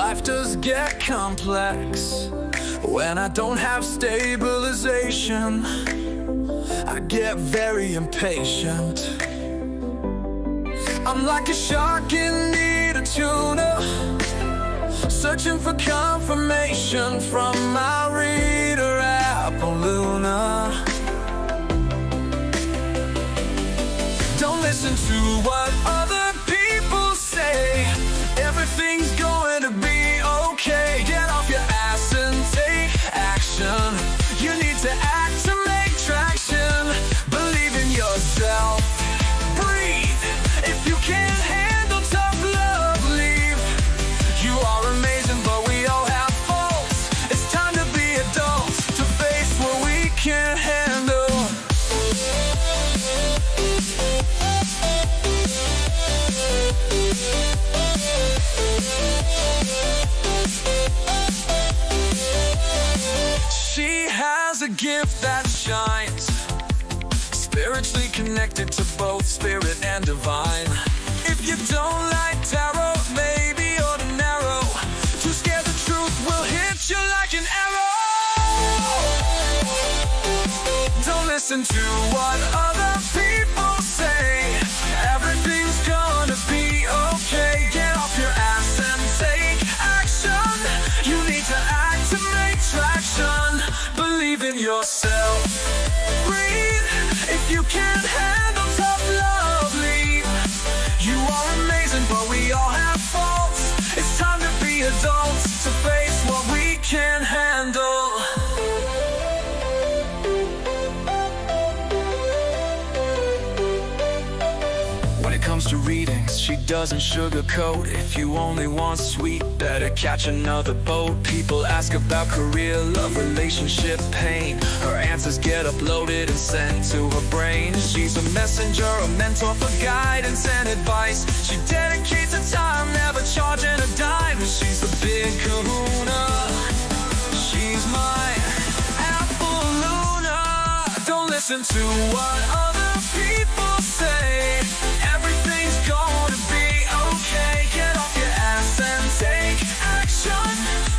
Life does get complex when I don't have stabilization. I get very impatient. I'm like a shark in need of tuna, searching for confirmation from my reader Appaluna. Don't listen to what other people say. Everything's going to be okay. Get off your ass and take action. You need to act to make traction. Believe in yourself. Breathe. If you can't handle tough love, leave. You are amazing, but we all have faults. It's time to be adults, to face what we can't handle. She has a gift that shines, spiritually connected to both spirit and divine. If you don't like tarot, maybe you're the narrow. Too scared the truth will hit you like an arrow. Don't listen to what other people say. Everything's gonna be okay. Get off your ass and take action. You need to act to make traction. Believe in yourself. Breathe. If you can't handle tough love, leave. You are amazing, but we all have faults. It's time to be adults, to face what we can't handle. When it comes to readings, she doesn't sugarcoat. If you only want sweet, better catch another boat. People ask about career, love, relationship, pain. Her answers get uploaded and sent to her brain. She's a messenger, a mentor for guidance and advice. She dedicates her time, never charging a dime. She's the big kahuna. She's my Appaluna. Don't listen to what other people say. Everything's gonna be okay. Get off your ass and take action.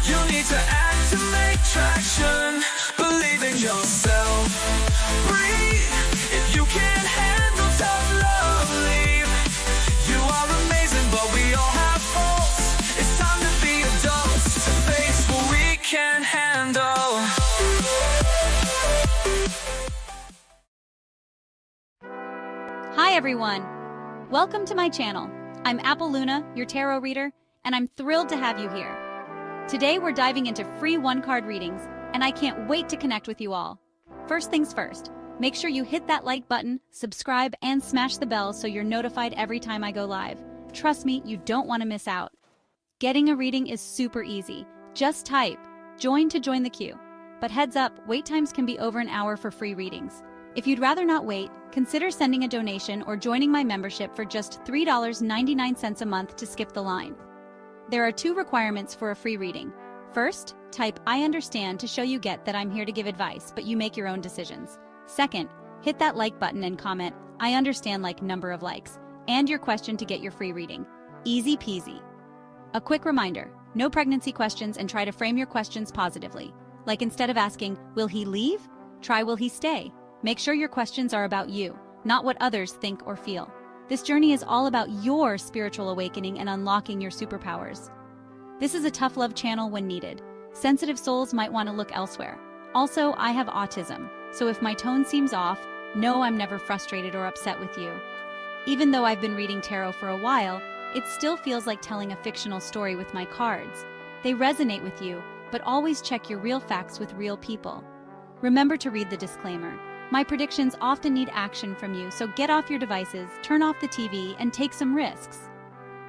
You need to act to make traction. Believe in yourself. Breathe. If you can't handle tough love, leave. You are amazing, but we all have faults. It's time to be adults, to face what we can't handle. Hi everyone! Welcome to my channel. I'm Appaluna, your tarot reader, and I'm thrilled to have you here. Today we're diving into free one-card readings, and I can't wait to connect with you all. First things first, make sure you hit that like button, subscribe, and smash the bell so you're notified every time I go live. Trust me, you don't want to miss out. Getting a reading is super easy. Just type "join" to join the queue. But heads up, wait times can be over an hour for free readings. If you'd rather not wait, consider sending a donation or joining my membership for just $3.99 a month to skip the line. There are 2 requirements for a free reading. First, type "I understand" to show you get that I'm here to give advice, but you make your own decisions. Second, hit that like button and comment "I understand" like number of likes, and your question to get your free reading. Easy peasy. A quick reminder, no pregnancy questions, and try to frame your questions positively. Like instead of asking, "Will he leave?" try "Will he stay?" Make sure your questions are about you, not what others think or feel. This journey is all about your spiritual awakening and unlocking your superpowers. This is a tough love channel when needed. Sensitive souls might want to look elsewhere. Also, I have autism, so if my tone seems off, know I'm never frustrated or upset with you. Even though I've been reading tarot for a while, it still feels like telling a fictional story with my cards. They resonate with you, but always check your real facts with real people. Remember to read the disclaimer. My predictions often need action from you, so get off your devices, turn off the TV, and take some risks.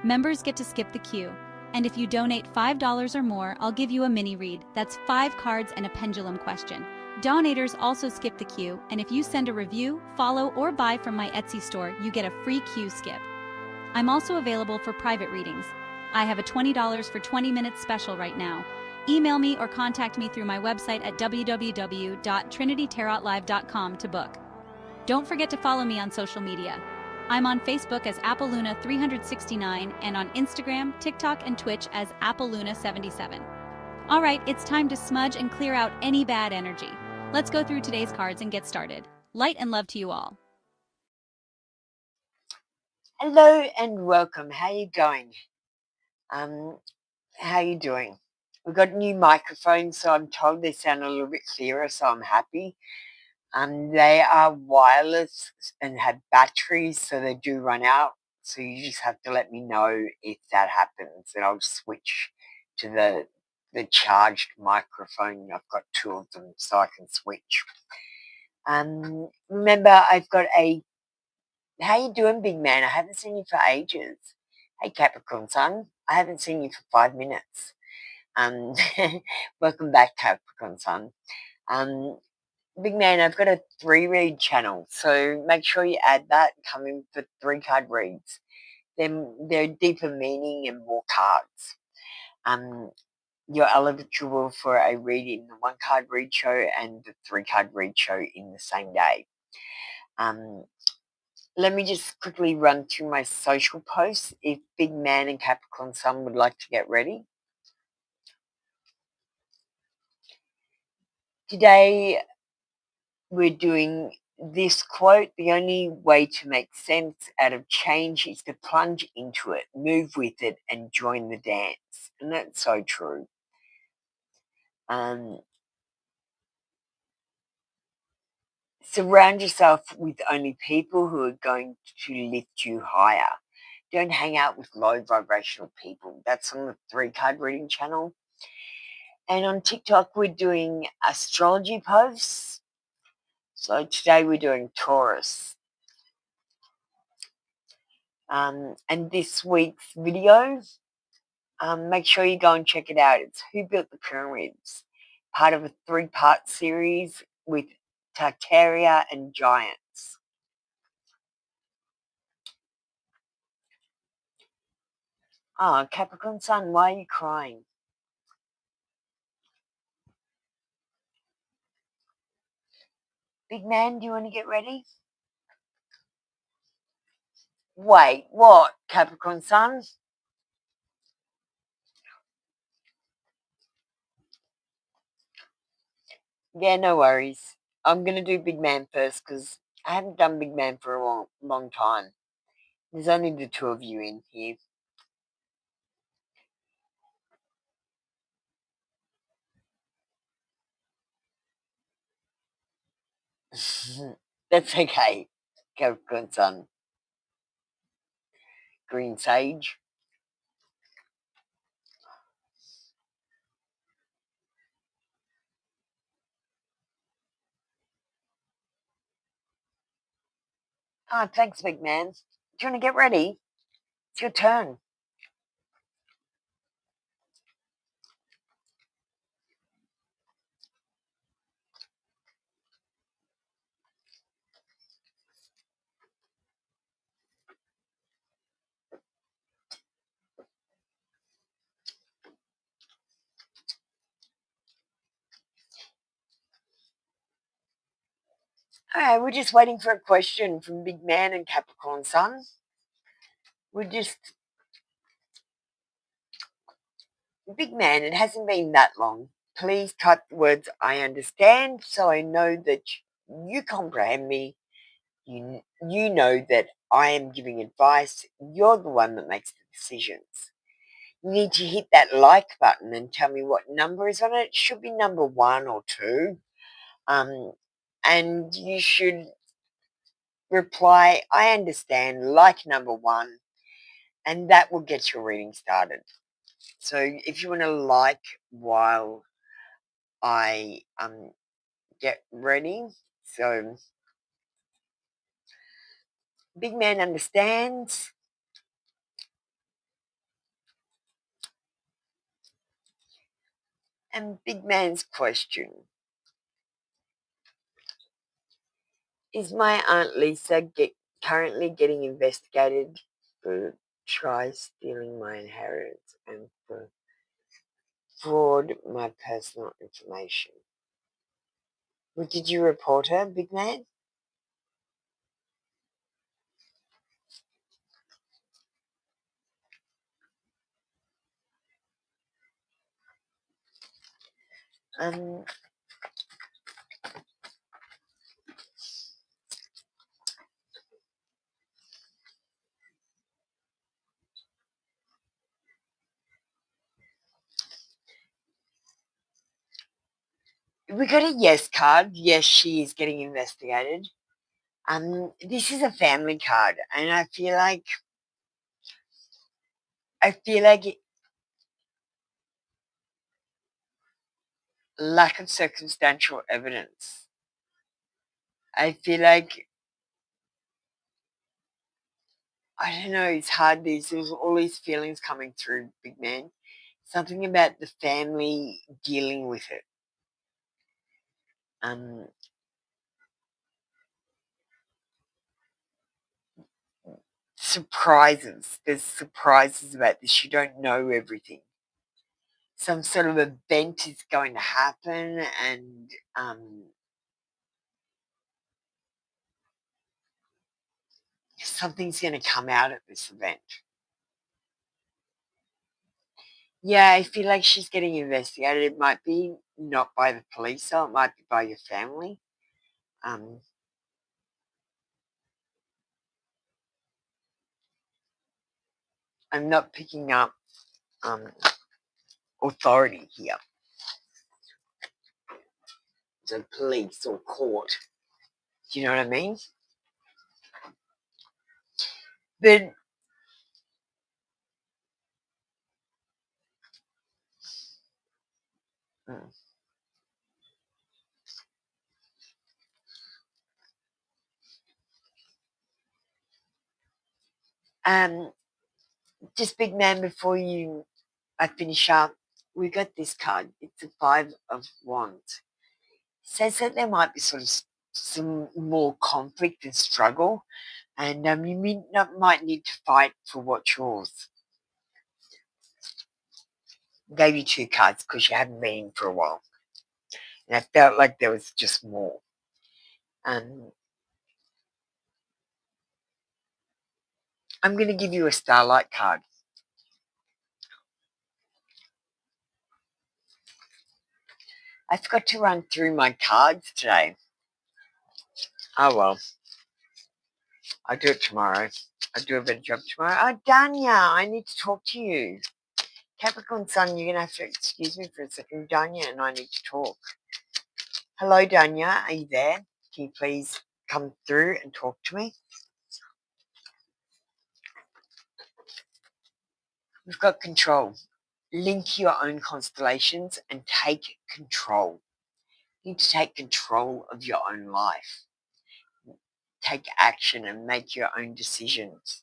Members get to skip the queue, and if you donate $5 or more, I'll give you a mini read. That's 5 cards and a pendulum question. Donators also skip the queue, and if you send a review, follow, or buy from my Etsy store, you get a free queue skip. I'm also available for private readings. I have a $20 for 20 minutes special right now. Email me or contact me through my website at www.trinitytarotlive.com to book. Don't forget to follow me on social media. I'm on Facebook as AppleLuna369 and on Instagram, TikTok, and Twitch as AppleLuna77. Alright, it's time to smudge and clear out any bad energy. Let's go through today's cards and get started. Light and love to you all. Hello and welcome. How you going? How you doing? We've got new microphones, so I'm told they sound a little bit clearer, so I'm happy. They are wireless and have batteries, so they do run out. So you just have to let me know if that happens, and I'll switch to the charged microphone. I've got two of them, so I can switch. Remember, I've got a. How you doing, big man? I haven't seen you for ages. Hey, Capricorn Sun. I haven't seen you for 5 minutes. Um, welcome back, Capricorn Sun. Big man, I've got a 3-read channel, so make sure you add that. Come in for 3-card reads. They're deeper meaning and more cards. You're eligible for a read in the 1-card read show and the 3-card read show in the same day. Let me just quickly run through my social posts if Big Man and Capricorn Sun would like to get ready. Today, we're doing this quote: the only way to make sense out of change is to plunge into it, move with it, and join the dance. And that's so true. Surround yourself with only people who are going to lift you higher. Don't hang out with low vibrational people. That's on the 3-card reading channel. And on TikTok, we're doing astrology posts. So today we're doing Taurus. And this week's video, make sure you go and check it out. It's Who Built the Pyramids, part of a 3-part series with Tartaria and giants. Oh, Capricorn Sun, why are you crying? Big man, do you want to get ready? Wait, what, Capricorn Sun? Yeah, no worries. I'm going to do Big Man first because I haven't done Big Man for a long, long time. There's only the 2 of you in here. That's okay, Capricorn Sun. Green Sage. Ah, thanks, Big Man. Do you want to get ready? It's your turn. All right, we're just waiting for a question from Big Man and Capricorn Sun. Big Man, it hasn't been that long. Please type the words I understand so I know that you comprehend me. You know that I am giving advice. You're the one that makes the decisions. You need to hit that like button and tell me what number is on it. It should be number 1 or 2. And you should reply, I understand, like number 1, and that will get your reading started. So if you want to like while I get ready. So Big Man understands. And Big Man's question: is my Aunt Lisa currently getting investigated for stealing my inheritance and for fraud my personal information? Well, did you report her, Big Man? Um, we got a yes card. Yes, she is getting investigated. This is a family card, and I feel like lack of circumstantial evidence. I feel like I don't know. It's hard. There's all these feelings coming through, big man. Something about the family dealing with it. Um, surprises. There's surprises about this. You don't know everything. Some sort of event is going to happen, and something's going to come out of this event. Yeah, I feel like she's getting investigated. It might be not by the police, though. It might be by your family. Um, I'm not picking up um, authority here. So police or court. Do you know what I mean? But um, just big man, before I finish up, we got this card. It's a 5 of Wands. Says that there might be sort of some more conflict and struggle, and you might need to fight for what's yours. Gave you 2 cards because you haven't been in for a while, and I felt like there was just more. I'm going to give you a Starlight card. I forgot to run through my cards today. Oh well, I'll do it tomorrow. I'll do a better job tomorrow. Oh, Danya, I need to talk to you. Capricorn Sun, you're going to have to excuse me for a second. Danya and I need to talk. Hello, Danya. Are you there? Can you please come through and talk to me? We've got control. Link your own constellations and take control. You need to take control of your own life. Take action and make your own decisions.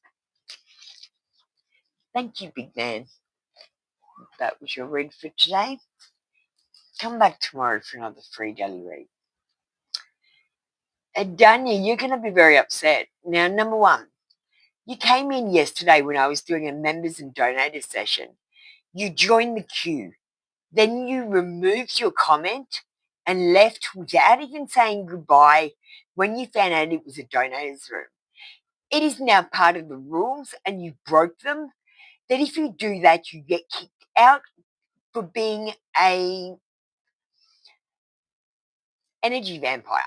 Thank you, big man. That was your read for today. Come back tomorrow for another free daily read. And Danya, you're going to be very upset. Now, number one, you came in yesterday when I was doing a members and donators session. You joined the queue. Then you removed your comment and left without even saying goodbye when you found out it was a donators room. It is now part of the rules, and you broke them, that if you do that, you get kicked out for being a energy vampire,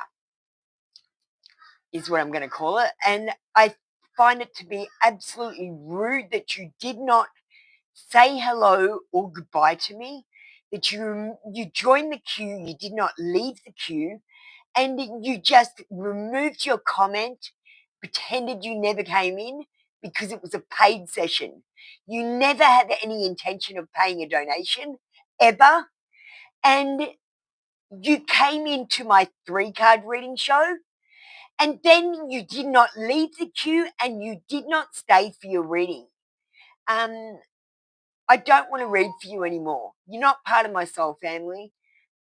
is what I'm going to call it. And I find it to be absolutely rude that you did not say hello or goodbye to me, that you joined the queue, you did not leave the queue, and you just removed your comment, pretended you never came in because it was a paid session. You never had any intention of paying a donation, ever. And you came into my 3-card reading show, and then you did not leave the queue and you did not stay for your reading. I don't want to read for you anymore. You're not part of my soul family.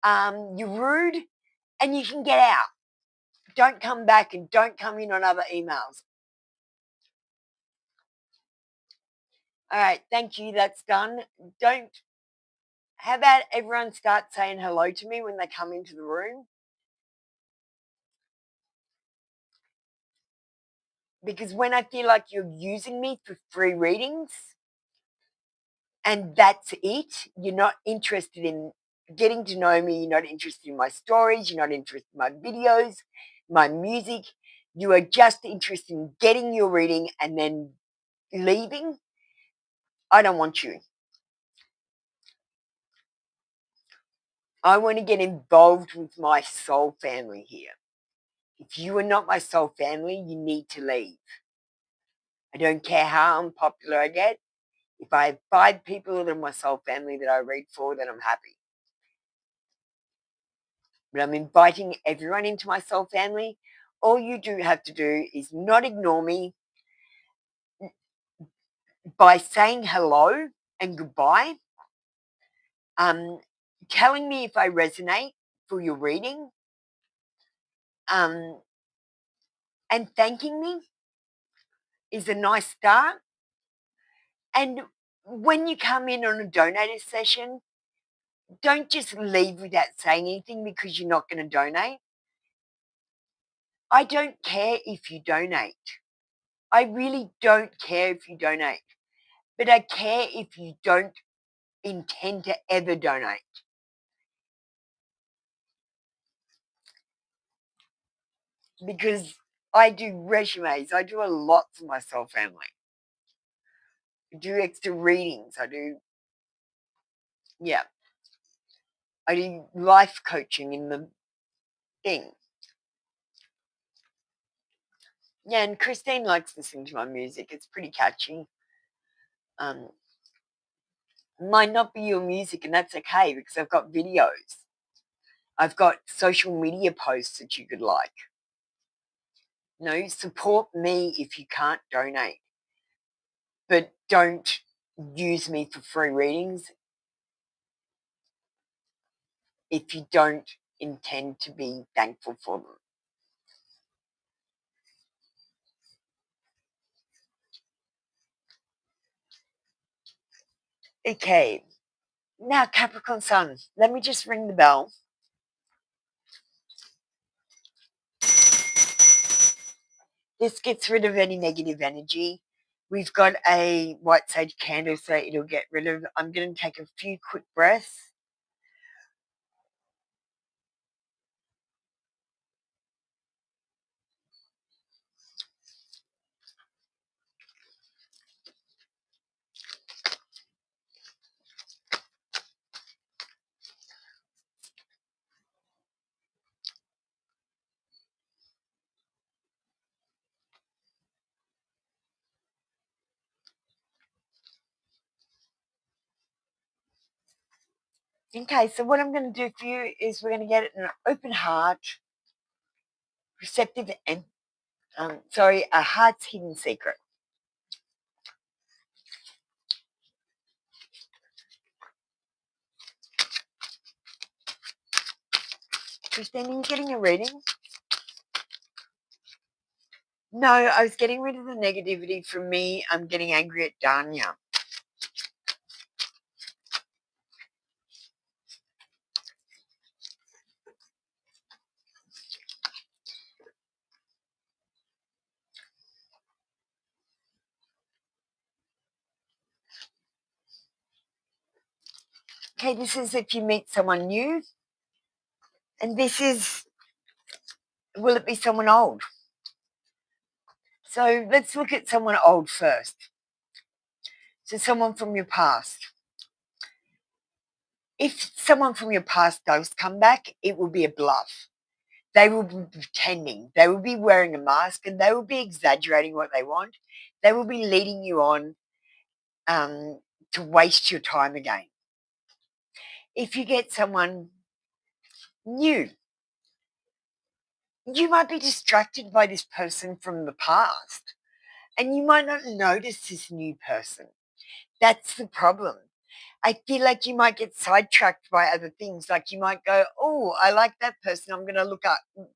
You're rude, and you can get out. Don't come back and don't come in on other emails. All right, thank you. That's done. How about everyone start saying hello to me when they come into the room? Because when I feel like you're using me for free readings and that's it, you're not interested in getting to know me. You're not interested in my stories. You're not interested in my videos, my music. You are just interested in getting your reading and then leaving. I don't want you. I want to get involved with my soul family here. If you are not my soul family, you need to leave. I don't care how unpopular I get. If I have 5 people that are my soul family that I read for, then I'm happy. But I'm inviting everyone into my soul family. All you do have to do is not ignore me by saying hello and goodbye, telling me if I resonate for your reading, and thanking me is a nice start. And when you come in on a donator session, don't just leave without saying anything because you're not going to donate. I don't care if you donate. I really don't care if you donate. But I care if you don't intend to ever donate. Because I do resumes. I do a lot for my soul family. I do extra readings. I do life coaching in the thing. Yeah, and Christine likes listening to my music. It's pretty catchy. Might not be your music, and that's okay because I've got videos. I've got social media posts that you could like. No, support me if you can't donate. But don't use me for free readings if you don't intend to be thankful for them. Okay, now Capricorn Sun, let me just ring the bell. This gets rid of any negative energy. We've got a white sage candle, so it'll get rid of. I'm going to take a few quick breaths. Okay, so what I'm going to do for you is we're going to get an open heart, receptive, and a heart's hidden secret. Christine, are you getting a reading? No, I was getting rid of the negativity from me. I'm getting angry at Danya. Okay, this is if you meet someone new. And this is, will it be someone old? So let's look at someone old first. So someone from your past. If someone from your past does come back, it will be a bluff. They will be pretending. They will be wearing a mask and they will be exaggerating what they want. They will be leading you on to waste your time again. If you get someone new, you might be distracted by this person from the past and you might not notice this new person. That's the problem. I feel like you might get sidetracked by other things. Like you might go, oh, I like that person. I'm going to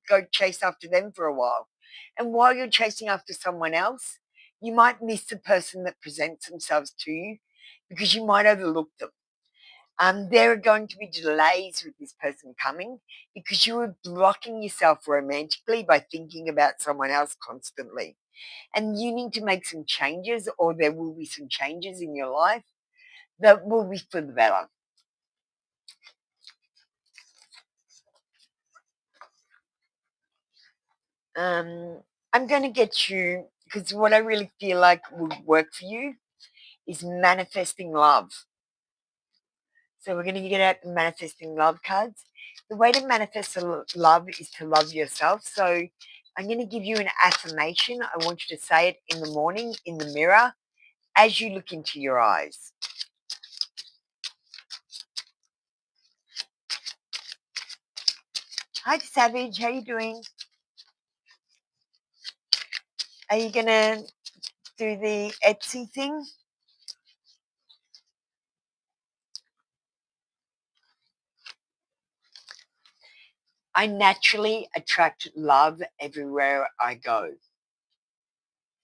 go chase after them for a while. And while you're chasing after someone else, you might miss the person that presents themselves to you because you might overlook them. There are going to be delays with this person coming because you are blocking yourself romantically by thinking about someone else constantly. And you need to make some changes, or there will be some changes in your life that will be for the better. I'm going to get you, because what I really feel like would work for you is manifesting love. So we're going to get out the manifesting love cards. The way to manifest love is to love yourself. So I'm going to give you an affirmation. I want you to say it in the morning in the mirror as you look into your eyes. Hi, Savage. How you doing? Are you going to do the Etsy thing? I naturally attract love everywhere I go.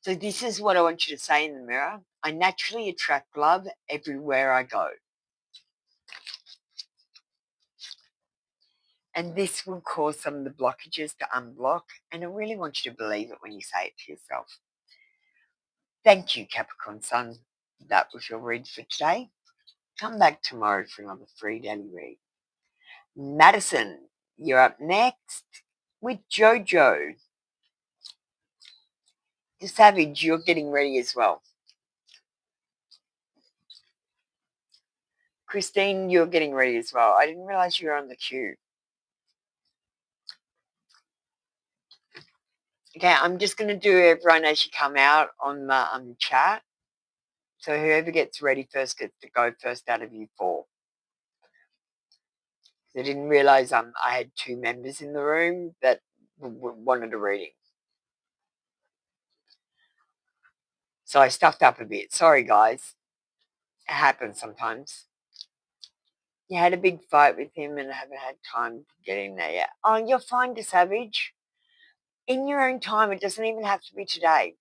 So this is what I want you to say in the mirror. I naturally attract love everywhere I go. And this will cause some of the blockages to unblock. And I really want you to believe it when you say it to yourself. Thank you, Capricorn Sun. That was your read for today. Come back tomorrow for another free daily read. Madison, you're up next with Jojo. The Savage, you're getting ready as well. Christine, you're getting ready as well. I didn't realize you were on the queue. Okay, I'm just going to do everyone as you come out on the chat. So whoever gets ready first gets to go first out of you four. I didn't realize I had two members in the room that wanted a reading. So I stuffed up a bit. Sorry, guys. It happens sometimes. You had a big fight with him and I haven't had time to get in there yet. Oh, you're fine, to Savage. In your own time. It doesn't even have to be today.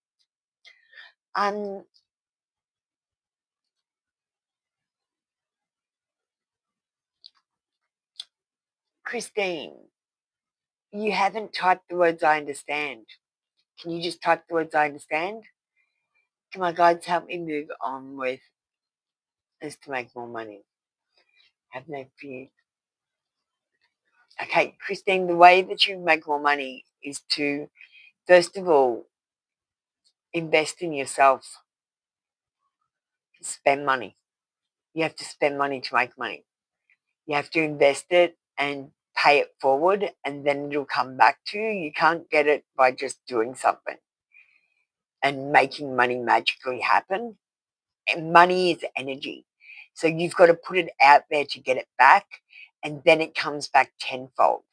Christine, you haven't typed the words I understand. Can you just type the words I understand? Can my guides help me move on with this to make more money? Have no fear. Okay, Christine, the way that you make more money is to, first of all, invest in yourself. Spend money. You have to spend money to make money. You have to invest it and pay it forward, and then it'll come back to you. You can't get it by just doing something and making money magically happen. And money is energy. So you've got to put it out there to get it back, and then it comes back tenfold.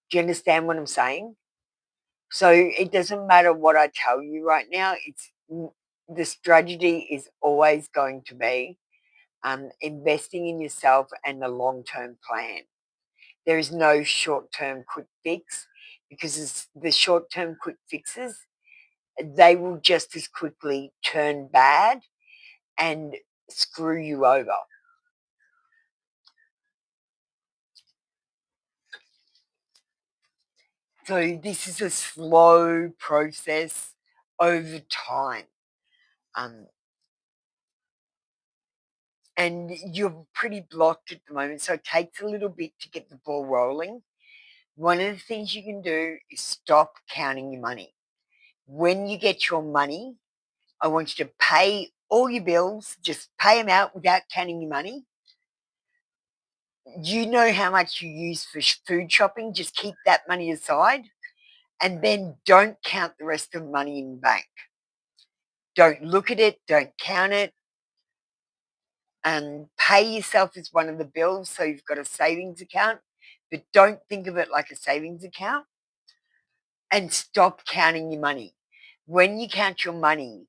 Do you understand what I'm saying? So it doesn't matter what I tell you right now. The strategy is always going to be investing in yourself and the long-term plan. There is no short-term quick fix, because the short-term quick fixes, they will just as quickly turn bad and screw you over. So this is a slow process over time. And you're pretty blocked at the moment, so it takes a little bit to get the ball rolling. One of the things you can do is stop counting your money. When you get your money, I want you to pay all your bills, just pay them out without counting your money. You know how much you use for food shopping, just keep that money aside, and then don't count the rest of the money in the bank. Don't look at it, don't count it, and pay yourself as one of the bills, so you've got a savings account, but don't think of it like a savings account, and stop counting your money. When you count your money,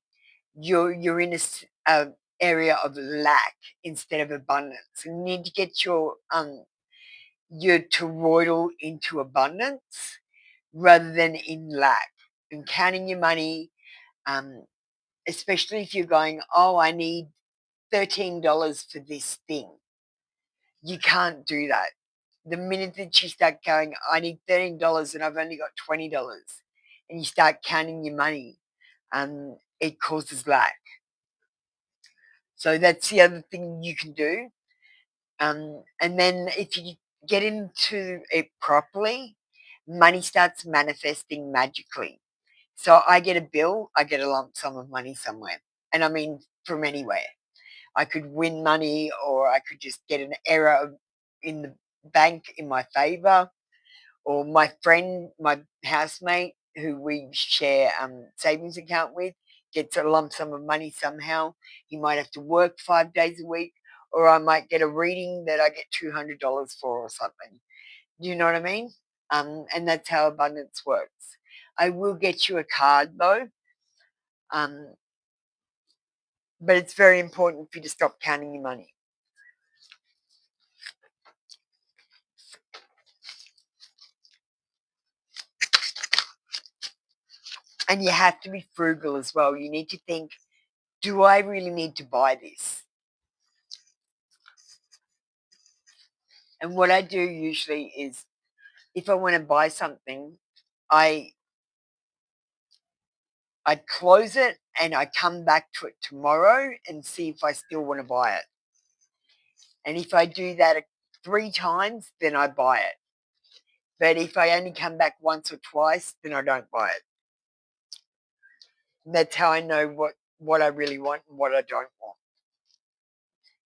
you're in a area of lack instead of abundance. You need to get your toroidal into abundance rather than in lack. And counting your money, especially if you're going, oh, I need $13 for this thing. You can't do that. The minute that you start going, I need $13 and I've only got $20, and you start counting your money, it causes lack. So that's the other thing you can do. And then if you get into it properly, money starts manifesting magically. So I get a bill, I get a lump sum of money somewhere. And I mean from anywhere. I could win money, or I could just get an error in the bank in my favor, or my friend, my housemate, who we share savings account with, gets a lump sum of money somehow. He might have to work 5 days a week, or I might get a reading that I get $200 for or something. Do you know what I mean? And that's how abundance works. I will get you a card though, but it's very important for you to stop counting your money. And you have to be frugal as well. You need to think, do I really need to buy this? And what I do usually is, if I want to buy something, I close it and I come back to it tomorrow and see if I still want to buy it. And if I do that 3 times, then I buy it. But if I only come back once or twice, then I don't buy it. And that's how I know what I really want and what I don't want,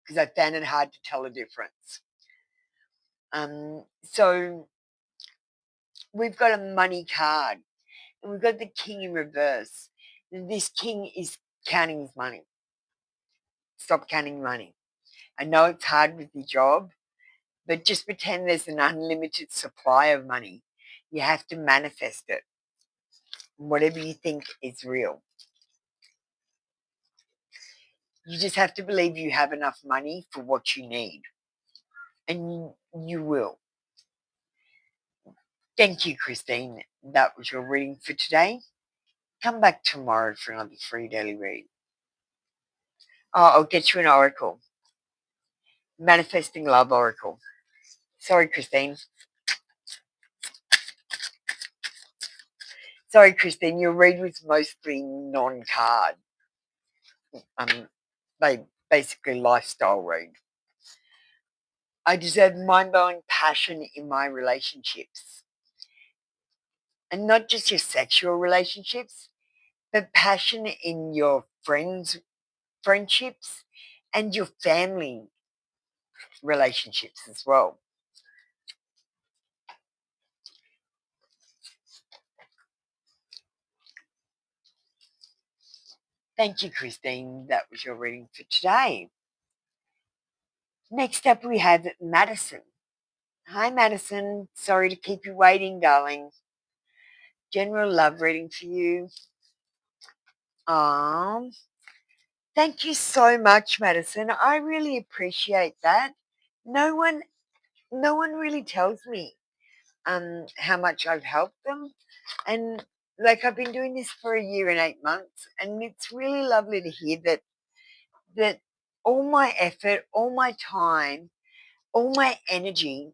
because I found it hard to tell the difference. So we've got a money card, and we've got the king in reverse. This king is counting his money. Stop counting money. I know it's hard with your job, but just pretend there's an unlimited supply of money. You have to manifest it, whatever you think is real. You just have to believe you have enough money for what you need, and you will. Thank you, Christine. That was your reading for today. Come back tomorrow for another free daily read. Oh, I'll get you an oracle. Manifesting Love Oracle. Sorry, Christine. Sorry, Christine. Your read was mostly non-card. Basically lifestyle read. I deserve mind-blowing passion in my relationships. And not just your sexual relationships, but passion in your friendships, and your family relationships as well. Thank you, Christine. That was your reading for today. Next up, we have Madison. Hi, Madison. Sorry to keep you waiting, darling. General love reading for you. Thank you so much, Madison. I really appreciate that. No one really tells me how much I've helped them. And like, I've been doing this for 1 year and 8 months, and it's really lovely to hear that all my effort, all my time, all my energy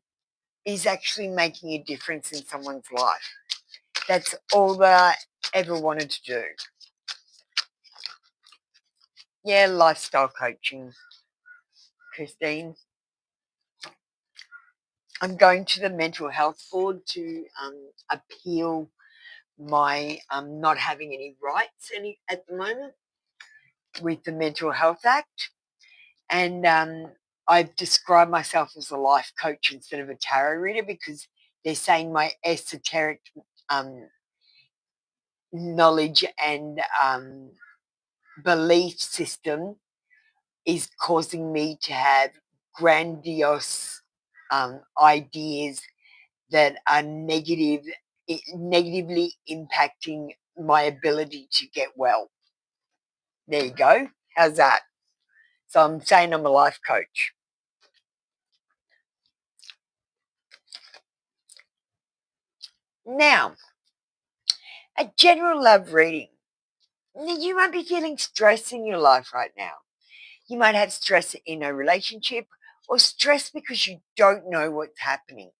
is actually making a difference in someone's life. That's all that I ever wanted to do. Yeah, lifestyle coaching, Christine. I'm going to the mental health board to appeal my not having any rights at the moment with the Mental Health Act. And I've described myself as a life coach instead of a tarot reader, because they're saying my esoteric knowledge and belief system is causing me to have grandiose ideas that are negatively impacting my ability to get well. There you go. How's that? So I'm saying I'm a life coach. Now, a general love reading. You might be feeling stress in your life right now. You might have stress in a relationship, or stress because you don't know what's happening.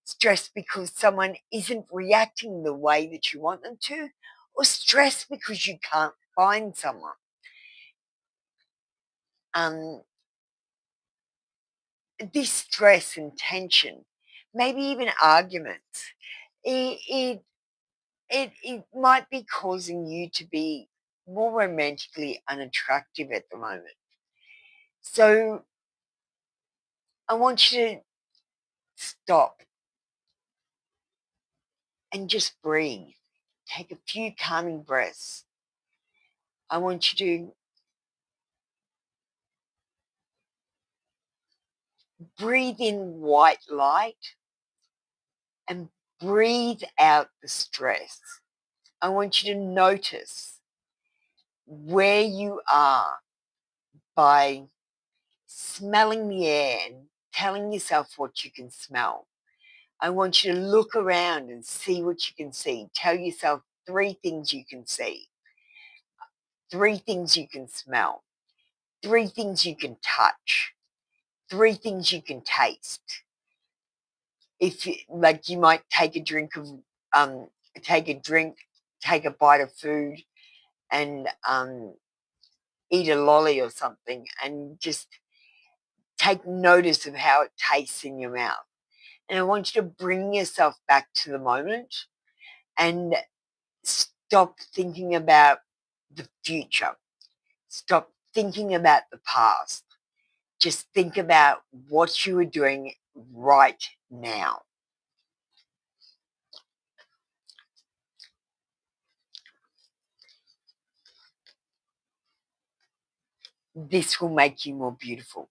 Stress because someone isn't reacting the way that you want them to, or stress because you can't find someone. This stress and tension, maybe even arguments, it might be causing you to be more romantically unattractive at the moment. So I want you to stop and just breathe. Take a few calming breaths. I want you to breathe in white light and breathe out the stress. I want you to notice where you are by smelling the air and telling yourself what you can smell. I want you to look around and see what you can see. Tell yourself 3 things you can see, 3 things you can smell, 3 things you can touch, 3 things you can taste. If you, like, you might take a drink of, take a bite of food, and eat a lolly or something, and just take notice of how it tastes in your mouth. And I want you to bring yourself back to the moment and stop thinking about the future. Stop thinking about the past. Just think about what you are doing right now. This will make you more beautiful.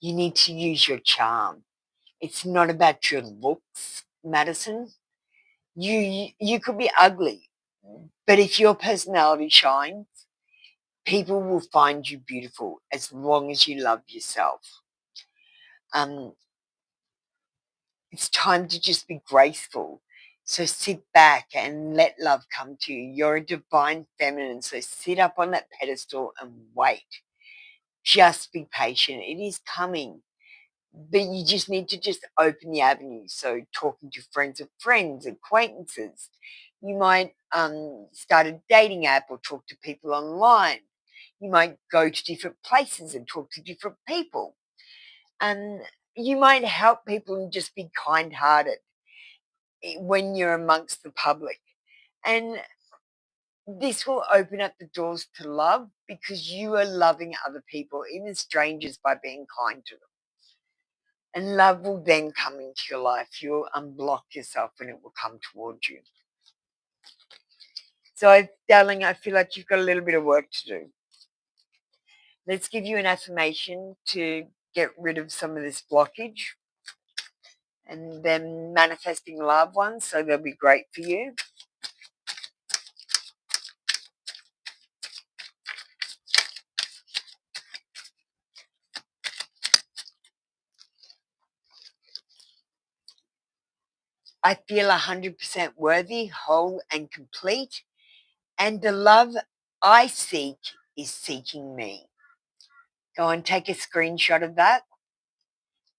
You need to use your charm. It's not about your looks, Madison. You could be ugly, but if your personality shines, people will find you beautiful as long as you love yourself. It's time to just be graceful. So sit back and let love come to you. You're a divine feminine, so sit up on that pedestal and wait. Just be patient. It is coming. But you just need to just open the avenue. So talking to friends of friends, acquaintances. You might start a dating app or talk to people online. You might go to different places and talk to different people. And you might help people and just be kind-hearted when you're amongst the public. And this will open up the doors to love because you are loving other people, even strangers, by being kind to them. And love will then come into your life. You'll unblock yourself and it will come towards you. So, darling, I feel like you've got a little bit of work to do. Let's give you an affirmation to get rid of some of this blockage, and then manifesting loved ones, so they'll be great for you. I feel 100% worthy, whole and complete, and the love I seek is seeking me. Go and take a screenshot of that.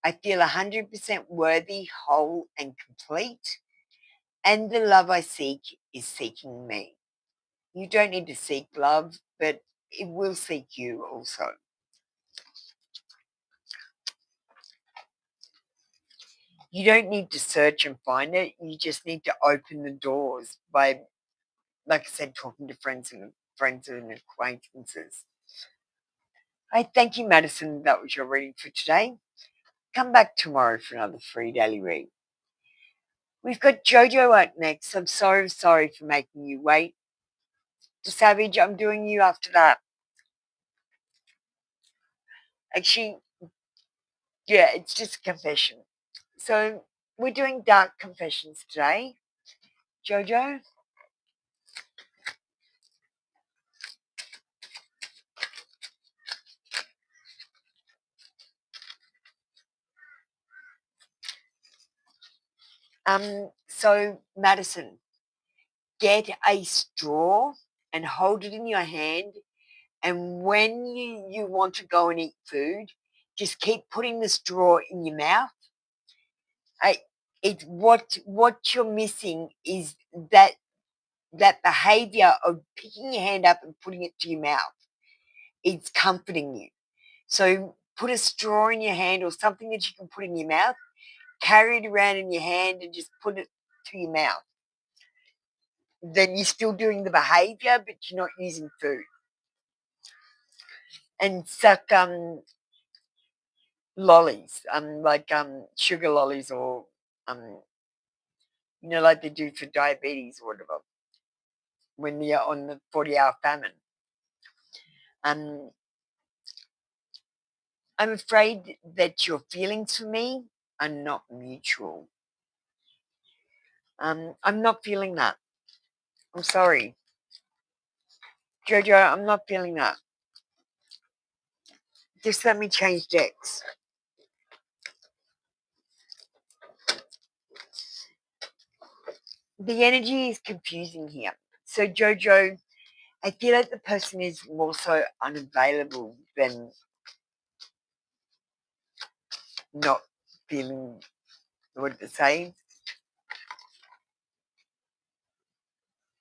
I feel 100% worthy, whole and complete, and the love I seek is seeking me. You don't need to seek love, but it will seek you also. You don't need to search and find it. You just need to open the doors by, like I said, talking to friends and acquaintances. I thank you, Madison. That was your reading for today. Come back tomorrow for another free daily read. We've got Jojo up next. I'm sorry for making you wait. To Savage, I'm doing you after that. Actually, yeah, it's just a confession. So we're doing dark confessions today. Jojo? So Madison, get a straw and hold it in your hand, and when you want to go and eat food, just keep putting the straw in your mouth. What you're missing is that behavior of picking your hand up and putting it to your mouth. It's comforting you. So put a straw in your hand or something that you can put in your mouth. carry it around in your hand and just put it to your mouth. Then you're still doing the behaviour, but you're not using food. And suck lollies, like sugar lollies, or like they do for diabetes or whatever, when you're on the 40-hour famine. I'm afraid that your feelings for me are not mutual. I'm not feeling that. I'm sorry, Jojo. I'm not feeling that. Just let me change decks. The energy is confusing here. So, Jojo, I feel like the person is more so unavailable than not feeling, what to say,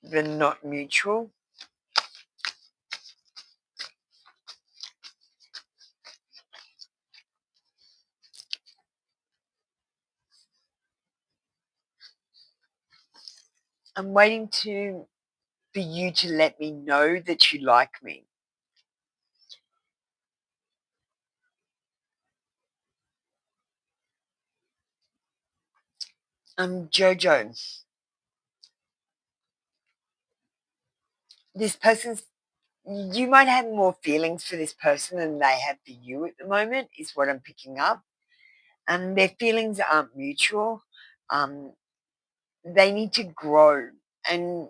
than not mutual. I'm waiting for you to let me know that you like me. Jojo, this person's, you might have more feelings for this person than they have for you at the moment, is what I'm picking up. And their feelings aren't mutual. They need to grow. And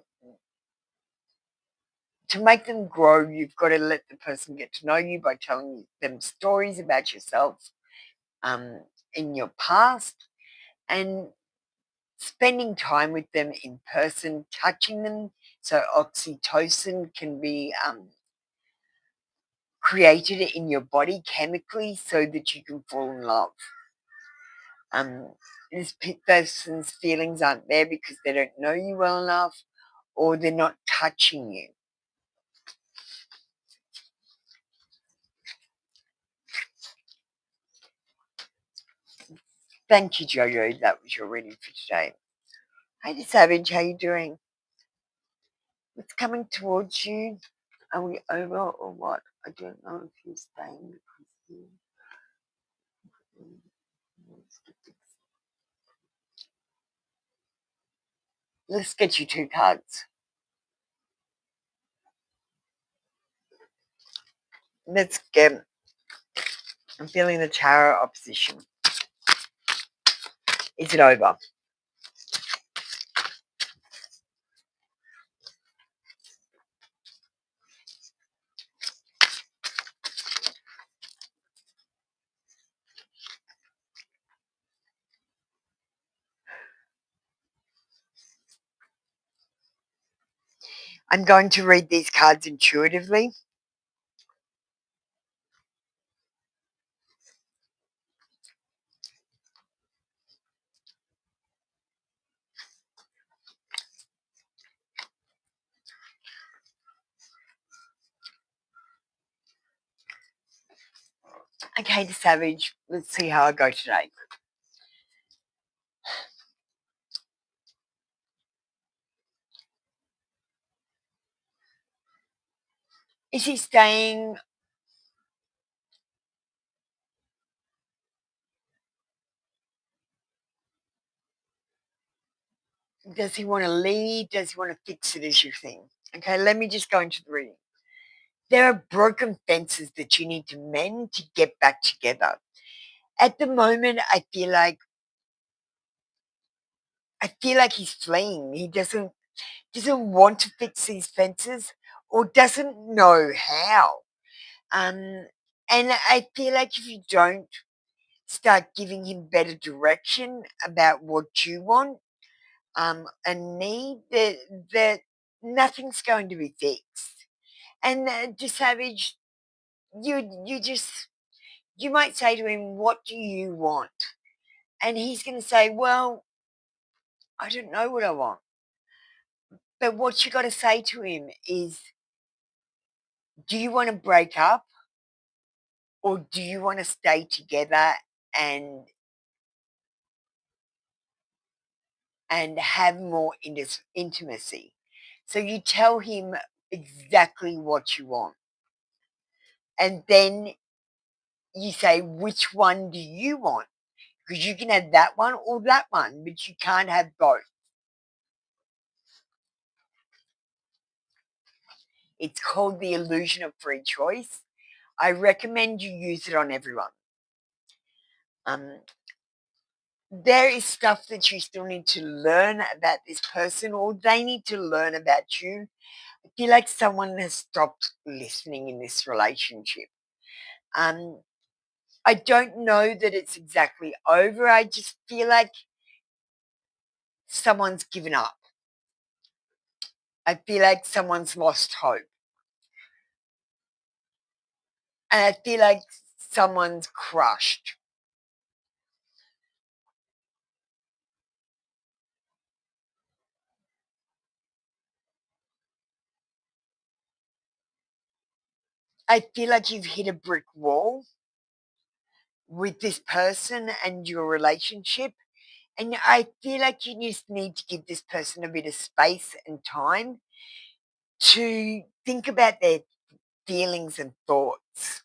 to make them grow, you've got to let the person get to know you by telling them stories about yourself in your past, and spending time with them in person, touching them, so oxytocin can be created in your body chemically so that you can fall in love. This person's feelings aren't there because they don't know you well enough, or they're not touching you. Thank you, Jojo. That was your reading for today. Hey, the Savage, how you doing? What's coming towards you? Are we over or what? I don't know if you're staying. Let's get you 2 cards. Let's get, I'm feeling the Tower opposition. Is it over? I'm going to read these cards intuitively. Okay, the Savage, let's see how I go today. Is he staying? Does he want to lead? Does he want to fix it, is your thing? Okay, let me just go into the reading. There are broken fences that you need to mend to get back together. At the moment, I feel like he's fleeing. He doesn't want to fix these fences, or doesn't know how. And I feel like if you don't start giving him better direction about what you want and need, that nothing's going to be fixed. And just Savage, you might say to him, "What do you want?" And he's going to say, "Well, I don't know what I want." But what you got to say to him is, "Do you want to break up, or do you want to stay together and and have more intimacy. So you tell him exactly what you want. And then you say, which one do you want? Because you can have that one or that one, but you can't have both. It's called the illusion of free choice. I recommend you use it on everyone. There is stuff that you still need to learn about this person, or they need to learn about you. I feel like someone has stopped listening in this relationship. I don't know that it's exactly over. I just feel like someone's given up. I feel like someone's lost hope. And I feel like someone's crushed. I feel like you've hit a brick wall with this person and your relationship. And I feel like you just need to give this person a bit of space and time to think about their feelings and thoughts.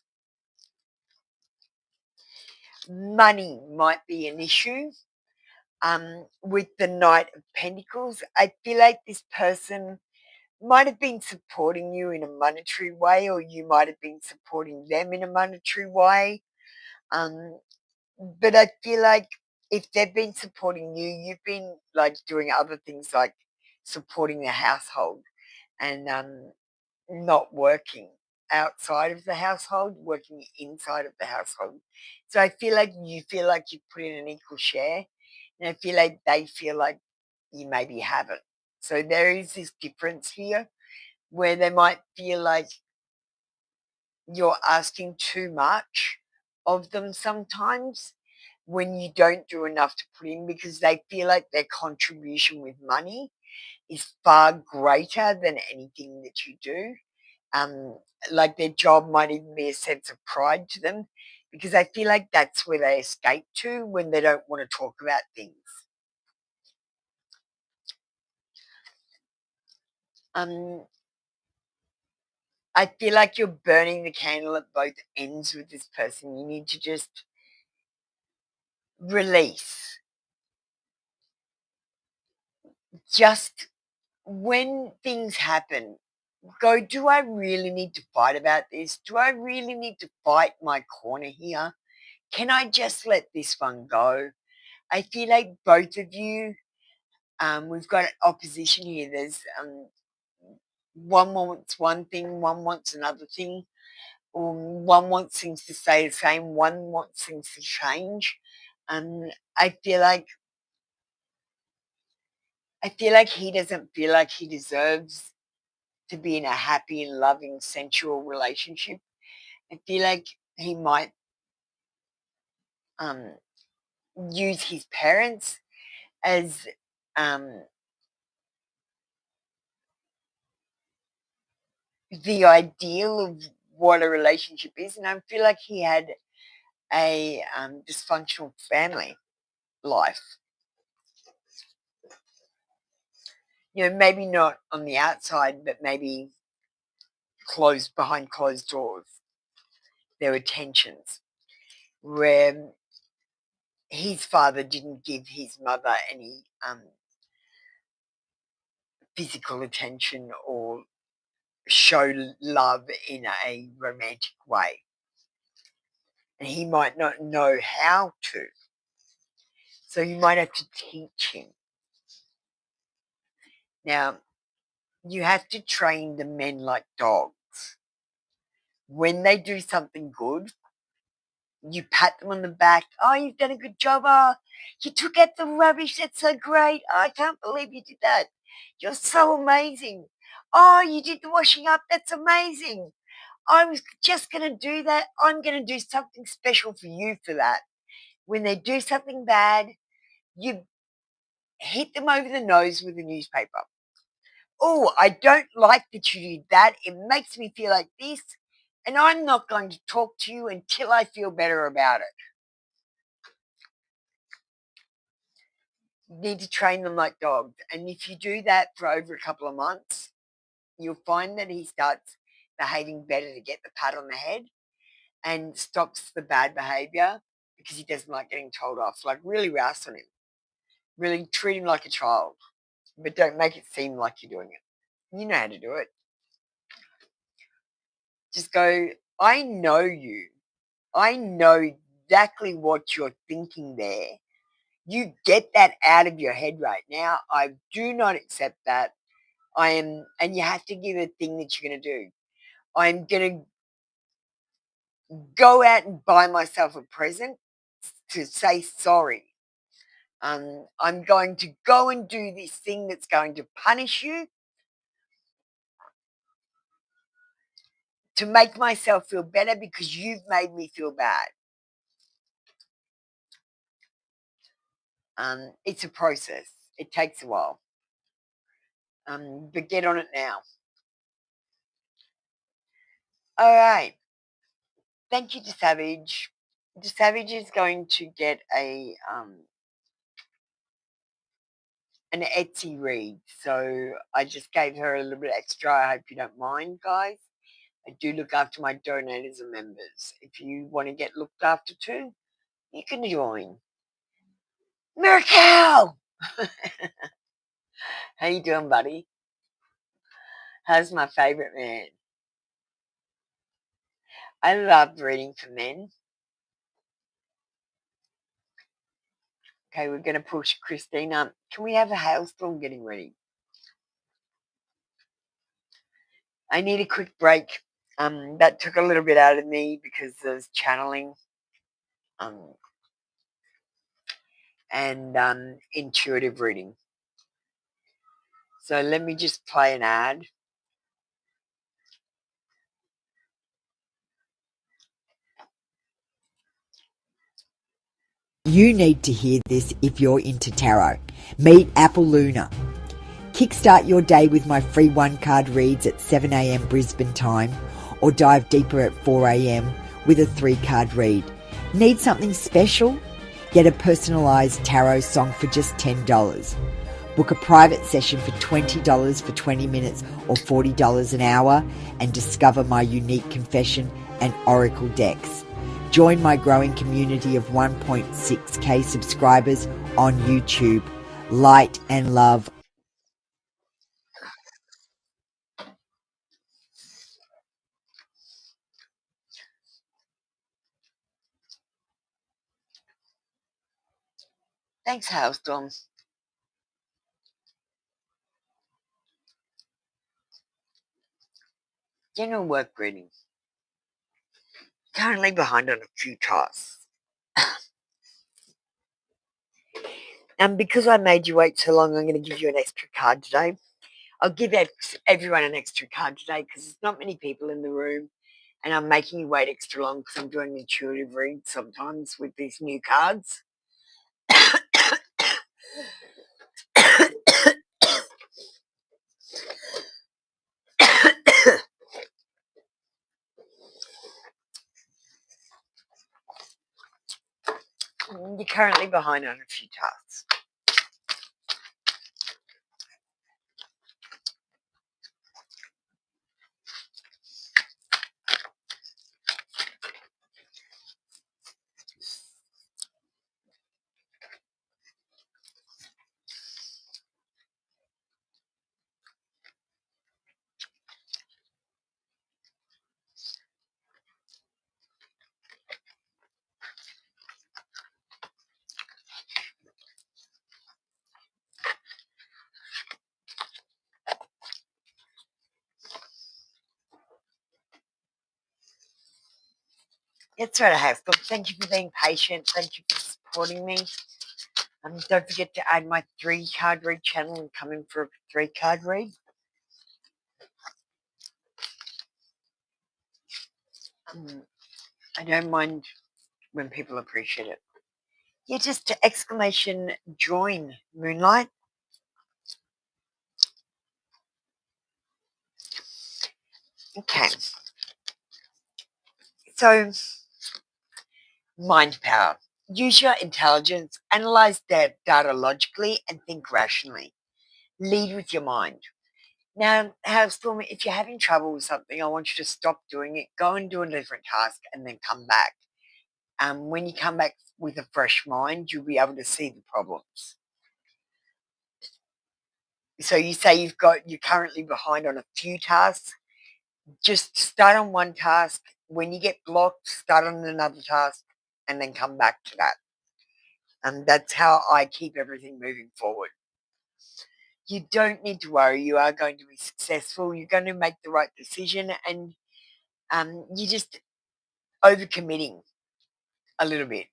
Money might be an issue. With the Knight of Pentacles, I feel like this person might have been supporting you in a monetary way, or you might have been supporting them in a monetary way. But I feel like if they've been supporting you, you've been like doing other things like supporting the household and not working outside of the household, working inside of the household. So I feel like you feel like you put in an equal share, and I feel like they feel like you maybe haven't. So there is this difference here where they might feel like you're asking too much of them sometimes when you don't do enough to put in, because they feel like their contribution with money is far greater than anything that you do. Um, like their job might even be a sense of pride to them, because I feel like that's where they escape to when they don't want to talk about things. Um, I feel like you're burning the candle at both ends with this person. You need to just release. Just when things happen, go, do I really need to fight about this? Do I really need to fight my corner here? Can I just let this one go? I feel like both of you, we've got opposition here. There's one wants one thing, one wants another thing, or one wants things to stay the same, one wants things to change. I feel like he doesn't feel like he deserves to be in a happy and loving, sensual relationship. I feel like he might um, use his parents as um, the ideal of what a relationship is, and I feel like he had a dysfunctional family life. You know, maybe not on the outside, but maybe closed behind closed doors. There were tensions where his father didn't give his mother any physical attention or show love in a romantic way. And he might not know how to. So you might have to teach him. Now, you have to train the men like dogs. When they do something good, you pat them on the back. Oh, you've done a good job. Oh, you took out the rubbish. That's so great. Oh, I can't believe you did that. You're so amazing. Oh, you did the washing up. That's amazing. I was just going to do that. I'm going to do something special for you for that. When they do something bad, you hit them over the nose with a newspaper. Oh, I don't like that you did that. It makes me feel like this, and I'm not going to talk to you until I feel better about it. You need to train them like dogs. And if you do that for over a couple of months, you'll find that he starts behaving better to get the pat on the head and stops the bad behavior because he doesn't like getting told off. Like, really rouse on him. Really treat him like a child, but don't make it seem like you're doing it. You know how to do it. Just go, I know you. I know exactly what you're thinking there. You get that out of your head right now. I do not accept that. And you have to give a thing that you're going to do. I'm going to go out and buy myself a present to say sorry. I'm going to go and do this thing that's going to punish you to make myself feel better because you've made me feel bad. It's a process. It takes a while. But get on it now. All right. Thank you to Savage. The Savage is going to get an Etsy read. So I just gave her a little bit extra. I hope you don't mind, guys. I do look after my donators and members. If you want to get looked after too, you can join. Miracle! How you doing, buddy? How's my favorite man? I love reading for men. Okay, we're going to push Christine up. Can we have a hailstorm getting ready? I need a quick break. That took a little bit out of me because there's channeling and intuitive reading. So let me just play an ad. You need to hear this if you're into tarot. Meet Apple Luna. Kickstart your day with my free one-card reads at 7 a.m. Brisbane time, or dive deeper at 4 a.m. with a 3-card read. Need something special? Get a personalised tarot song for just $10. Book a private session for $20 for 20 minutes or $40 an hour and discover my unique confession and oracle decks. Join my growing community of 1.6k subscribers on YouTube. Light and love. Thanks, Hailstorm. General work reading. Currently behind on a few tasks. And because I made you wait so long, I'm going to give you an extra card today. I'll give everyone an extra card today because there's not many people in the room, and I'm making you wait extra long because I'm doing intuitive reads sometimes with these new cards. You're currently behind on a few tasks. That's right, I have. But thank you for being patient. Thank you for supporting me. Don't forget to add my 3-card read channel and come in for a 3-card read. I don't mind when people appreciate it. Yeah, just exclamation join, Moonlight. Okay. So, mind power. Use your intelligence, analyze data logically, and think rationally. Lead with your mind. Now, Stormy, if you're having trouble with something, I want you to stop doing it, go and do a different task, and then come back. When you come back with a fresh mind, you'll be able to see the problems. So you say you're currently behind on a few tasks. Just start on one task. When you get blocked, start on another task, and then come back to that. And that's how I keep everything moving forward. You don't need to worry. You are going to be successful. You're going to make the right decision, and you're just overcommitting a little bit,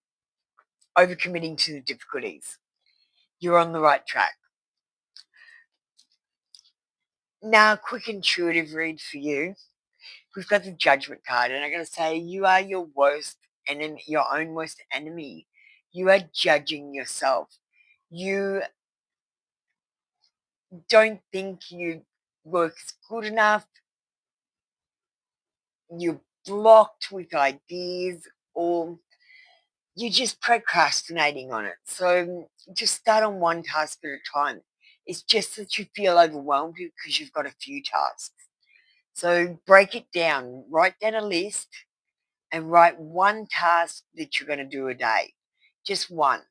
overcommitting to the difficulties. You're on the right track. Now, a quick intuitive read for you. We've got the Judgment card, and I'm going to say you are your worst enemy, your own worst enemy. You are judging yourself. You don't think you work good enough. You're blocked with ideas, or you're just procrastinating on it. So just start on one task at a time. It's just that you feel overwhelmed because you've got a few tasks. So break it down, write down a list, and write one task that you're going to do a day. Just one.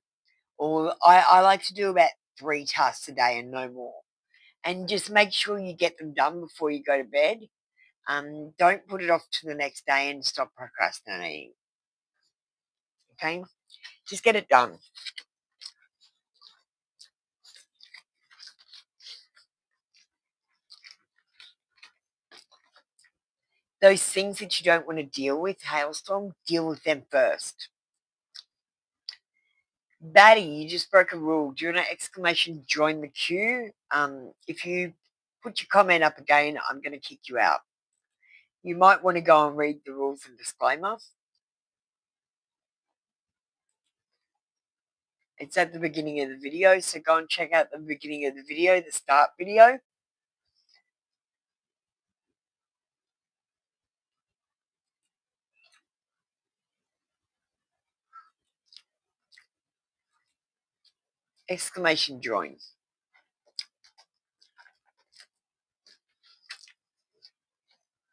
Or I like to do about 3 tasks a day and no more. And just make sure you get them done before you go to bed. Don't put it off to the next day and stop procrastinating. Okay? Just get it done. Those things that you don't want to deal with, Hailstorm, deal with them first. Batty, you just broke a rule. Do you want an exclamation join the queue? If you put your comment up again, I'm going to kick you out. You might want to go and read the rules and disclaimer. It's at the beginning of the video, so go and check out the beginning of the video, the start video. Exclamation join.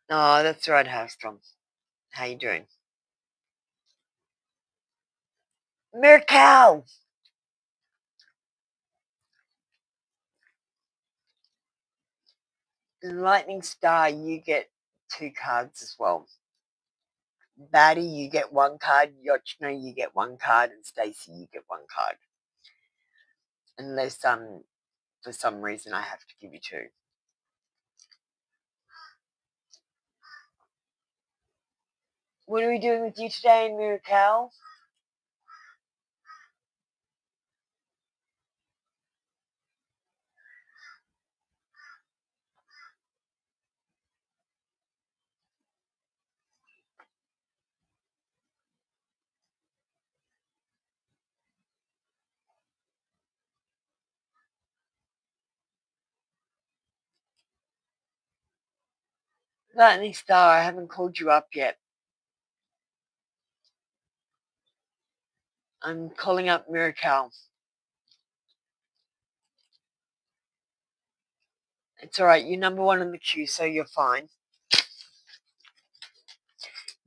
Oh, that's right, Hailstorm. How you doing? Miracle! Lightning Star, you get 2 cards as well. Batty, you get 1 card. Yochna, you get 1 card. And Stacy, you get 1 card. Unless, for some reason I have to give you 2. What are we doing with you today, Miracle? Lightning Star, I haven't called you up yet. I'm calling up Miracle. It's alright, you're number 1 on the queue, so you're fine.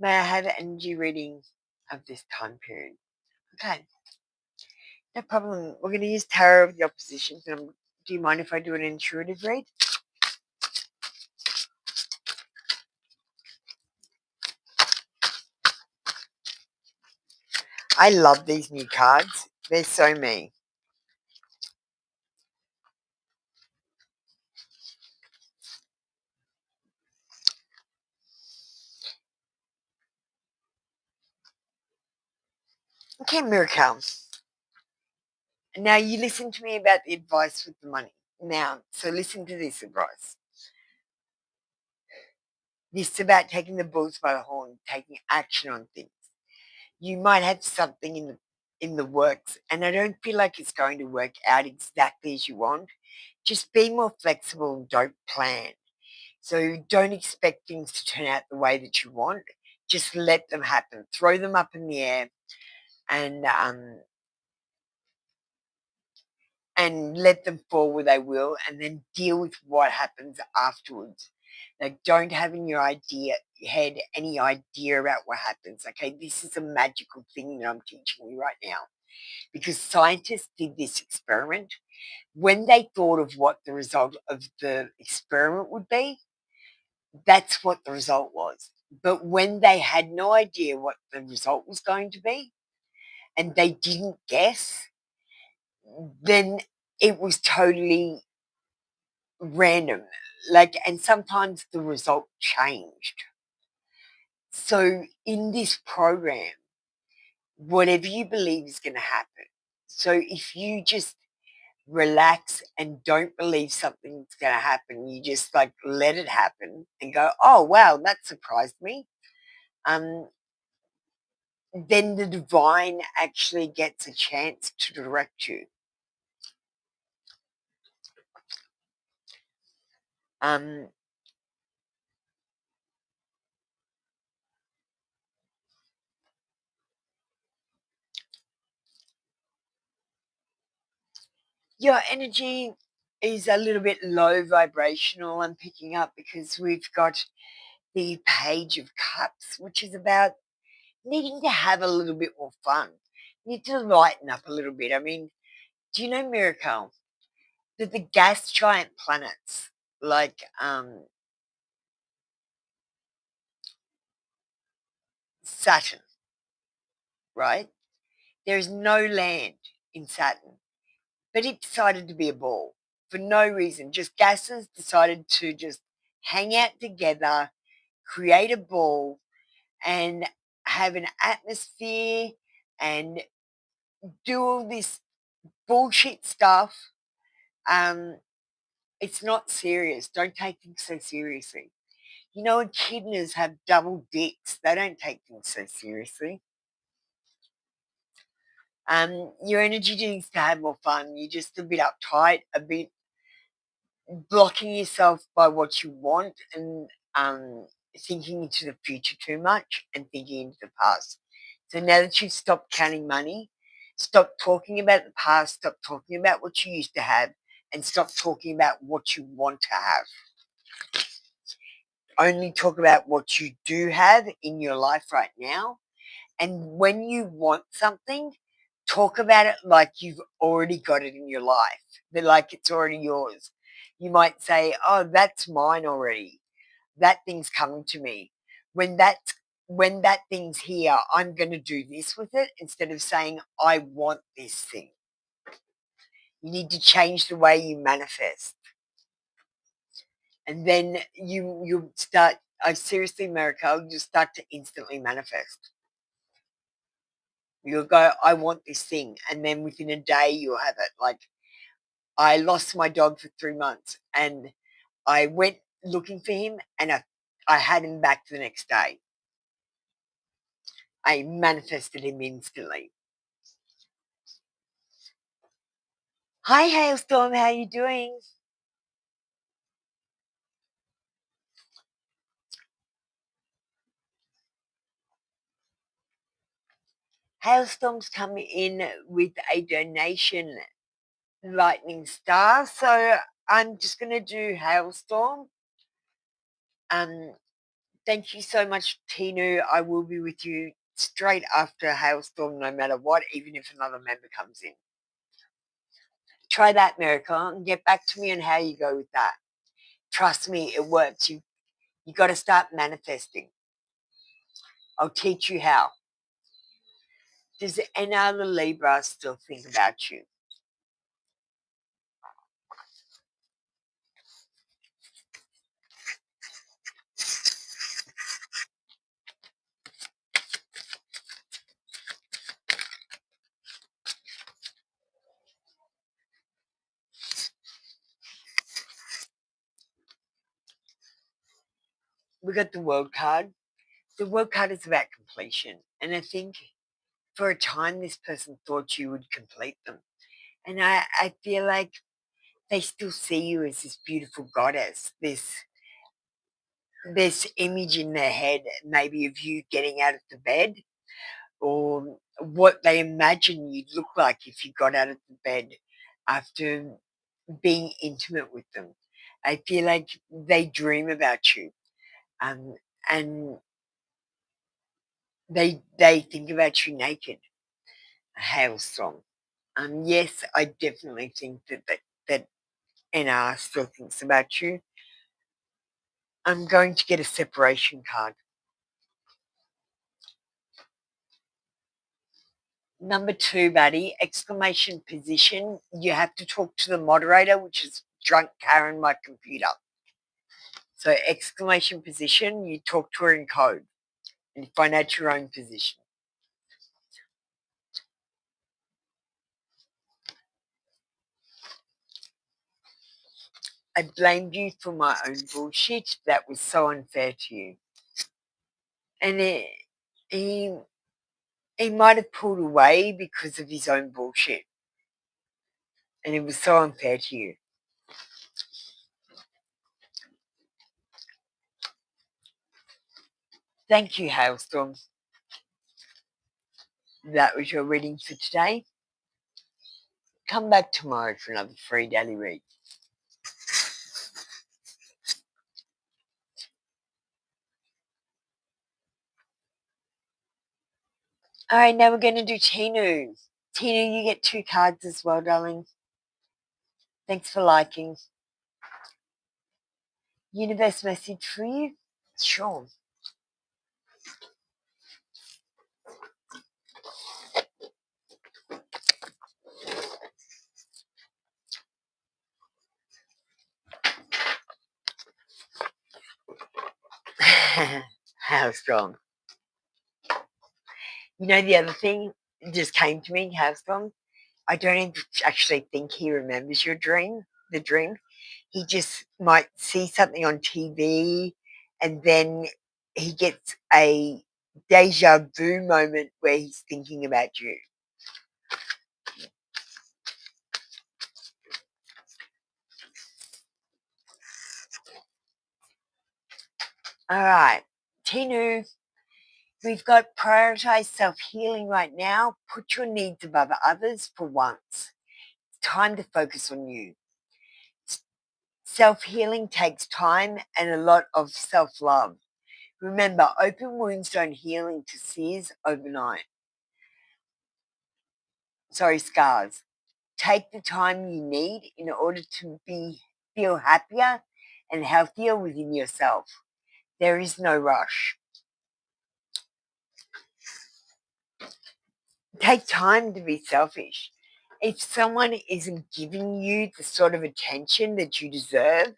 May I have an energy reading of this time period? Okay. No problem. We're going to use Tarot of the Opposition. Do you mind if I do an intuitive read? I love these new cards. They're so me. Okay, Miracle. Now, you listen to me about the advice with the money. Now, so listen to this advice. This is about taking the bulls by the horn, taking action on things. You might have something in the works, and I don't feel like it's going to work out exactly as you want. Just be more flexible and don't plan. So don't expect things to turn out the way that you want. Just let them happen. Throw them up in the air. and let them fall where they will, and then deal with what happens afterwards. Like, don't have in your head any idea about what happens. Okay, this is a magical thing that I'm teaching you right now, because scientists did this experiment. When they thought of what the result of the experiment would be, that's what the result was. But when they had no idea what the result was going to be, and they didn't guess, then it was totally random. Like, and sometimes the result changed. So in this program, whatever you believe is going to happen. So if you just relax and don't believe something's going to happen, you just like let it happen and go, oh wow, that surprised me. Then the divine actually gets a chance to direct you. Your energy is a little bit low vibrational, I'm picking up, because we've got the Page of Cups, which is about needing to have a little bit more fun. You need to lighten up a little bit. I mean, do you know, Miracle, that the gas giant planets like Saturn, right? There is no land in Saturn, but it decided to be a ball for no reason. Just gases decided to just hang out together, create a ball, and have an atmosphere and do all this bullshit stuff. It's not serious. Don't take things so seriously. You know, echidnas have double dicks. They don't take things so seriously. Your energy needs to have more fun. You're just a bit uptight, a bit blocking yourself by what you want, and thinking into the future too much and thinking into the past. So now that you've stopped counting money, stop talking about the past, stop talking about what you used to have, and stop talking about what you want to have. Only talk about what you do have in your life right now. And when you want something, talk about it like you've already got it in your life, like it's already yours. You might say, oh, that's mine already. That thing's coming to me. When that thing's here, I'm going to do this with it, instead of saying, I want this thing. You need to change the way you manifest. And then you start, I seriously, Miracle, you start to instantly manifest. You'll go, I want this thing. And then within a day, you'll have it. Like, I lost my dog for 3 months, and I went looking for him, and I had him back the next day. I manifested him instantly. Hi, Hailstorm. How you doing? Hailstorm's come in with a donation, Lightning Star. So I'm just going to do Hailstorm. Thank you so much, Tinu. I will be with you straight after Hailstorm, no matter what, even if another member comes in. Try that, Miracle, and get back to me on how you go with that. Trust me, it works. You got to start manifesting. I'll teach you how. Does any other Libra still think about you? We got the World card. The World card is about completion. And I think for a time this person thought you would complete them. And I feel like they still see you as this beautiful goddess, this image in their head, maybe of you getting out of the bed. or what they imagine you'd look like if you got out of the bed after being intimate with them. I feel like they dream about you, and they think about you naked. Hailstorm. Yes, I definitely think that NR still thinks about you. I'm going to get a separation card. Number 2, buddy, exclamation position. You have to talk to the moderator, which is drunk Karen, my computer. So exclamation position, you talk to her in code and find out your own position. I blamed you for my own bullshit. That was so unfair to you. And he might have pulled away because of his own bullshit. And it was so unfair to you. Thank you, Hailstorm. That was your reading for today. Come back tomorrow for another free daily read. All right, now we're going to do Tinu. Tinu, you get 2 cards as well, darling. Thanks for liking. Universe message for you? Sure. How strong. You know, the other thing just came to me, how strong. I don't actually think he remembers the dream. He just might see something on TV and then he gets a deja vu moment where he's thinking about you. All right, Tinu, we've got prioritize self-healing right now. Put your needs above others for once. It's time to focus on you. Self-healing takes time and a lot of self-love. Remember, open wounds don't heal into tears overnight. Scars. Take the time you need in order to feel happier and healthier within yourself. There is no rush. Take time to be selfish. If someone isn't giving you the sort of attention that you deserve,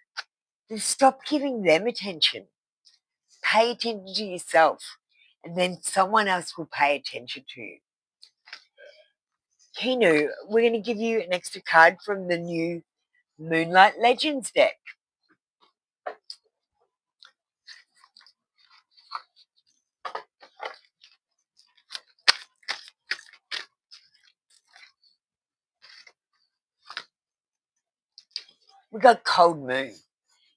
then stop giving them attention. Pay attention to yourself, and then someone else will pay attention to you. Kinu, we're going to give you an extra card from the new Moonlight Legends deck. We got Cold Moon.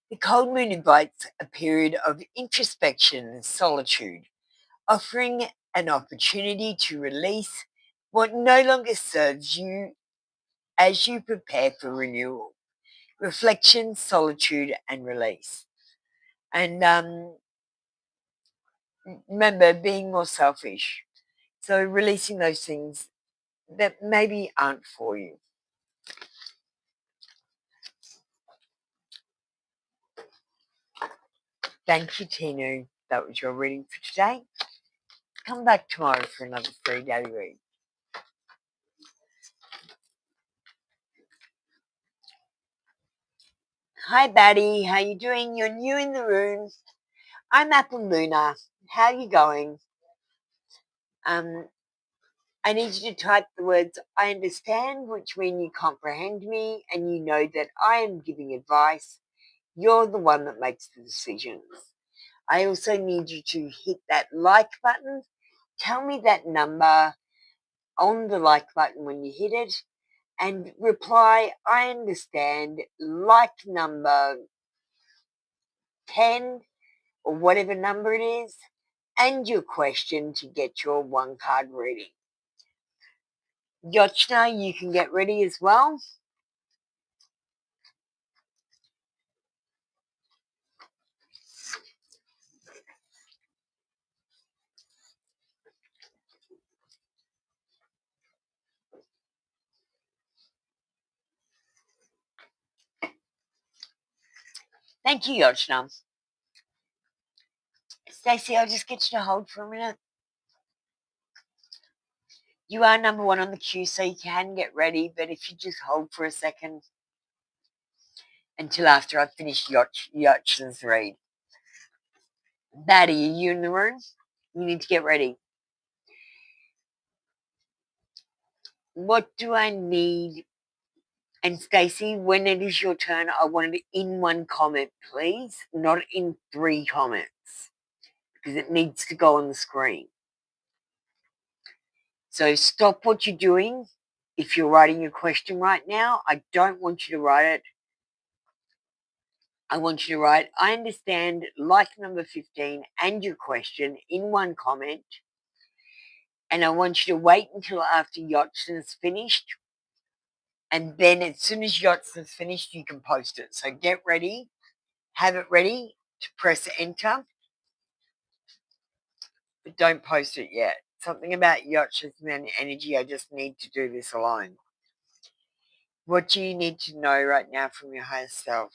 The cold moon invites a period of introspection and solitude, offering an opportunity to release what no longer serves you as you prepare for renewal. Reflection, solitude, and release. And remember, being more selfish. So releasing those things that maybe aren't for you. Thank you, Tinu. That was your reading for today. Come back tomorrow for another free daily read. Hi, Batty. How you doing? You're new in the room. I'm Apple Luna. How you going? I need you to type the words I understand, which mean you comprehend me and you know that I am giving advice. You're the one that makes the decisions. I also need you to hit that like button. Tell me that number on the like button when you hit it and reply, I understand, like number 10 or whatever number it is, and your question to get your one card reading. Yochna, you can get ready as well. Thank you, Yochna. Stacey, I'll just get you to hold for a minute. You are number one on the queue, so you can get ready, but if you just hold for a second until after I've finished Yochna's read. Batty, are you in the room? You need to get ready. What do I need? And Stacey, when it is your turn, I want it in one comment, please, not in 3 comments, because it needs to go on the screen. So stop what you're doing. If you're writing your question right now, I don't want you to write it. I want you to write, I understand, like number 15, and your question in one comment. And I want you to wait until after Yotson's finished. And then as soon as Yotson's finished, you can post it. So get ready. Have it ready to press enter. But don't post it yet. Something about Yotson's energy, I just need to do this alone. What do you need to know right now from your higher self?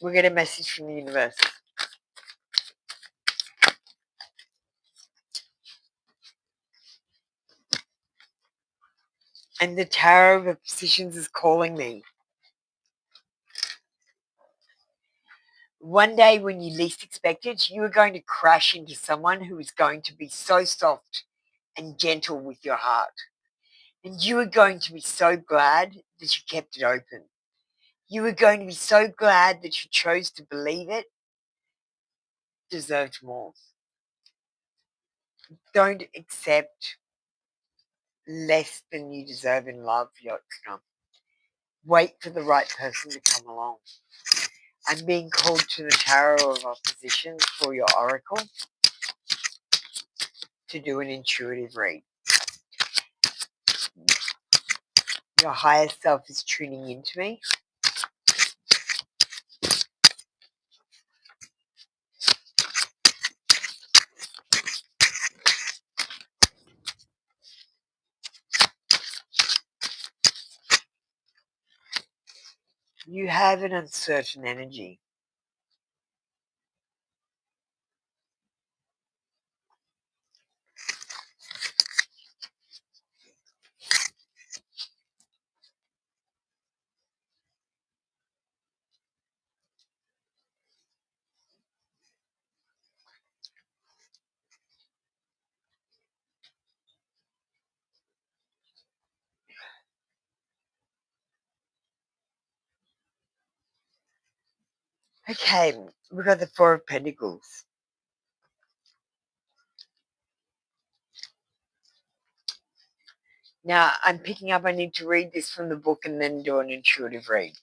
We'll get a message from the universe. And the Tower of Positions is calling me. One day when you least expect it, you are going to crash into someone who is going to be so soft and gentle with your heart. And you are going to be so glad that you kept it open. You are going to be so glad that you chose to believe it deserved more. Don't accept less than you deserve in love, Yotsuna. Wait for the right person to come along. I'm being called to the Tarot of Opposition for your oracle to do an intuitive read. Your higher self is tuning into me. You have an uncertain energy. Okay, we've got the Four of Pentacles. Now, I'm picking up, I need to read this from the book and then do an intuitive read.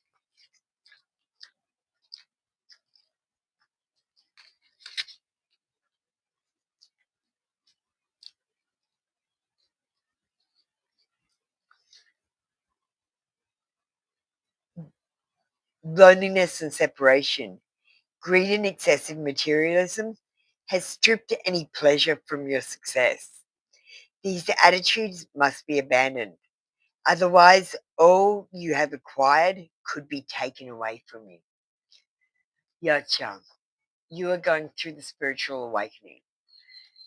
Loneliness and separation, greed and excessive materialism has stripped any pleasure from your success. These attitudes must be abandoned. Otherwise, all you have acquired could be taken away from you. Yacha, you are going through the spiritual awakening.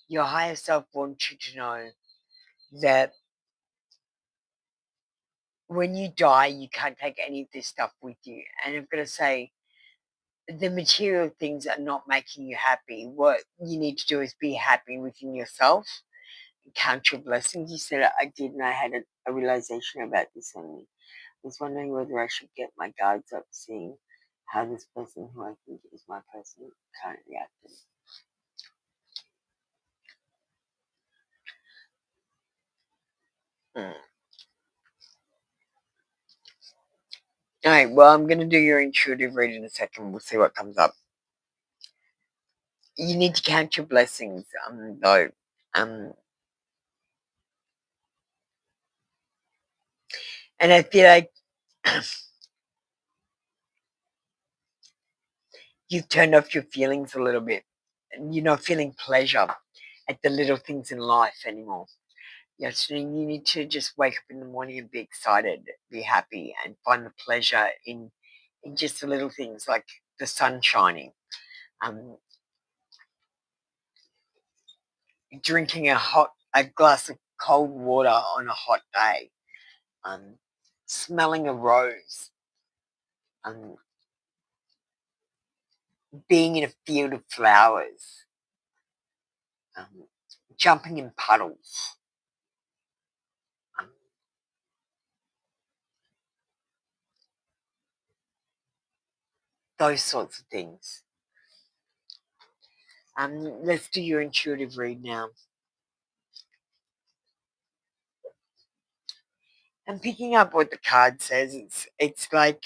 Your higher self wants you to know that when you die, you can't take any of this stuff with you. And I'm going to say, the material things are not making you happy. What you need to do is be happy within yourself. Count your blessings. You said I did, and I had a realization about this only. I was wondering whether I should get my guides up, seeing how this person who I think is my person currently acting. Alright, well, I'm going to do your intuitive read in a second. We'll see what comes up. You need to count your blessings, though. And I feel like you've turned off your feelings a little bit. You're not feeling pleasure at the little things in life anymore. So you need to just wake up in the morning and be excited, be happy, and find the pleasure in just the little things like the sun shining, drinking a glass of cold water on a hot day, smelling a rose, being in a field of flowers, jumping in puddles. Those sorts of things. Let's do your intuitive read now. I'm picking up what the card says. It's like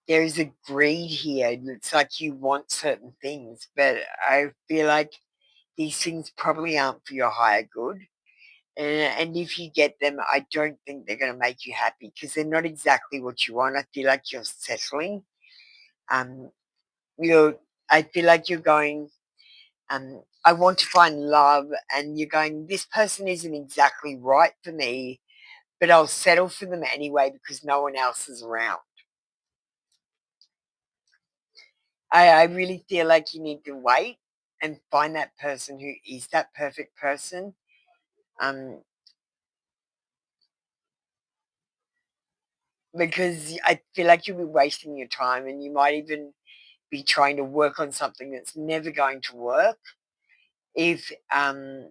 there is a greed here. It's like you want certain things, but I feel like these things probably aren't for your higher good. And if you get them, I don't think they're going to make you happy because they're not exactly what you want. I feel like you're settling. I feel like you're going, I want to find love, and you're going, this person isn't exactly right for me, but I'll settle for them anyway because no one else is around. I really feel like you need to wait and find that person who is that perfect person. Because I feel like you'll be wasting your time, and you might even be trying to work on something that's never going to work if and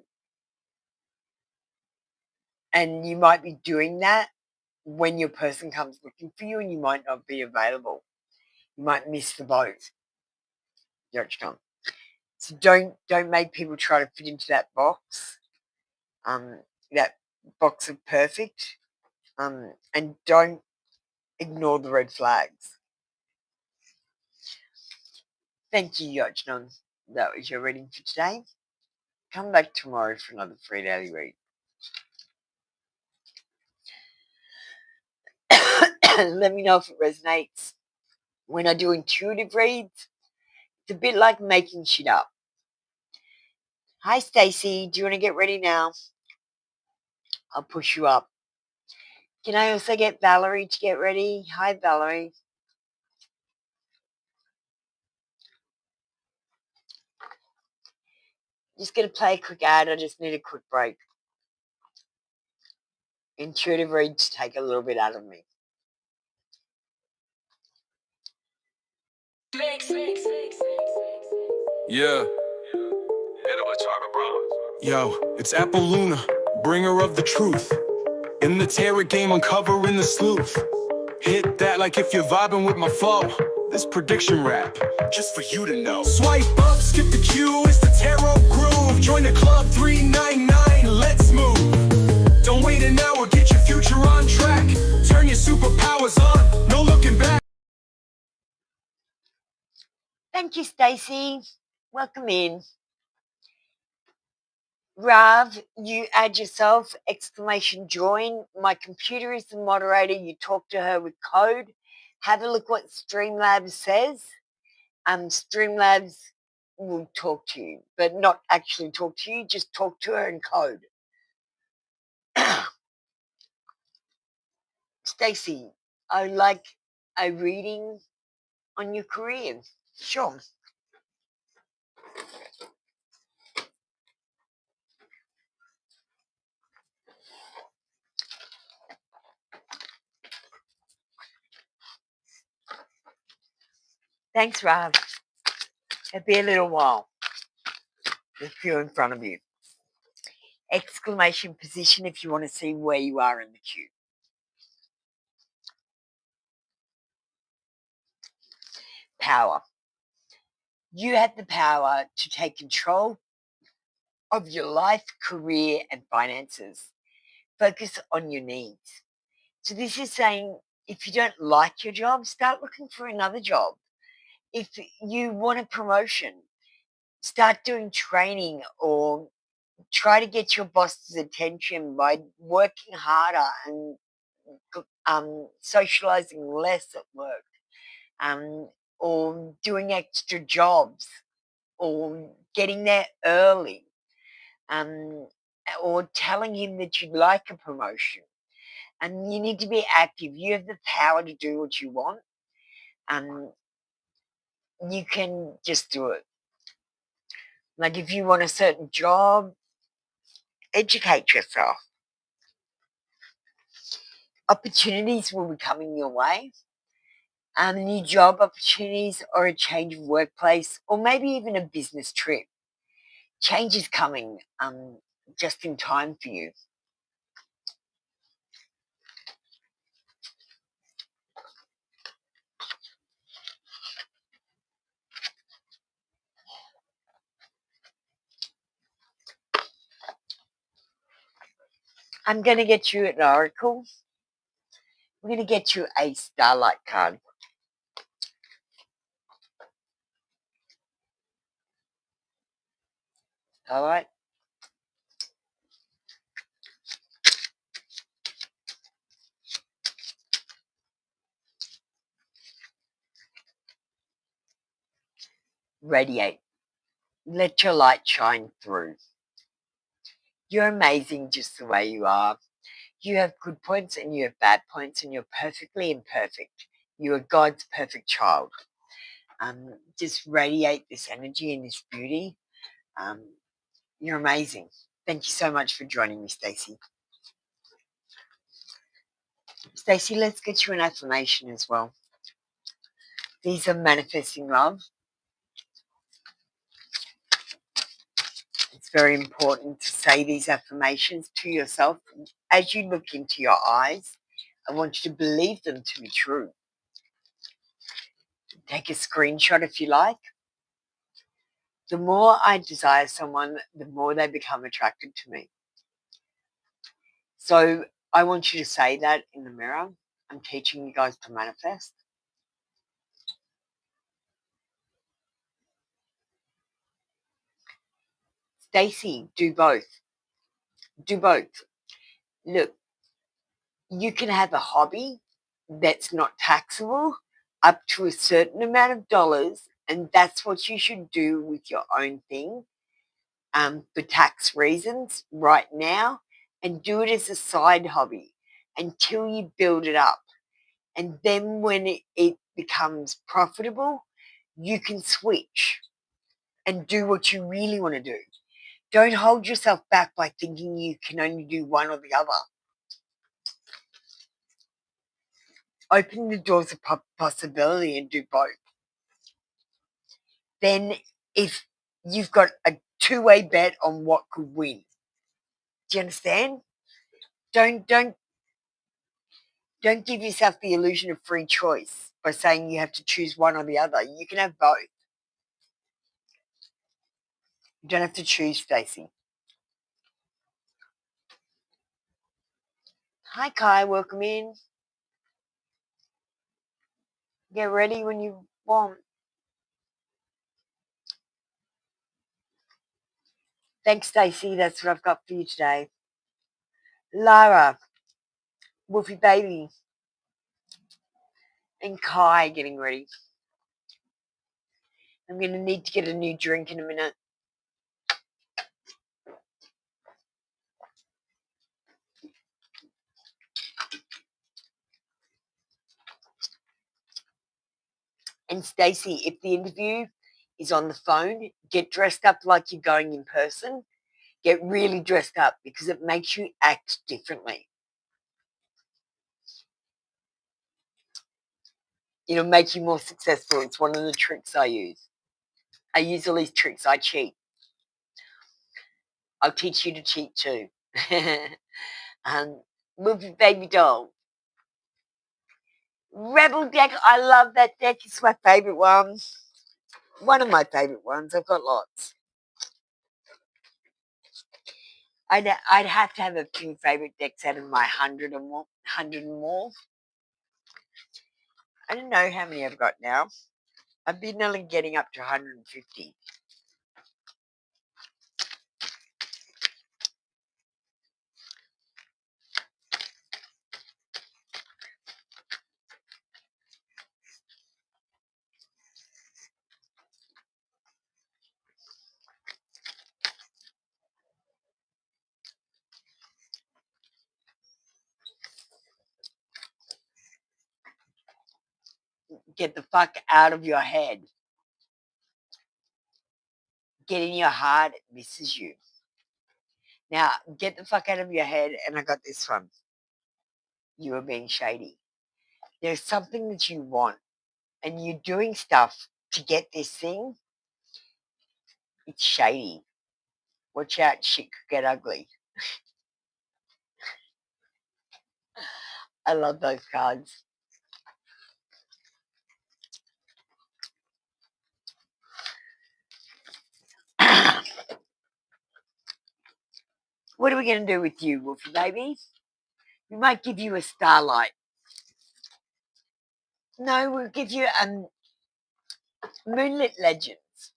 you might be doing that when your person comes looking for you, and you might not be available. You might miss the boat. So don't make people try to fit into that box, that box of perfect, and don't ignore the red flags. Thank you, Yochnon. That was your reading for today. Come back tomorrow for another free daily read. Let me know if it resonates. When I do intuitive reads, it's a bit like making shit up. Hi, Stacey. Do you want to get ready now? I'll push you up. Can I also get Valerie to get ready? Hi, Valerie. Just going to play a quick ad. I just need a quick break. Intuitive reads take a little bit out of me. Yeah. Yo, it's Apple Luna, bringer of the truth. In the tarot game, uncovering the sleuth. Hit that like if you're vibing with my flow. This prediction rap, just for you to know. Swipe up, skip the queue, it's the tarot groove. Join the club 399, let's move. Don't wait an hour, get your future on track. Turn your superpowers on, no looking back. Thank you, Stacey. Welcome in. Rav, you add yourself, exclamation join. My computer is the moderator. You talk to her with code. Have a look what Streamlabs says. Streamlabs will talk to you, but not actually talk to you. Just talk to her in code. Stacey, I would like a reading on your career. Sure. Thanks, Rav. It'll be a little while. Just feel in front of you. Exclamation position if you want to see where you are in the queue. Power. You have the power to take control of your life, career, and finances. Focus on your needs. So this is saying If you don't like your job, start looking for another job. If you want a promotion, start doing training or try to get your boss's attention by working harder and socializing less at work, or doing extra jobs, or getting there early, um, or telling him that you'd like a promotion. And you need to be active. You have the power to do what you want. You can just do it. Like if you want a certain job, educate yourself. Opportunities will be coming your way. New job opportunities or a change of workplace or maybe even a business trip. Change is coming just in time for you. I'm going to get you an oracle. I'm going to get you a starlight card. All right? Radiate. Let your light shine through. You're amazing just the way you are. You have good points and you have bad points, and you're perfectly imperfect. You are God's perfect child. Just radiate this energy and this beauty. You're amazing. Thank you so much for joining me, Stacey. Stacey, let's get you an affirmation as well. These are manifesting love. It's very important to say these affirmations to yourself. As you look into your eyes, I want you to believe them to be true. Take a screenshot if you like. The more I desire someone, the more they become attracted to me. So I want you to say that in the mirror. I'm teaching you guys to manifest. Stacey, do both. Do both. Look, you can have a hobby that's not taxable up to a certain amount of dollars, and that's what you should do with your own thing for tax reasons right now, and do it as a side hobby until you build it up. And then when it becomes profitable, you can switch and do what you really want to do. Don't hold yourself back by thinking you can only do one or the other. Open the doors of possibility and do both. Then if you've got a two-way bet on what could win. Do you understand? Don't give yourself the illusion of free choice by saying you have to choose one or the other. You can have both. You don't have to choose, Stacey. Hi, Kai. Welcome in. Get ready when you want. Thanks, Stacey. That's what I've got for you today. Lara, Wolfie Baby, and Kai getting ready. I'm going to need to get a new drink in a minute. And Stacey, if the interview is on the phone, get dressed up like you're going in person. Get really dressed up because it makes you act differently. It'll make you more successful. It's one of the tricks I use. I use all these tricks. I cheat. I'll teach you to cheat too. Movie Baby Doll. Rebel deck. I love that deck. It's my favorite one. One of my favorite ones. I've got lots. I'd have to have a few favorite decks out of my 100 and more. I don't know how many I've got now. I've been nearly getting up to 150. Get the fuck out of your head. Get in your heart, it misses you. Now, get the fuck out of your head, and I got this one. You are being shady. There's something that you want, and you're doing stuff to get this thing. It's shady. Watch out, shit could get ugly. I love those cards. What are we going to do with you, Wolfie baby? We might give you a starlight. No, we'll give you Moonlit Legends.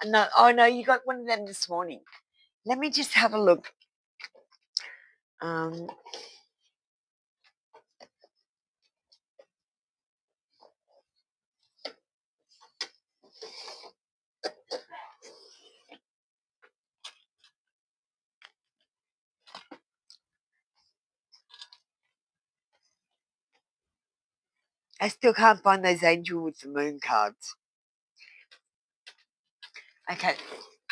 No, oh no, you got one of them this morning. Let me just have a look. I still can't find those angel with the moon cards. Okay,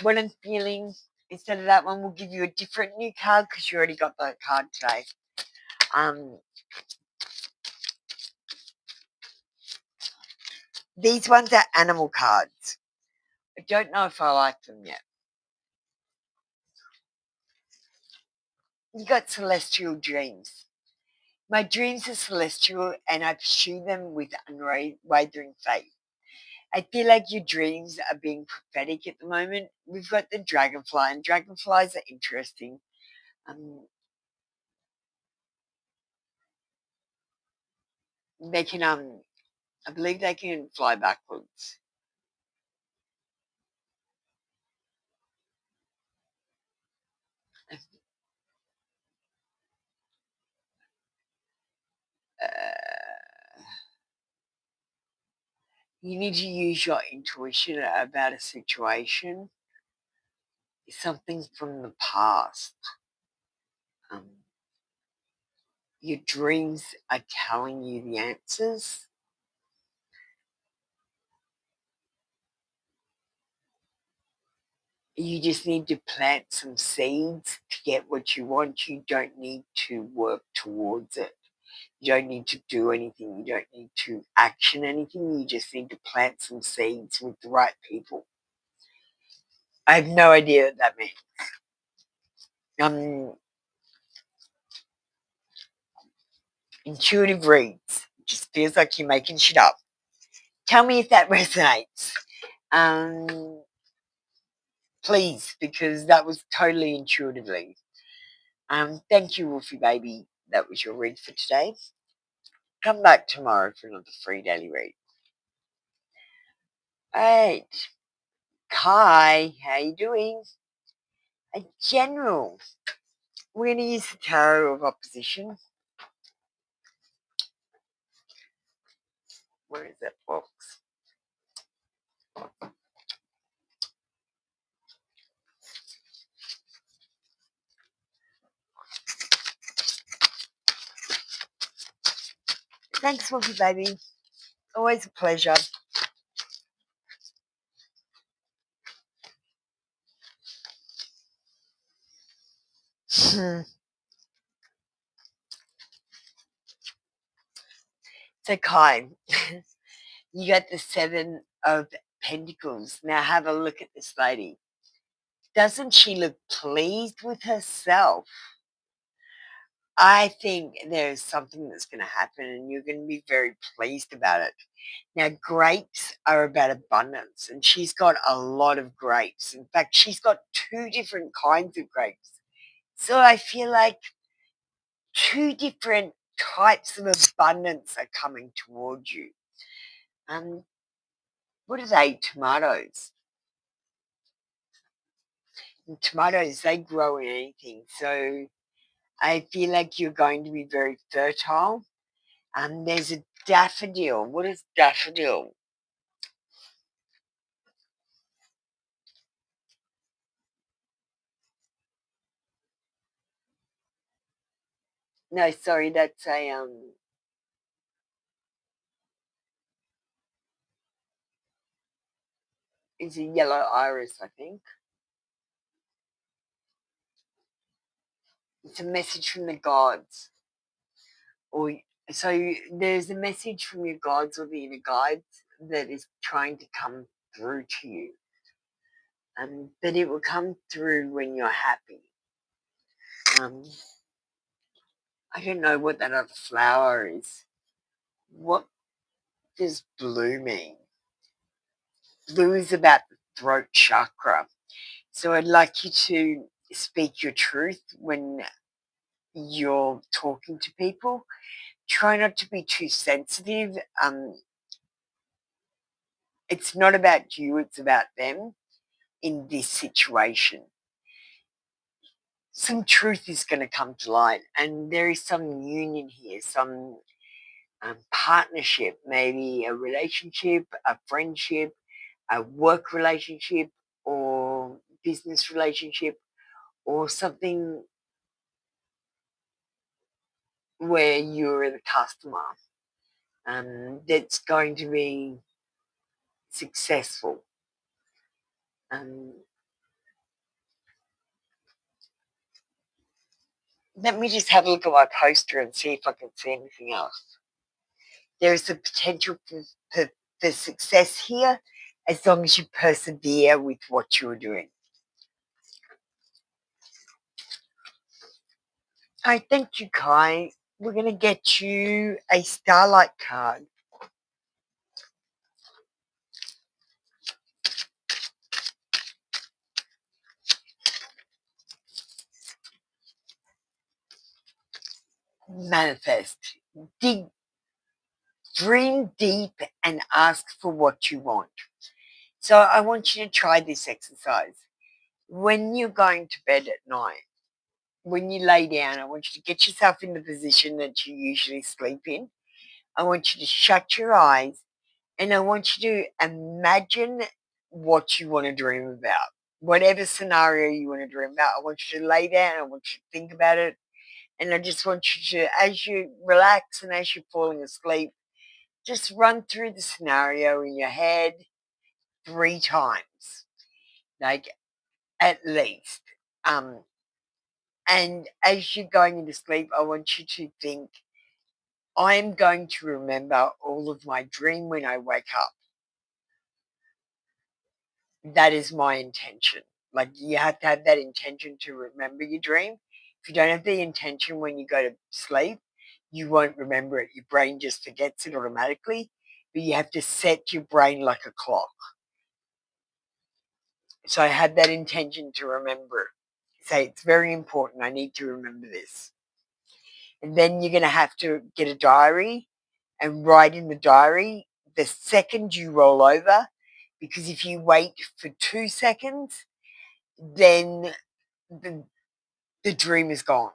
what I'm feeling, instead of that one, we'll give you a different new card because you already got that card today. These ones are animal cards. I don't know if I like them yet. You got celestial dreams. My dreams are celestial and I pursue them with unwavering faith. I feel like your dreams are being prophetic at the moment. We've got the dragonfly, and dragonflies are interesting. They can, I believe they can fly backwards. You need to use your intuition about a situation. Something from the past. Your dreams are telling you the answers. You just need to plant some seeds to get what you want. You don't need to work towards it. You don't need to do anything. You don't need to action anything. You just need to plant some seeds with the right people. I have no idea what that means. Intuitive reads. Just feels like you're making shit up. Tell me if that resonates. Please, because that was totally intuitively. Thank you, Wolfie baby. That was your read for today. Come back tomorrow for another free daily read. Alright. Kai, how you doing? A general. We're going to use the Tarot of Opposition. Where is that box? Thanks, Wolfie baby. Always a pleasure. So, Kai, you got the Seven of Pentacles. Now have a look at this lady. Doesn't she look pleased with herself? I think there's something that's going to happen and you're going to be very pleased about it. Now, grapes are about abundance and she's got a lot of grapes. In fact, she's got 2 different kinds of grapes. So I feel like 2 different types of abundance are coming towards you. What are they? Tomatoes. And tomatoes, they grow in anything. So I feel like you're going to be very fertile. There's a daffodil. What is daffodil? No, sorry, that's it's a yellow iris, I think. It's a message from the gods. Or so there's a message from your gods or the inner guides that is trying to come through to you. But it will come through when you're happy. I don't know what that other flower is. What does blue mean? Blue is about the throat chakra. So I'd like you to speak your truth when you're talking to people. Try not to be too sensitive. It's not about you, it's about them in this situation. Some truth is going to come to light, and there is some union here, some partnership, maybe a relationship, a friendship, a work relationship, or business relationship, or something where you're the customer that's going to be successful. Let me just have a look at my poster and see if I can see anything else. There's a potential for success here as long as you persevere with what you're doing. I thank you, Kai. We're going to get you a Starlight card. Manifest. Dream deep and ask for what you want. So I want you to try this exercise. When you're going to bed at night, when you lay down, I want you to get yourself in the position that you usually sleep in. I want you to shut your eyes and I want you to imagine what you want to dream about. Whatever scenario you want to dream about, I want you to lay down, I want you to think about it, and I just want you to, as you relax and as you're falling asleep, just run through the scenario in your head 3 times, like at least. And as you're going into sleep, I want you to think, I'm going to remember all of my dream when I wake up. That is my intention. Like, you have to have that intention to remember your dream. If you don't have the intention when you go to sleep, you won't remember it. Your brain just forgets it automatically. But you have to set your brain like a clock. So I had that intention to remember. Say, it's very important. I need to remember this. And then you're going to have to get a diary and write in the diary the second you roll over, because if you wait for 2 seconds, then the dream is gone.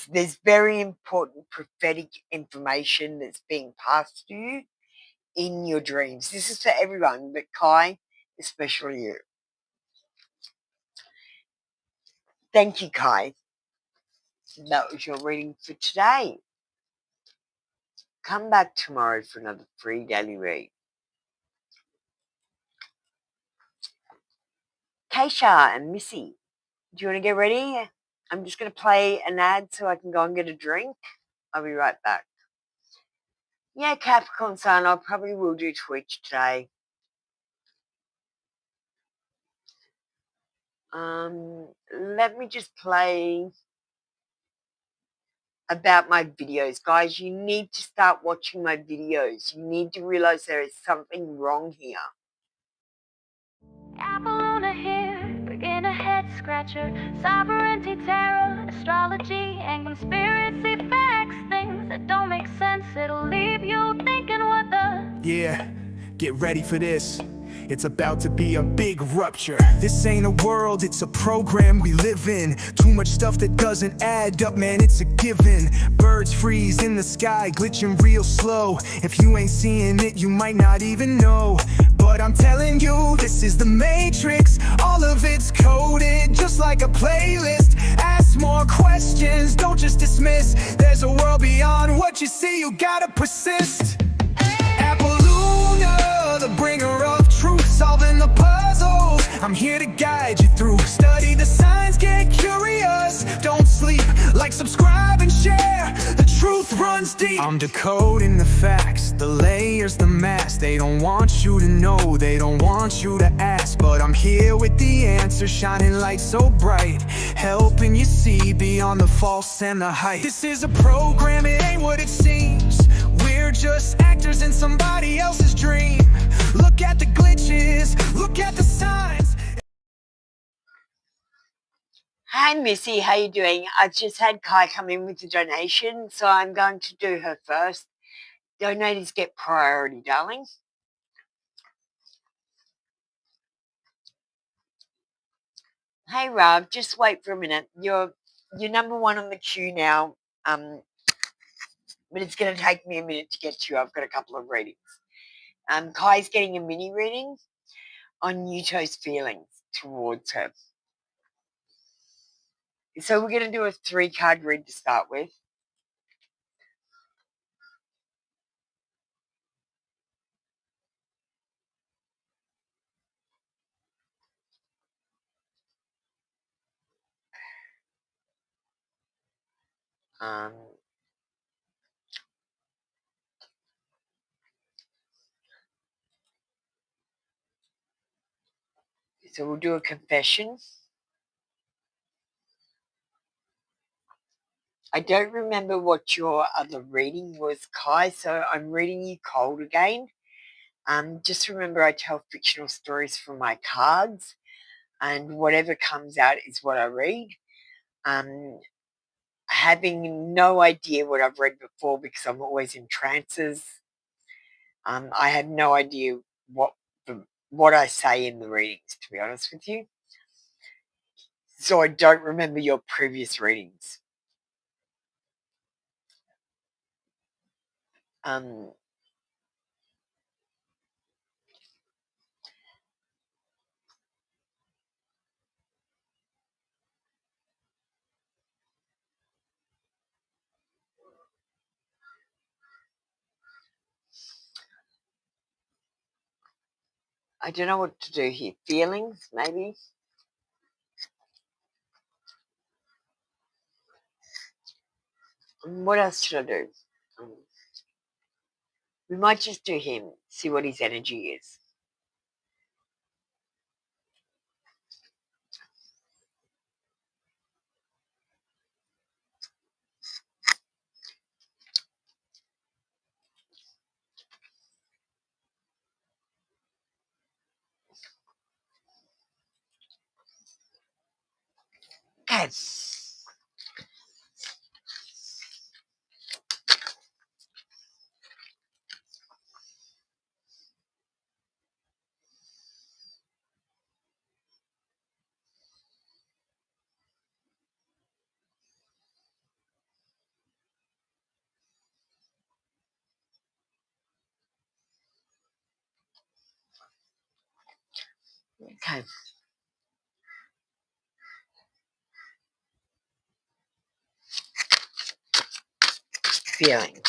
There's very important prophetic information that's being passed to you in your dreams. This is for everyone, but Kai, especially you. Thank you, Kai. That was your reading for today. Come back tomorrow for another free daily read. Keisha and Missy, do you want to get ready? I'm just going to play an ad so I can go and get a drink. I'll be right back. Yeah, Capricorn Sun, I probably will do Twitch today. Let me just play about my videos. Guys, you need to start watching my videos. You need to realize there is something wrong here. Apollonia here, beginner head scratcher, sovereignty, tarot, astrology, and conspiracy facts. Think things that don't make sense. It'll leave you thinking what the... Yeah, get ready for this. It's about to be a big rupture. This ain't a world, it's a program we live in. Too much stuff that doesn't add up, man, it's a given. Birds freeze in the sky, glitching real slow. If you ain't seeing it, you might not even know. But I'm telling you, this is the Matrix. All of it's coded, just like a playlist. Ask more questions, don't just dismiss. There's a world beyond what you see, you gotta persist. The bringer of truth, solving the puzzles. I'm here to guide you through. Study the signs, get curious. Don't sleep, like, subscribe, and share. The truth runs deep. I'm decoding the facts, the layers, the mask. They don't want you to know, they don't want you to ask. But I'm here with the answer, shining light so bright, helping you see beyond the false and the hype. This is a program, it ain't what it seems. We're just actors in somebody else's dream. Look at the glitches, look at the signs. Hi Missy, how you doing? I've just had Kai come in with a donation, so I'm going to do her first. Donators get priority, darling. Hey Rob, just wait for a minute. You're number one on the queue now. But it's going to take me a minute to get to you. I've got a couple of readings. Kai's getting a mini reading on Yuto's feelings towards her. So we're going to do a 3-card read to start with. So we'll do a confession. I don't remember what your other reading was, Kai, so I'm reading you cold again. Just remember I tell fictional stories from my cards, and whatever comes out is what I read. Having no idea what I've read before because I'm always in trances. I have no idea what I say in the readings, to be honest with you. So I don't remember your previous readings. I don't know what to do here. Feelings, maybe? What else should I do? We might just do him, see what his energy is. Okay. Okay. Feelings.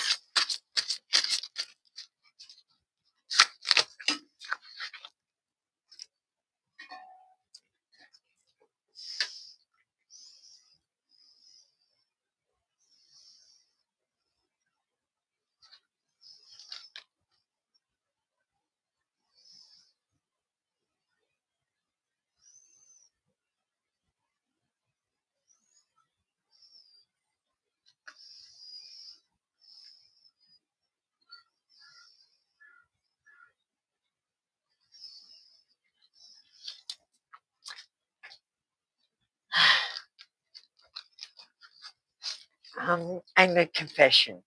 And a confession.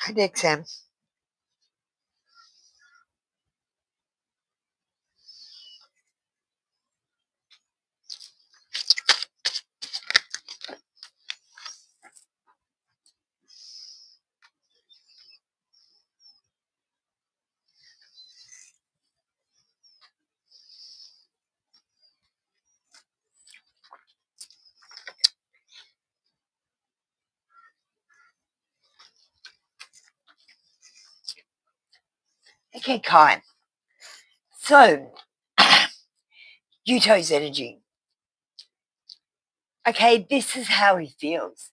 Hi, Dexam. Okay, Kai. So, Yuto's energy. Okay, this is how he feels.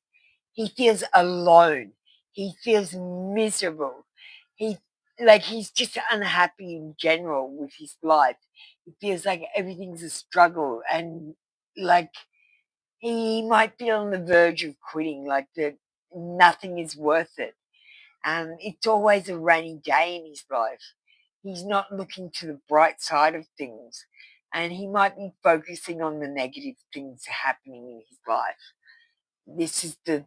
He feels alone. He feels miserable. He's just unhappy in general with his life. He feels like everything's a struggle and like he might be on the verge of quitting, like that nothing is worth it. It's always a rainy day in his life. He's not looking to the bright side of things, and he might be focusing on the negative things happening in his life. This is the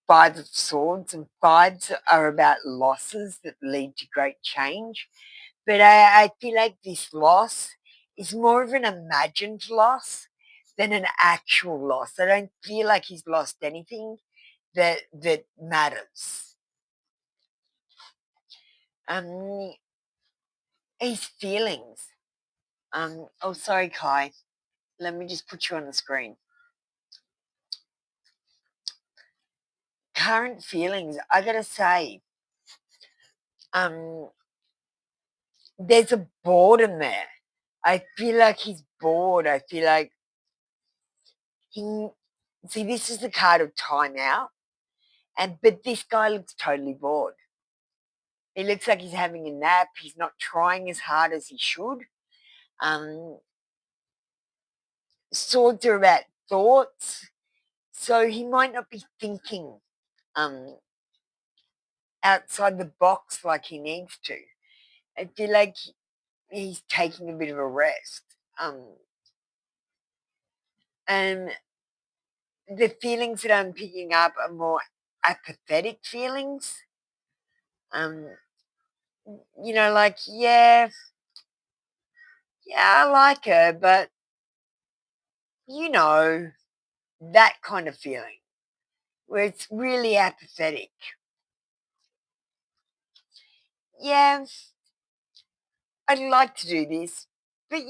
Five of Swords, and fives are about losses that lead to great change. But I feel like this loss is more of an imagined loss than an actual loss. I don't feel like he's lost anything that matters. Um, his feelings. Oh, sorry, Kai. Let me just put you on the screen. Current feelings. I gotta say, um, there's a boredom there. I feel like he's bored. I feel like he. See, this is the card of time out, but this guy looks totally bored. He looks like he's having a nap. He's not trying as hard as he should. Um, Swords are about thoughts, so he might not be thinking um, outside the box like he needs to. I feel like he's taking a bit of a rest. And the feelings that I'm picking up are more apathetic feelings. Um, like, yeah, I like her, but that kind of feeling where it's really apathetic. Yeah, I'd like to do this, but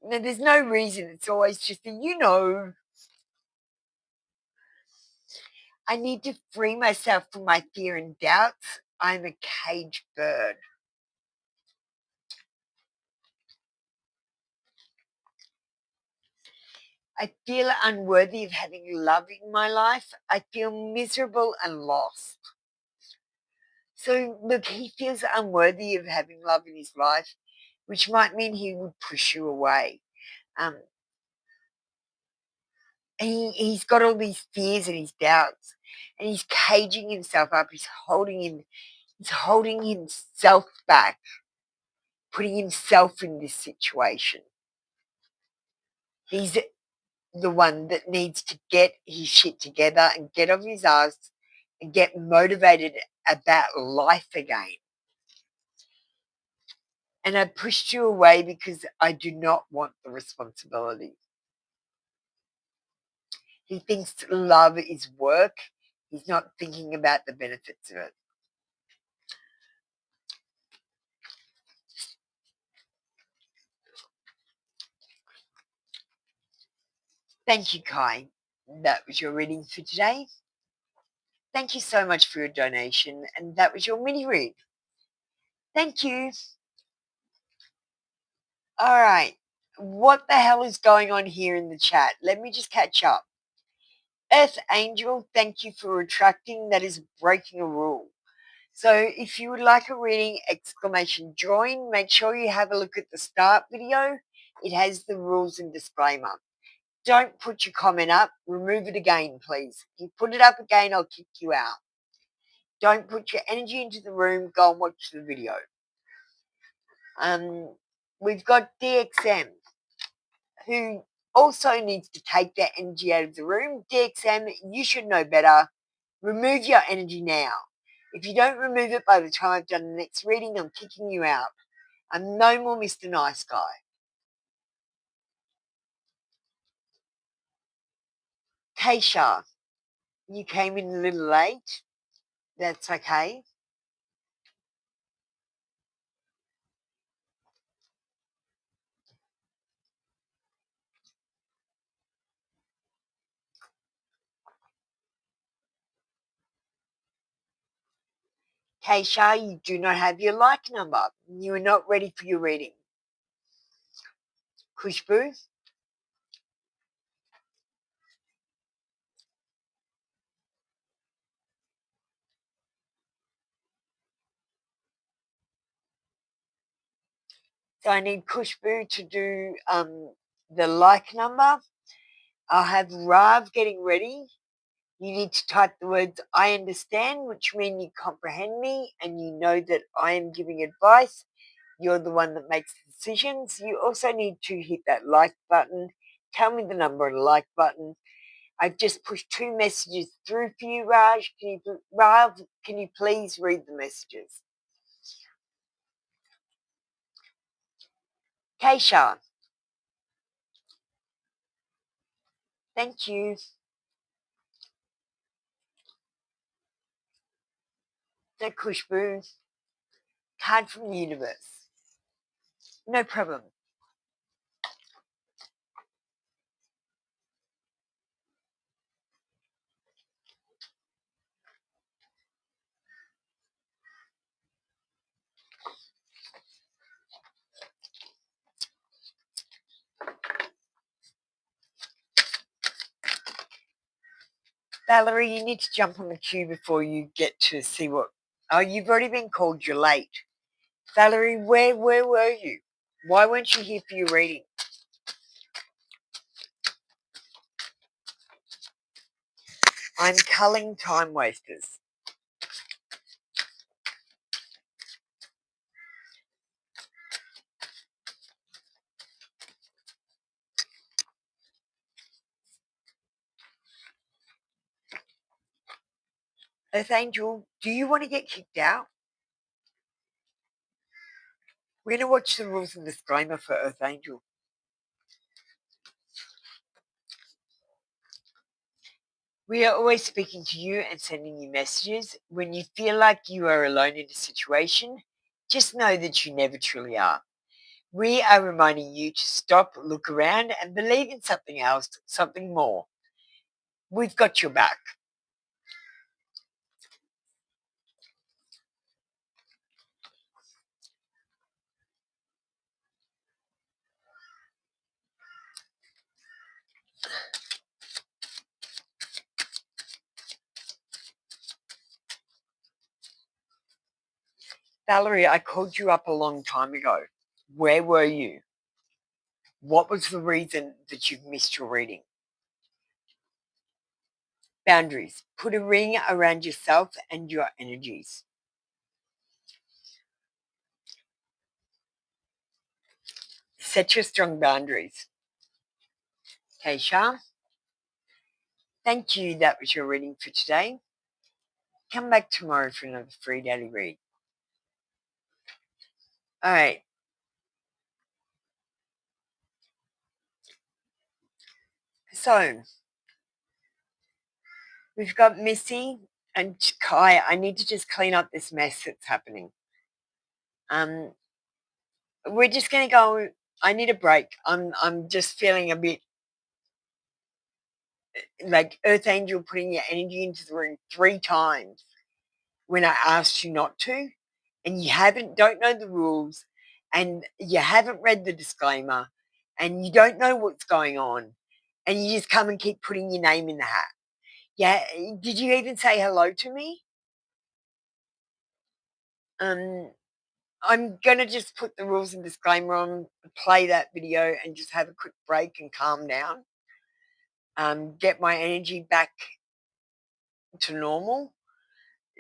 there's no reason. It's always just I need to free myself from my fear and doubts. I'm a caged bird. I feel unworthy of having love in my life. I feel miserable and lost. So, look, he feels unworthy of having love in his life, which might mean he would push you away. Um, he's got all these fears and his doubts, and he's caging himself up. He's holding himself back, putting himself in this situation. He's the one that needs to get his shit together and get off his ass and get motivated about life again. And I pushed you away because I do not want the responsibility. He thinks love is work. He's not thinking about the benefits of it. Thank you, Kai. That was your reading for today. Thank you so much for your donation, and that was your mini read. Thank you. All right. What the hell is going on here in the chat? Let me just catch up. Earth Angel, thank you for retracting. That is breaking a rule. So if you would like a reading, !join, make sure you have a look at the start video. It has the rules and disclaimer. Don't put your comment up. Remove it again, please. If you put it up again, I'll kick you out. Don't put your energy into the room. Go and watch the video. We've got DXM, who also needs to take that energy out of the room. DXM, you should know better. Remove your energy now. If you don't remove it by the time I've done the next reading, I'm kicking you out. I'm no more Mr. Nice Guy. Keisha, you came in a little late. That's okay. Keisha, you do not have your like number. You are not ready for your reading. Kushbu, so I need Kushbu to do the like number. I'll have Rav getting ready. You need to type the words I understand, which mean you comprehend me and you know that I am giving advice. You're the one that makes the decisions. You also need to hit that like button. Tell me the number on the like button. I've just pushed 2 messages through for you, Rav, can you please read the messages? Keisha. Thank you. The Kushbu. Card from the universe. No problem. Valerie, you need to jump on the queue before you get to see what... Oh, you've already been called. You're late. Valerie, where were you? Why weren't you here for your reading? I'm culling time wasters. Earth Angel, do you want to get kicked out? We're going to watch the rules and disclaimer for Earth Angel. We are always speaking to you and sending you messages. When you feel like you are alone in a situation, just know that you never truly are. We are reminding you to stop, look around, and believe in something else, something more. We've got your back. Valerie, I called you up a long time ago. Where were you? What was the reason that you've missed your reading? Boundaries. Put a ring around yourself and your energies. Set your strong boundaries. Keisha, thank you. That was your reading for today. Come back tomorrow for another free daily read. All right. So, we've got Missy and Kai. I need to just clean up this mess that's happening. We're just going to go. I need a break. I'm just feeling a bit like Earth Angel putting your energy into the room 3 times when I asked you not to, and you don't know the rules, and you haven't read the disclaimer, and you don't know what's going on, and you just come and keep putting your name in the hat. Yeah, did you even say hello to me? I'm gonna just put the rules and disclaimer on, play that video, and just have a quick break and calm down. Get my energy back to normal.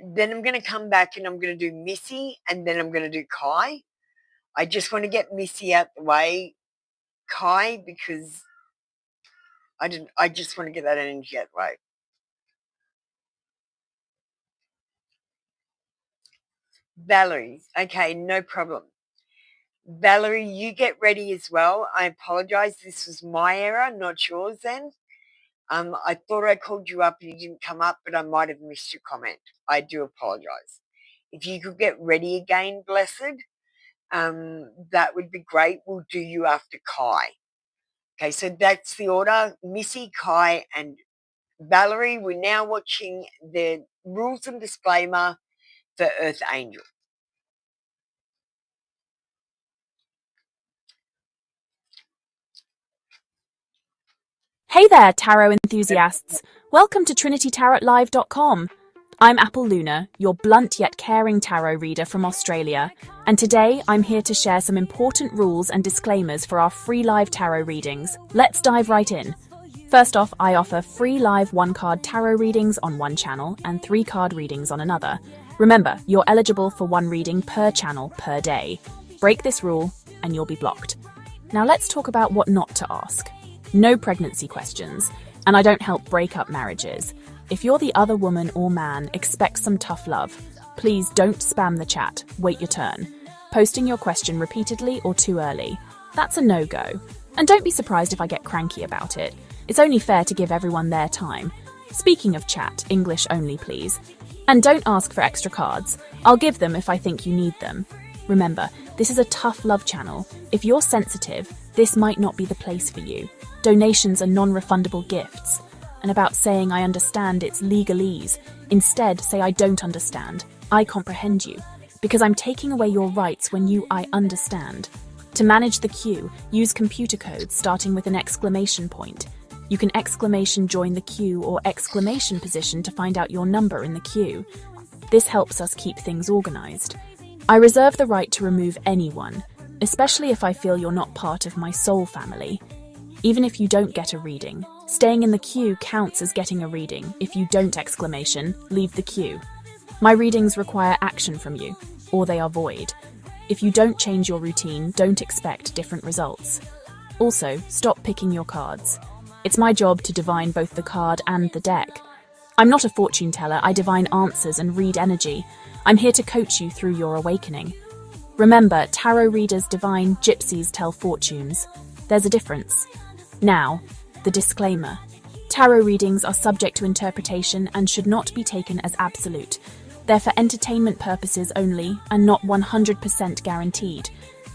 Then I'm going to come back and I'm going to do Missy and then I'm going to do Kai. I just want to get Missy out the way, Kai, because I just want to get that energy out the way. Valerie, okay, no problem. Valerie, you get ready as well. I apologize. This was my error, not yours then. I thought I called you up and you didn't come up, but I might have missed your comment. I do apologize. If you could get ready again, blessed, that would be great. We'll do you after Kai. Okay, so that's the order. Missy, Kai, and Valerie. We're now watching the rules and disclaimer for Earth Angel. Hey there, tarot enthusiasts. Welcome to TrinityTarotLive.com. I'm Apple Luna, your blunt yet caring tarot reader from Australia, and today I'm here to share some important rules and disclaimers for our free live tarot readings. Let's dive right in. First off, I offer free live one-card tarot readings on one channel and 3-card readings on another. Remember, you're eligible for one reading per channel per day. Break this rule and you'll be blocked. Now let's talk about what not to ask. No pregnancy questions, and I don't help break up marriages. If you're the other woman or man, expect some tough love. Please don't spam the chat, wait your turn. Posting your question repeatedly or too early, that's a no-go. And don't be surprised if I get cranky about it. It's only fair to give everyone their time. Speaking of chat, English only please. And don't ask for extra cards. I'll give them if I think you need them. Remember, this is a tough love channel. If you're sensitive, this might not be the place for you. Donations are non-refundable gifts. And about saying I understand, it's legalese. Instead, say I don't understand. I comprehend you. Because I'm taking away your rights when I understand. To manage the queue, use computer codes starting with an exclamation point. You can exclamation join the queue or exclamation position to find out your number in the queue. This helps us keep things organized. I reserve the right to remove anyone, especially if I feel you're not part of my soul family. Even if you don't get a reading, staying in the queue counts as getting a reading. If you don't exclamation, leave the queue. My readings require action from you, or they are void. If you don't change your routine, don't expect different results. Also, stop picking your cards. It's my job to divine both the card and the deck. I'm not a fortune teller, I divine answers and read energy. I'm here to coach you through your awakening. Remember, tarot readers divine, gypsies tell fortunes. There's a difference. Now, the disclaimer. Tarot readings are subject to interpretation and should not be taken as absolute. They're for entertainment purposes only and not 100% guaranteed.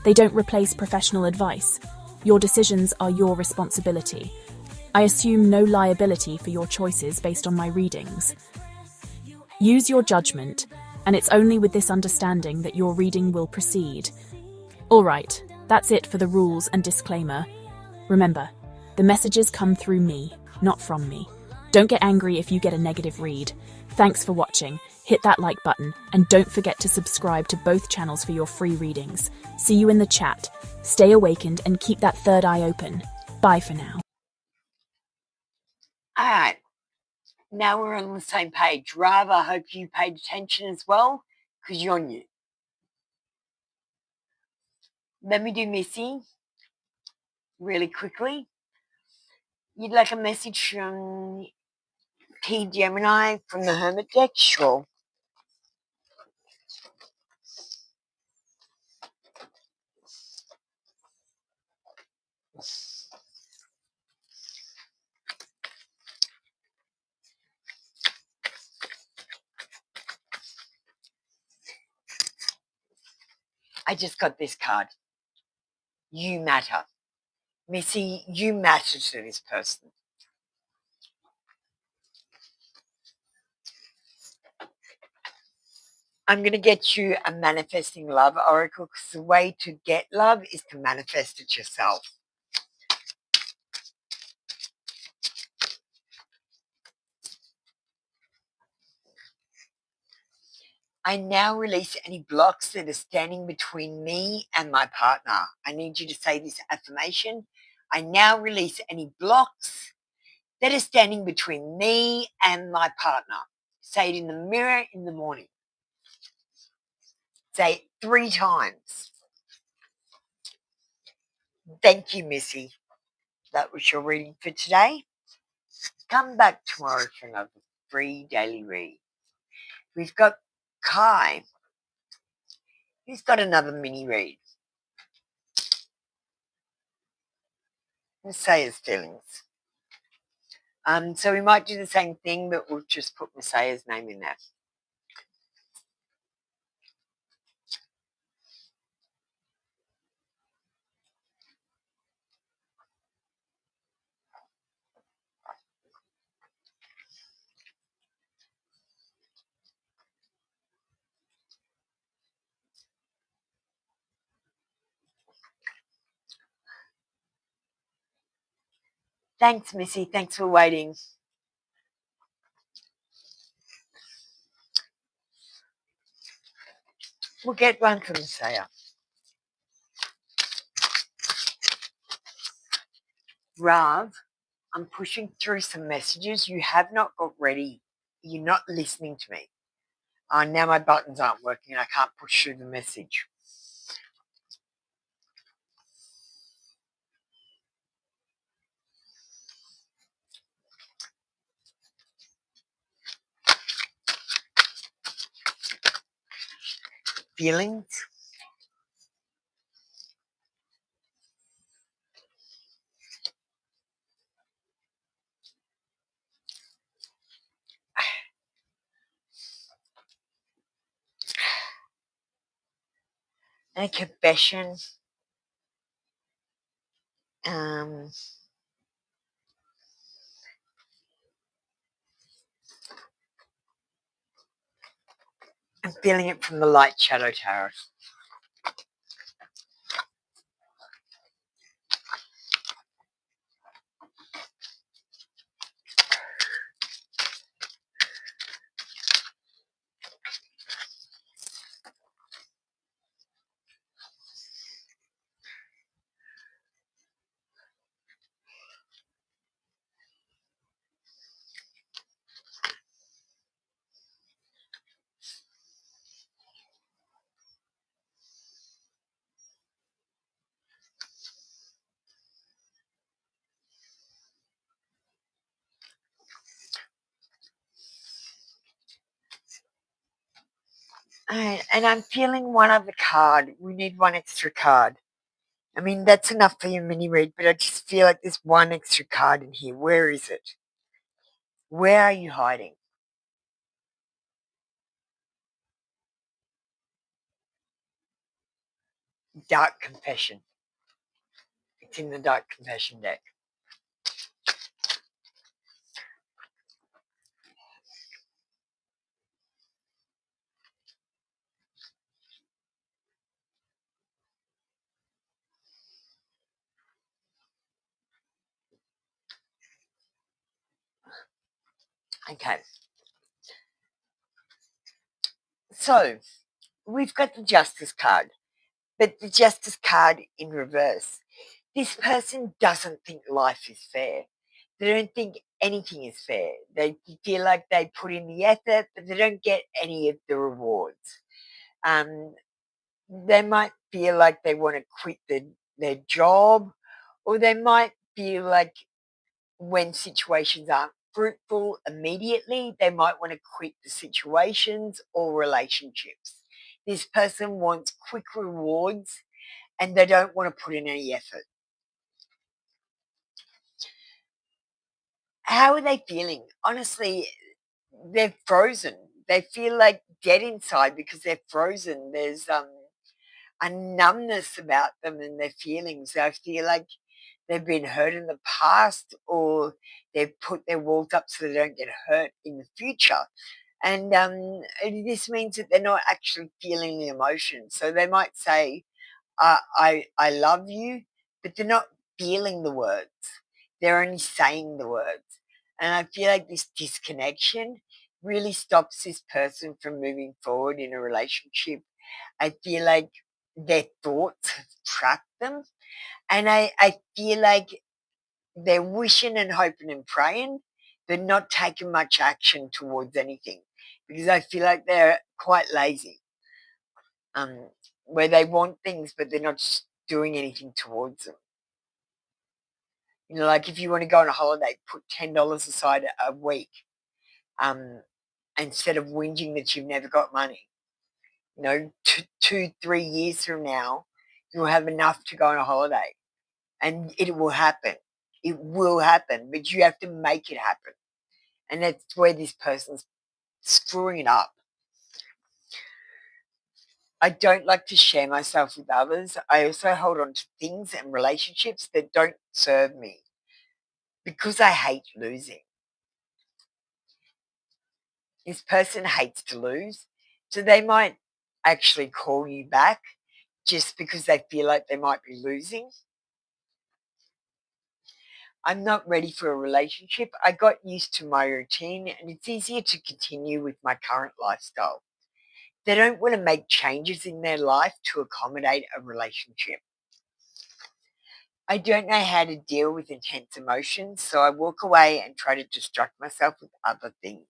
They don't replace professional advice. Your decisions are your responsibility. I assume no liability for your choices based on my readings. Use your judgment, and it's only with this understanding that your reading will proceed. All right, that's it for the rules and disclaimer. Remember, the messages come through me, not from me. Don't get angry if you get a negative read. Thanks for watching. Hit that like button, and don't forget to subscribe to both channels for your free readings. See you in the chat. Stay awakened and keep that third eye open. Bye for now. All right, now we're on the same page. Rav, I hope you paid attention as well, because you're new. Let me do Missy really quickly. You'd like a message from T Gemini from the Hermit deck? Sure. I just got this card. You matter. Missy, you matter to this person. I'm going to get you a manifesting love oracle, because the way to get love is to manifest it yourself. I now release any blocks that are standing between me and my partner. I need you to say this affirmation. I now release any blocks that are standing between me and my partner. Say it in the mirror in the morning. Say it 3 times. Thank you, Missy. That was your reading for today. Come back tomorrow for another free daily read. We've got Kai Who's got another mini read? Messiah's feelings. So we might do the same thing, but we'll just put Messiah's name in there. Thanks, Missy. Thanks for waiting. We'll get one from Messiah. Rav, I'm pushing through some messages you have not got ready. You're not listening to me. Now my buttons aren't working and I can't push through the message. Feelings. And a confession. I'm feeling it from the light shadow tarot. And I'm feeling one other card. We need one extra card. I mean, that's enough for your mini read, but I just feel like there's one extra card in here. Where is it? Where are you hiding? Dark Confession. It's in the Dark Confession deck. Okay. So, we've got the Justice card, but the Justice card in reverse. This person doesn't think life is fair. They don't think anything is fair. They feel like they put in the effort, but they don't get any of the rewards. They might feel like they want to quit their job, or they might feel like when situations aren't fruitful immediately, they might want to quit the situations or relationships. This person wants quick rewards and they don't want to put in any effort. How are they feeling? Honestly, they're frozen. They feel like dead inside because they're frozen. There's a numbness about them and their feelings. I feel like they've been hurt in the past, or they've put their walls up so they don't get hurt in the future. And this means that they're not actually feeling the emotion. So they might say, I love you, but they're not feeling the words. They're only saying the words. And I feel like this disconnection really stops this person from moving forward in a relationship. I feel like their thoughts have trapped them. And I feel like they're wishing and hoping and praying, but not taking much action towards anything, because I feel like they're quite lazy, where they want things but they're not doing anything towards them. You know, like if you want to go on a holiday, put $10 aside a week, instead of whinging that you've never got money. two, 3 years from now, you'll have enough to go on a holiday, and it will happen. It will happen, but you have to make it happen, and that's where this person's screwing it up. I don't like to share myself with others. I also hold on to things and relationships that don't serve me because I hate losing. This person hates to lose, so they might actually call you back just because they feel like they might be losing. I'm not ready for a relationship. I got used to my routine, and it's easier to continue with my current lifestyle. They don't want to make changes in their life to accommodate a relationship. I don't know how to deal with intense emotions, so I walk away and try to distract myself with other things.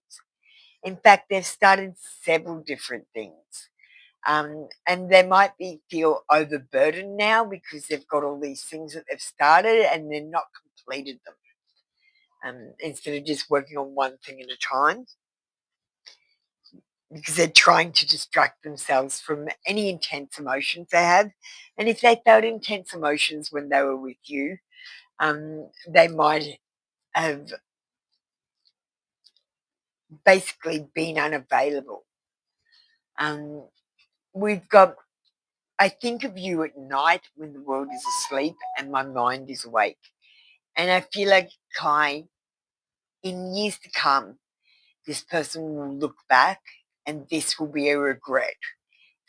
In fact, they've started several different things. And they might feel overburdened now because they've got all these things that they've started and they're not completed them. Instead of just working on one thing at a time, because they're trying to distract themselves from any intense emotions they have. And if they felt intense emotions when they were with you, they might have basically been unavailable. I think of you at night when the world is asleep and my mind is awake. And I feel like, Kai, in years to come, this person will look back and this will be a regret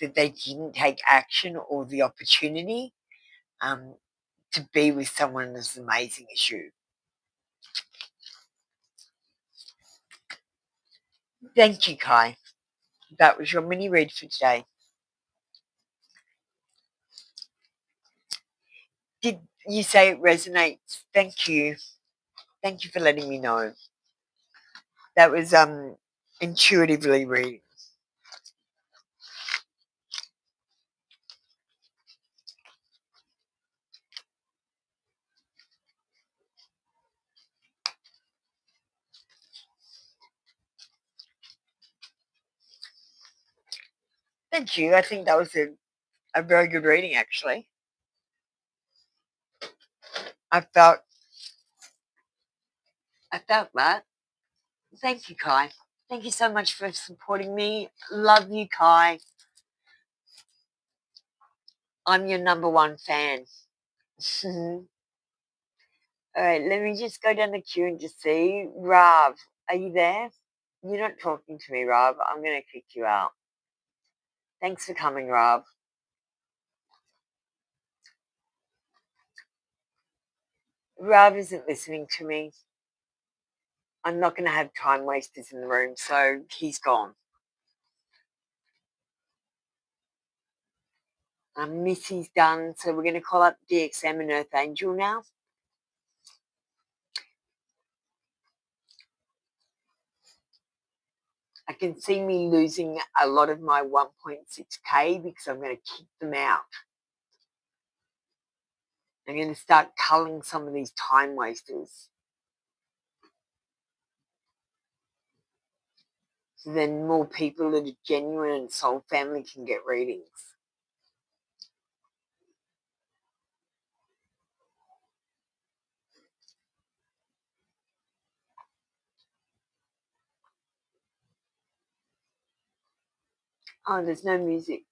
that they didn't take action or the opportunity to be with someone as amazing as you. Thank you, Kai. That was your mini read for today. Did you say it resonates? Thank you. Thank you for letting me know. That was intuitively reading. Thank you. I think that was a very good reading, actually. I felt that. Thank you, Kai. Thank you so much for supporting me. Love you, Kai. I'm your number one fan. All right, let me just go down the queue and just see. Rav, are you there? You're not talking to me, Rav. I'm going to kick you out. Thanks for coming, Rav. Rav isn't listening to me. I'm not going to have time wasters in the room, so he's gone. Missy's done, so we're going to call up DXM and Earth Angel now. I can see me losing a lot of my 1.6K because I'm going to kick them out. I'm going to start culling some of these time wasters. So then more people that are genuine and soul family can get readings. Oh, there's no music.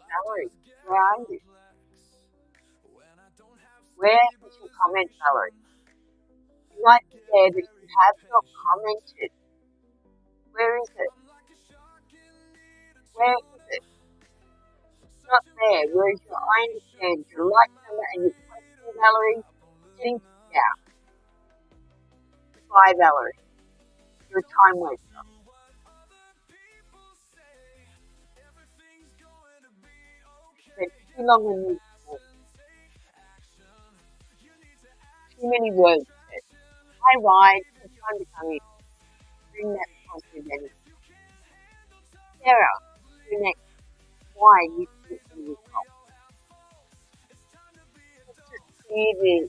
Valerie, where are you? Where is your comment, Valerie? You might be there, but you have not commented. Where is it? Where is it? It's not there. Where is your I understand your like number and your question, Valerie? Getting kicked out. Bye, Valerie. You're a time waster. Spent too long on you. Too many words said. Hi, Wide. It's time to come in. Bring that positive energy. Sarah, you're next. Why you keep in this hole? hear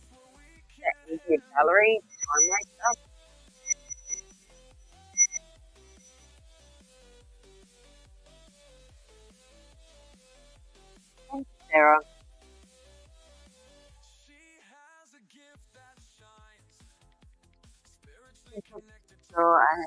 that media gallery time waster? Thanks, Sarah. So I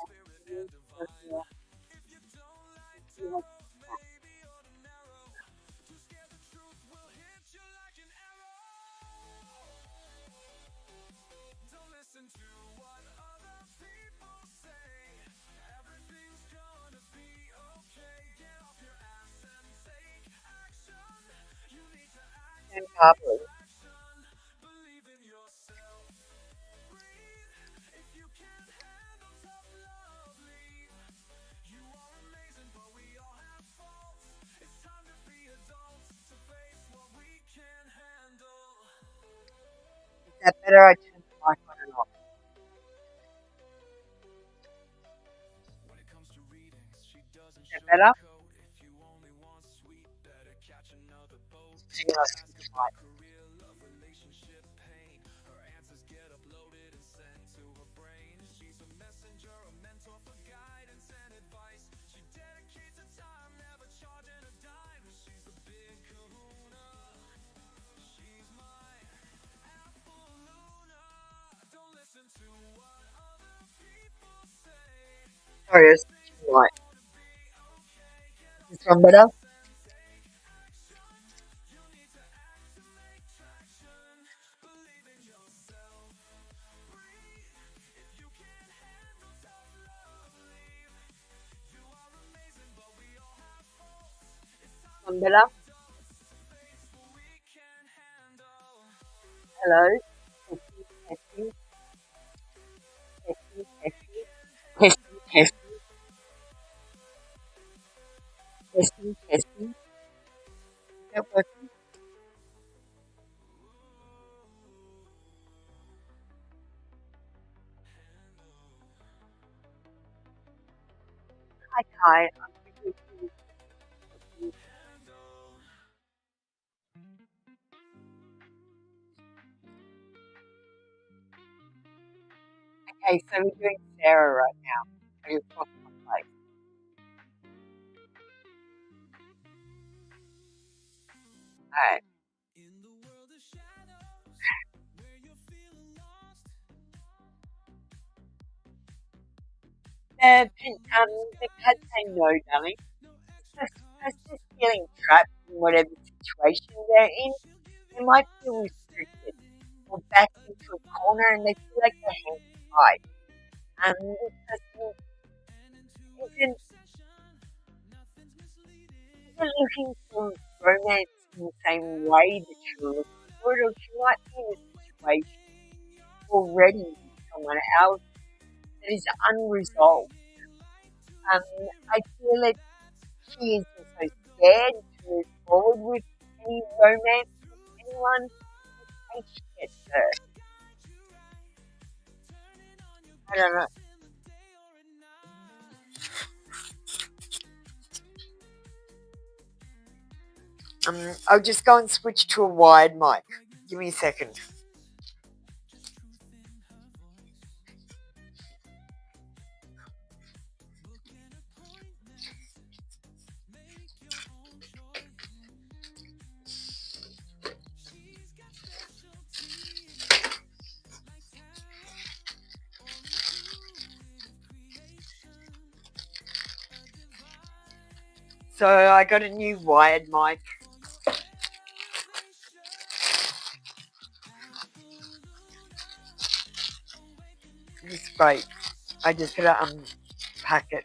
can probably. Is that better? I turn the mic on and off. Is that better? Hang on, I the mic. Sorry, I was switching the mic. Is this one better? One better? Hello? Testing, testing, testing, testing, testing, testing, testing. Is that working? Hi, Kai. I'm quickly doing- Okay, so we're doing Sarah right now. Are you across my place? Alright. The cards say no, darling. Because just feeling trapped in whatever situation they're in, they might feel restricted or backed into a corner and they feel like their hands are tied. This person isn't, isn't looking for romance in the same way that you're looking for it, or she might be in a situation already with someone else that is unresolved. I feel that she is also scared to move forward with any romance with anyone in case she gets hurt. I don't know. I'll just go and switch to a wired mic. Give me a second. So I got a new wired mic. It's great. I just gotta unpack it.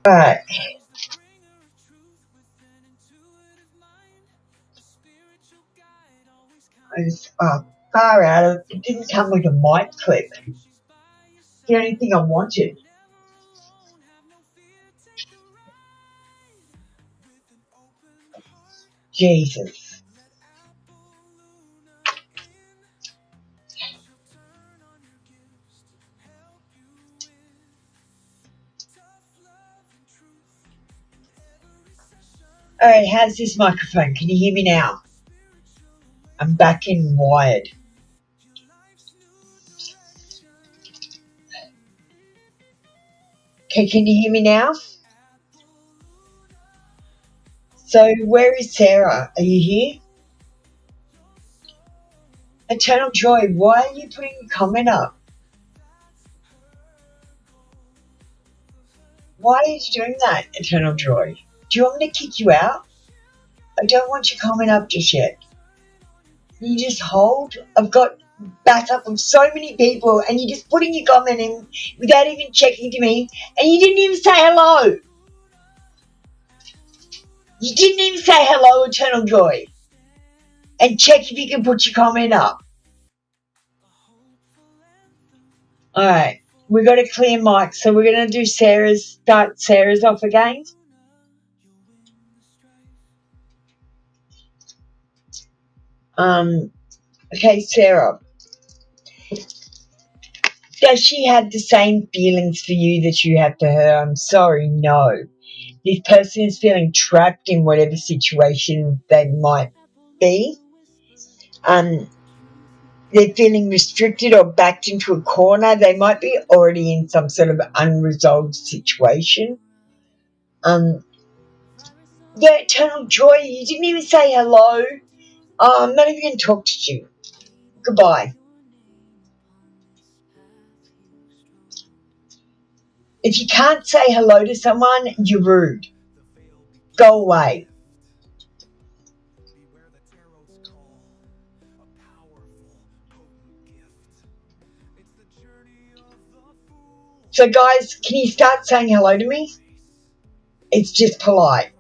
Alright. I just far out. It didn't come with a mic clip. The only thing I wanted. Jesus. Alright, how's this microphone? Can you hear me now? I'm back in wired. Okay, can you hear me now? So, where is Sarah? Are you here? Eternal Joy, why are you putting a comment up? Why are you doing that, Eternal Joy? Do you want me to kick you out? I don't want your comment up just yet. You just hold. I've got backup of so many people and you're just putting your comment in without even checking to me, and you didn't even say hello. You didn't even say hello, Eternal Joy. And check if you can put your comment up. Alright, we got a clear mic, so we're going to do start Sarah's off again. Okay, Sarah. Does she have the same feelings for you that you have for her? I'm sorry, no. This person is feeling trapped in whatever situation they might be. They're feeling restricted or backed into a corner. They might be already in some sort of unresolved situation. Yeah, Eternal Joy, you didn't even say hello. I'm not even going to talk to you. Goodbye. If you can't say hello to someone, you're rude. Go away. So guys, can you start saying hello to me? It's just polite.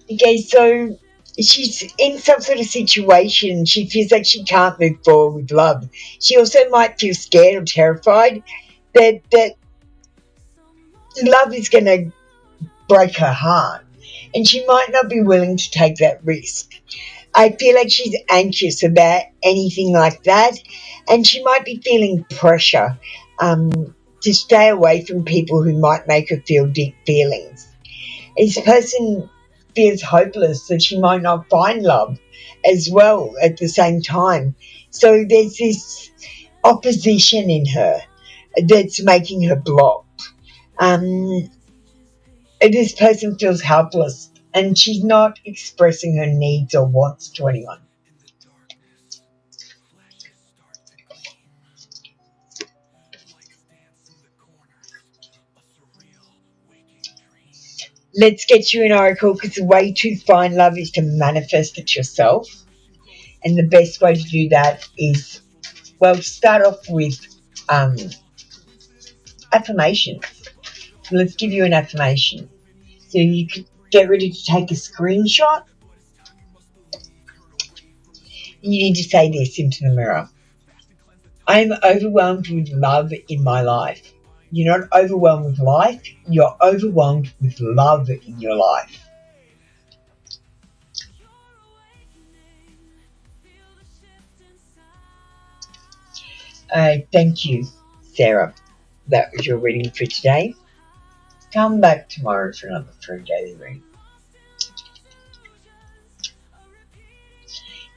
Okay, so she's in some sort of situation. She feels like she can't move forward with love. She also might feel scared or terrified that love is going to break her heart, and she might not be willing to take that risk. I feel like she's anxious about anything like that, and she might be feeling pressure to stay away from people who might make her feel deep feelings. This person feels hopeless that she might not find love as well at the same time. So there's this opposition in her that's making her blocked. This person feels helpless and she's not expressing her needs or wants to anyone. Let's get you an oracle, because the way to find love is to manifest it yourself. And the best way to do that is, well, start off with affirmations. So let's give you an affirmation. So you could get ready to take a screenshot. You need to say this into the mirror. I am overwhelmed with love in my life. You're not overwhelmed with life, you're overwhelmed with love in your life. Thank you, Sarah. That was your reading for today. Come back tomorrow for another free daily reading.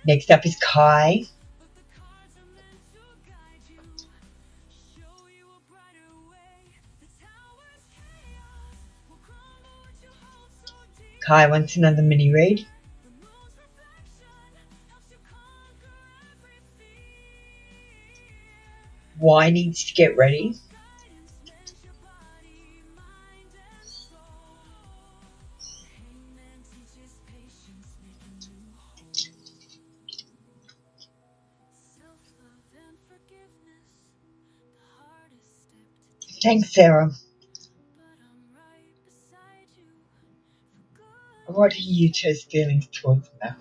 Next up is Kai. Kai wants another mini read. Y needs to get ready. Thanks, Sarah. What are you two's feelings towards that?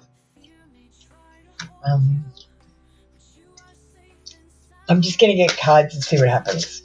I'm just going to get cards and see what happens.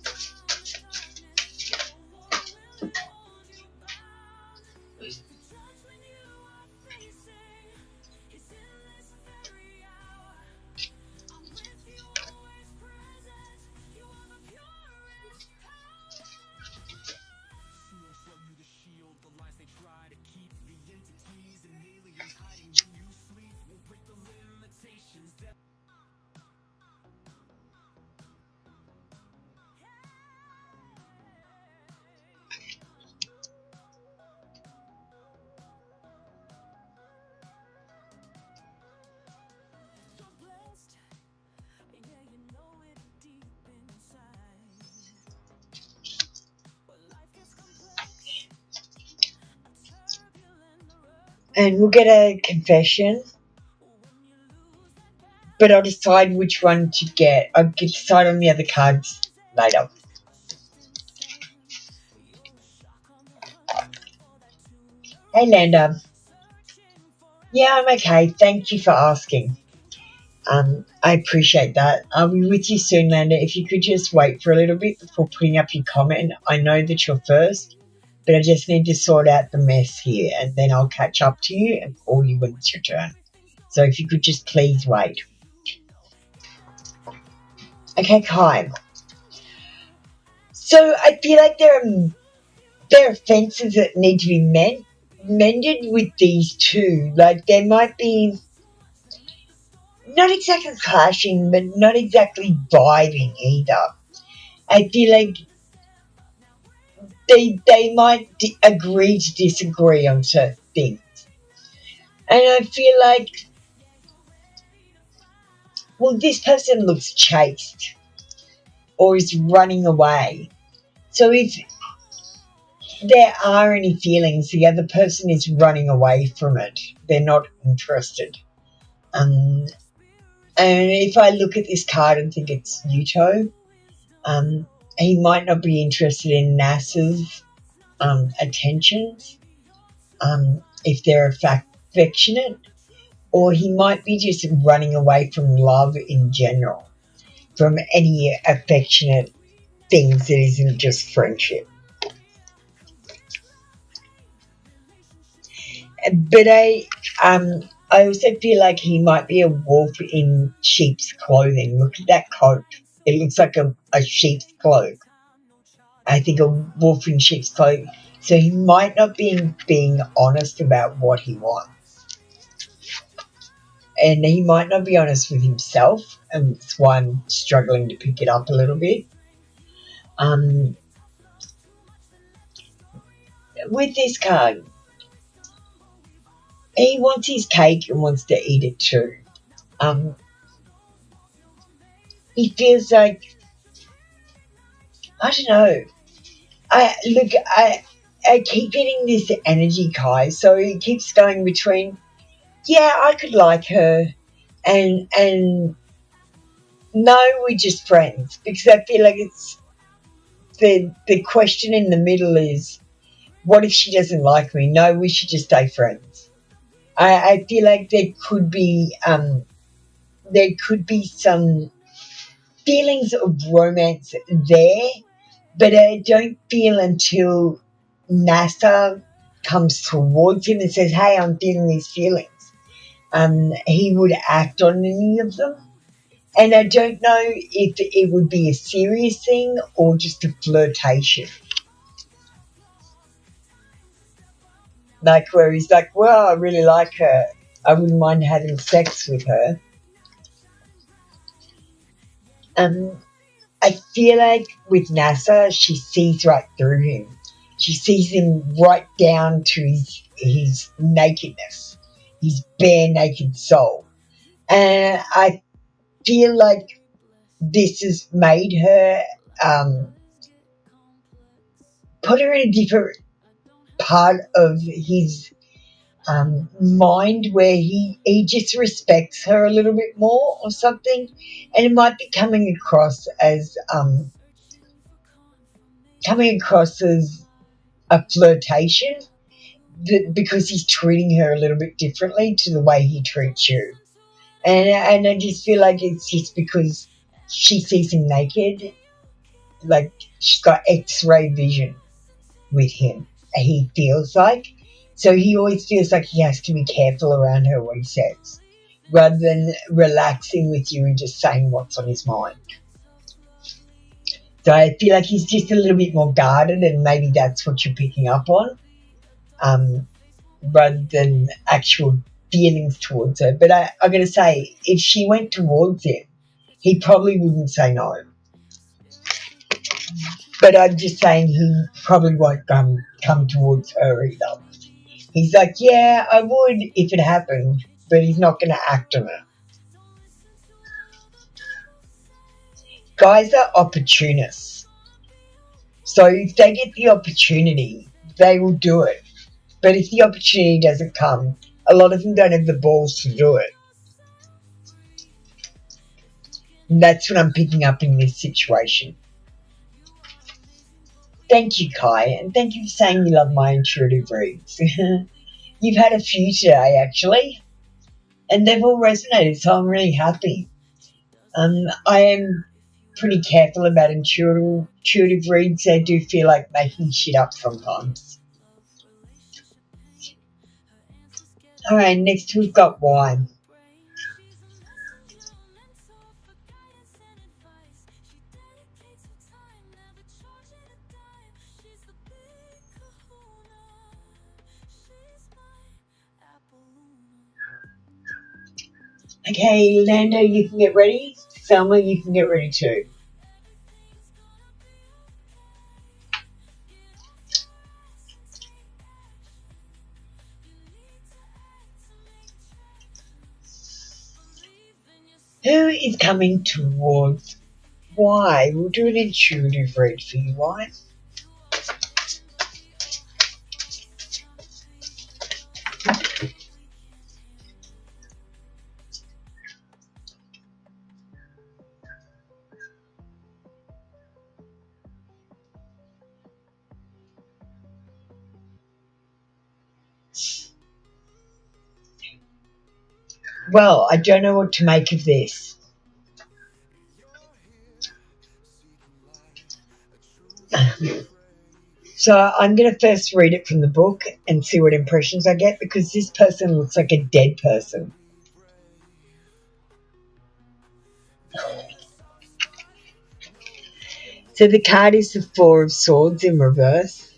And we'll get a confession, but I'll decide which one to get. I'll decide on the other cards later. Hey, Landa. Yeah, I'm okay. Thank you for asking. I appreciate that. I'll be with you soon, Landa. If you could just wait for a little bit before putting up your comment. I know that you're first, but I just need to sort out the mess here, and then I'll catch up to you and call you when it's your turn. So if you could just please wait. Okay, Kai. So I feel like there are fences that need to be mended with these two. Like, there might be not exactly clashing, but not exactly vibing either. I feel like they might agree to disagree on certain things. And I feel like, well, this person looks chased or is running away. So if there are any feelings, the other person is running away from it. They're not interested. And if I look at this card and think it's Yuto, he might not be interested in NASA's attentions, if they're affectionate, or he might be just running away from love in general, from any affectionate things that isn't just friendship. But I also feel like he might be a wolf in sheep's clothing. Look at that coat. It looks like a sheep's cloak. I think a wolf in sheep's clothing. So he might not be being honest about what he wants. And he might not be honest with himself, and that's why I'm struggling to pick it up a little bit. With this card, he wants his cake and wants to eat it too. He feels like, I don't know. I keep getting this energy, Kai. So he keeps going between, yeah, I could like her, and no, we're just friends. Because I feel like it's the question in the middle is, what if she doesn't like me? No, we should just stay friends. I feel like there could be some feelings of romance there, but I don't feel until NASA comes towards him and says, hey, I'm feeling these feelings, he would act on any of them. And I don't know if it would be a serious thing or just a flirtation. Like, where he's like, well, I really like her. I wouldn't mind having sex with her. I feel like with NASA, she sees right through him. She sees him right down to his nakedness, his bare naked soul. And I feel like this has made her, put her in a different part of his mind where he just respects her a little bit more or something, and it might be coming across as a flirtation, because he's treating her a little bit differently to the way he treats you, and I just feel like it's just because she sees him naked, like she's got X-ray vision with him, he feels like. So he always feels like he has to be careful around her what he says, rather than relaxing with you and just saying what's on his mind. So I feel like he's just a little bit more guarded, and maybe that's what you're picking up on. rather than actual feelings towards her. But I gotta say, if she went towards him, he probably wouldn't say no. But I'm just saying he probably won't come towards her either. He's like, yeah, I would if it happened, but he's not going to act on it. Guys are opportunists. So if they get the opportunity, they will do it. But if the opportunity doesn't come, a lot of them don't have the balls to do it. And that's what I'm picking up in this situation. Thank you, Kai, and thank you for saying you love my intuitive reads. You've had a few today, actually, and they've all resonated, so I'm really happy. I am pretty careful about intuitive reads. They do feel like making shit up sometimes. Alright, next we've got wine. Okay, Lando, you can get ready. Selma, you can get ready too. Who is coming towards why? We'll do an intuitive read for you, why? Well, I don't know what to make of this. So I'm going to first read it from the book and see what impressions I get, because this person looks like a dead person. So the card is the Four of Swords in reverse.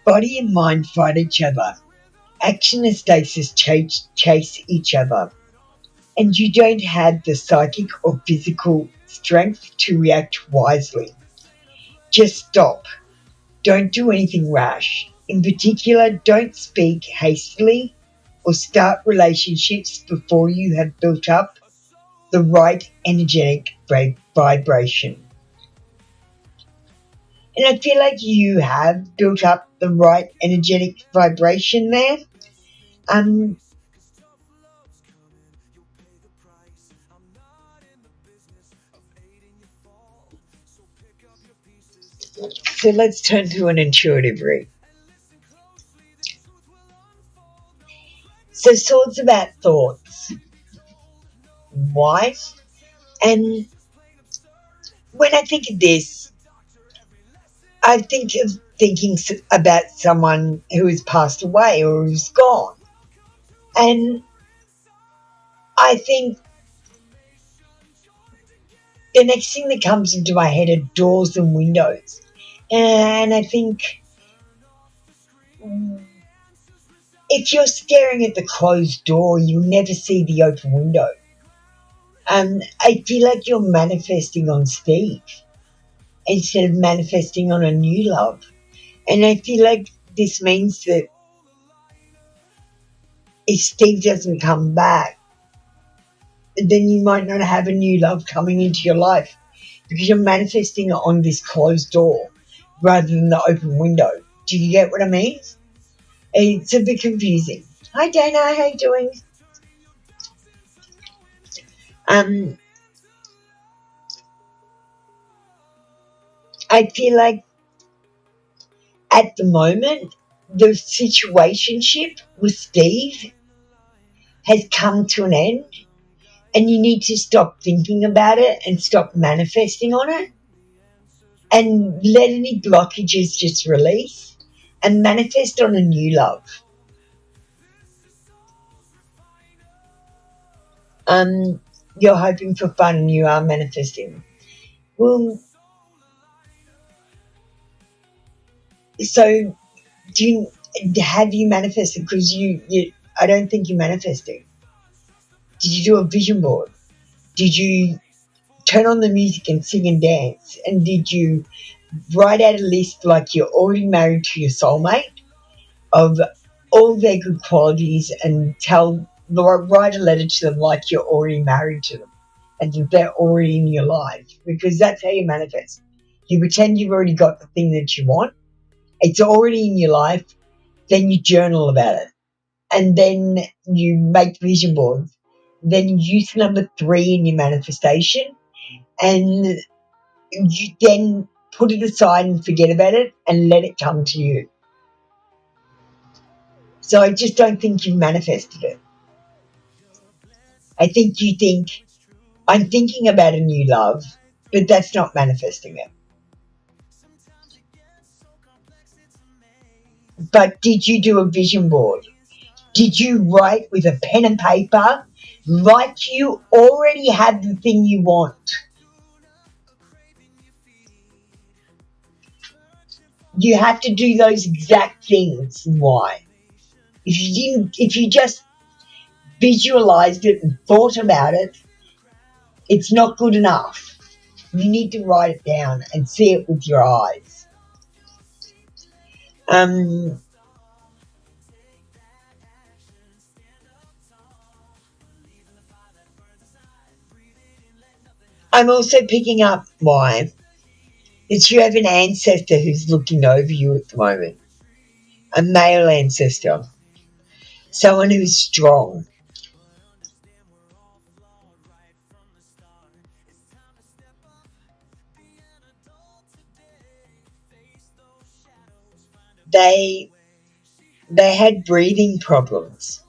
Body and mind fight each other. Action and stasis chase each other. And you don't have the psychic or physical strength to react wisely. Just stop. Don't do anything rash. In particular, don't speak hastily or start relationships before you have built up the right energetic vibration. And I feel like you have built up the right energetic vibration there. So let's turn to an intuitive read. So swords about thoughts. Why? And when I think of this, I think of thinking about someone who has passed away or who's gone. And I think the next thing that comes into my head are doors and windows. And I think if you're staring at the closed door, you'll never see the open window. I feel like you're manifesting on Steve instead of manifesting on a new love. And I feel like this means that if Steve doesn't come back, then you might not have a new love coming into your life, because you're manifesting on this closed door rather than the open window. Do you get what I mean? It's a bit confusing. Hi Dana, how you doing? I feel like at the moment, the situationship with Steve has come to an end, and you need to stop thinking about it and stop manifesting on it, and let any blockages just release and manifest on a new love. You're hoping for fun and you are manifesting. Well, so have you manifested? Because I don't think you're manifesting. Did you do a vision board? Did you turn on the music and sing and dance? And did you write out a list like you're already married to your soulmate of all their good qualities and write a letter to them like you're already married to them and that they're already in your life? Because that's how you manifest. You pretend you've already got the thing that you want. It's already in your life. Then you journal about it. And then you make vision boards. Then you use number 3 in your manifestation. And you then put it aside and forget about it and let it come to you. So I just don't think you've manifested it. I think you think, I'm thinking about a new love, but that's not manifesting it. But did you do a vision board? Did you write with a pen and paper like you already have the thing you want? You have to do those exact things. Why? If you just visualized it and thought about it, it's not good enough. You need to write it down and see it with your eyes. I'm also picking up why that you have an ancestor who's looking over you at the moment, a male ancestor, someone who's strong. They had breathing problems.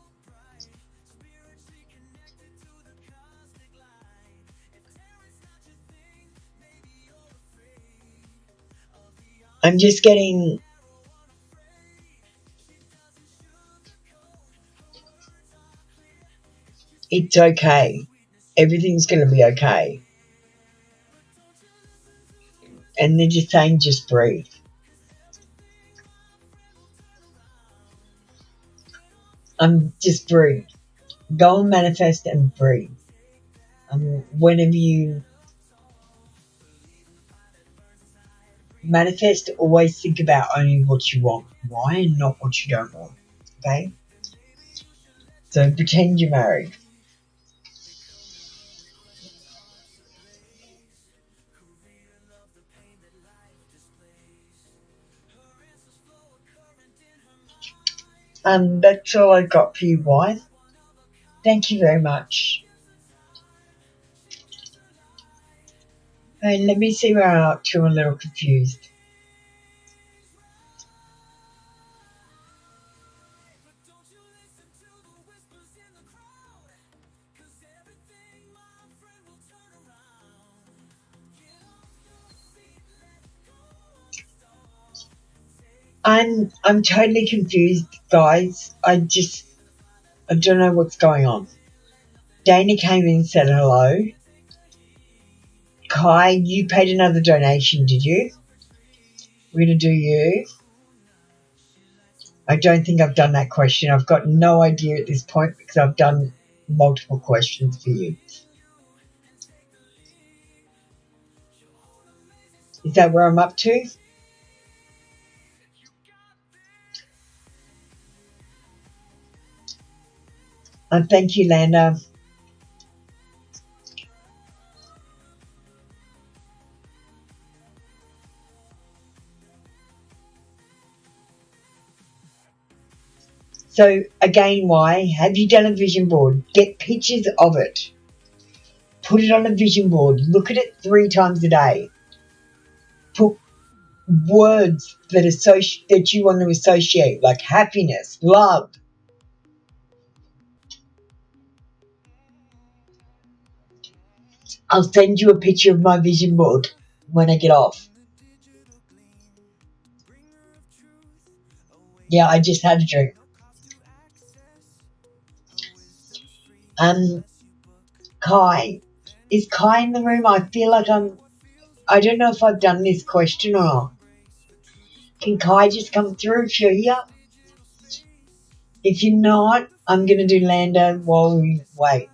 I'm just getting it's okay. Everything's going to be okay. And they're just saying just breathe. Just breathe. Go and manifest and breathe. Whenever you manifest, always think about only what you want. Why? And not what you don't want. Okay? So pretend you're married. That's all I got for you, wife. Thank you very much. And let me see where I'm up to. I'm a little confused. I'm totally confused, guys. I don't know what's going on. Dana came in and said hello. Kai, you paid another donation, did you? We're going to do you. I don't think I've done that question. I've got no idea at this point because I've done multiple questions for you. Is that where I'm up to? Thank you, Landa. So again, why? Have you done a vision board? Get pictures of it. Put it on a vision board. Look at it 3 times a day. Put words that you want to associate, like happiness, love. I'll send you a picture of my vision board when I get off. Yeah, I just had a drink. Kai. Is Kai in the room? I feel like I don't know if I've done this question or not. Can Kai just come through if you're here? If you're not, I'm going to do Lando while we wait.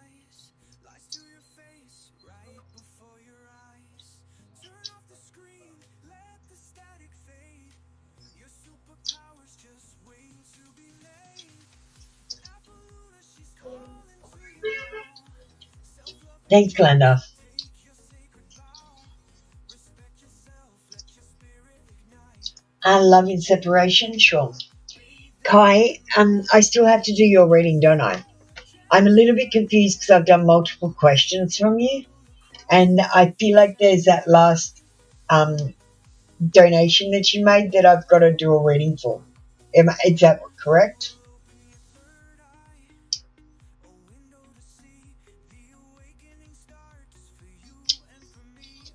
Thanks, Glenda. Love in separation, sure. Kai, I still have to do your reading, don't I? I'm a little bit confused because I've done multiple questions from you, and I feel like there's that last donation that you made that I've got to do a reading for. Is that correct?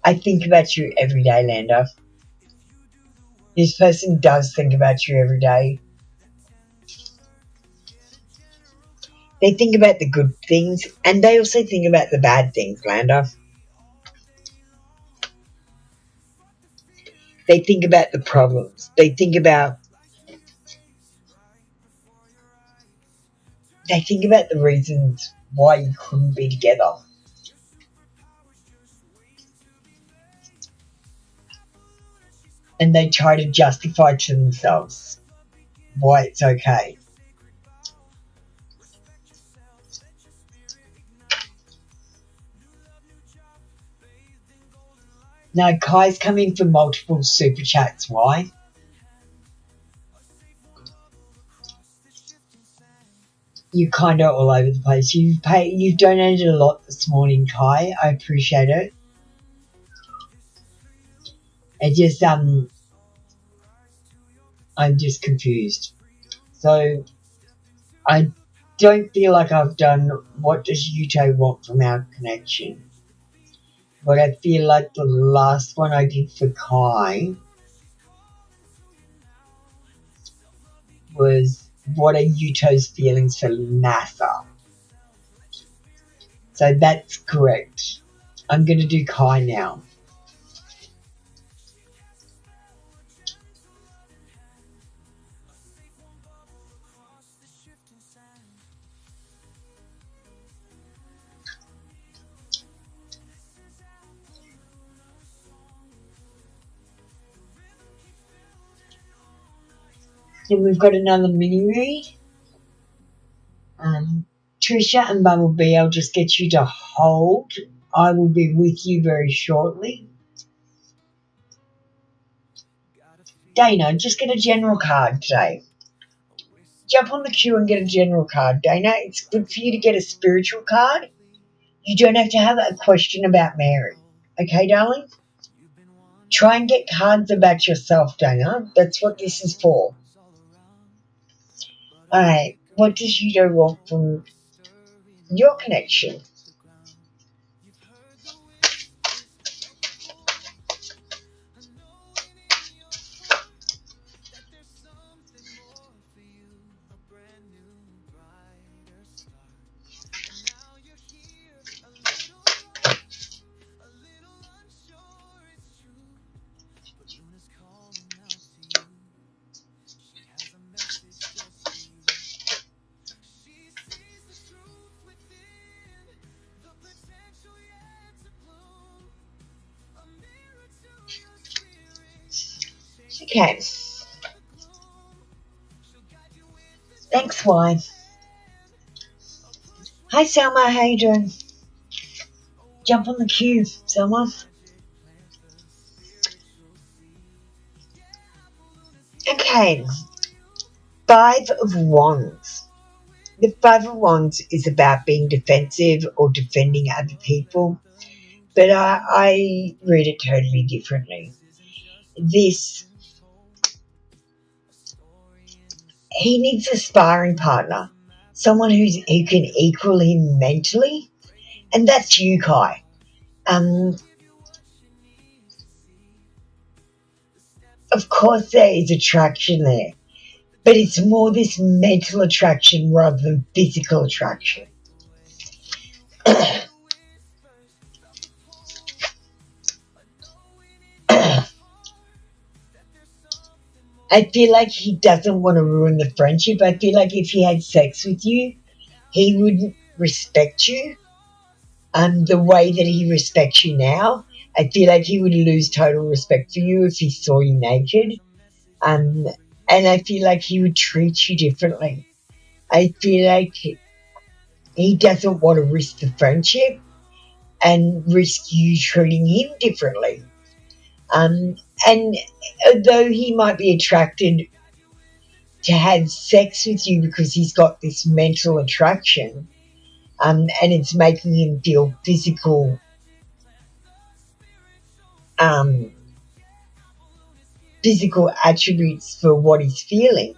I think about you every day, Lando. This person does think about you every day. They think about the good things, and they also think about the bad things, Lando. They think about the problems. They think about the reasons why you couldn't be together. And they try to justify to themselves why it's okay. Now, Kai's coming for multiple super chats. Why? You're kind of all over the place. You've donated a lot this morning, Kai. I appreciate it. I'm just confused. So I don't feel like I've done what does Yuto want from our connection. But I feel like the last one I did for Kai was what are Yuto's feelings for NASA? So that's correct. I'm going to do Kai now. Then we've got another mini read. Trisha and Bumblebee, I'll just get you to hold. I will be with you very shortly. Dana, just get a general card today. Jump on the queue and get a general card. Dana, it's good for you to get a spiritual card. You don't have to have a question about Mary. Okay, darling? Try and get cards about yourself, Dana. That's what this is for. Alright, what does Yuto want from your connection? Okay. Thanks, Y. Hi, Selma. How you doing? Jump on the queue, Selma. Okay. 5 of Wands. The 5 of Wands is about being defensive or defending other people, but I read it totally differently. He needs a sparring partner, someone who can equal him mentally, and that's you, Kai. Of course there is attraction there, but it's more this mental attraction rather than physical attraction. I feel like he doesn't want to ruin the friendship. I feel like if he had sex with you, he wouldn't respect you the way that he respects you now. I feel like he would lose total respect for you if he saw you naked. And I feel like he would treat you differently. I feel like he doesn't want to risk the friendship and risk you treating him differently. And although he might be attracted to have sex with you because he's got this mental attraction, and it's making him feel physical attributes for what he's feeling.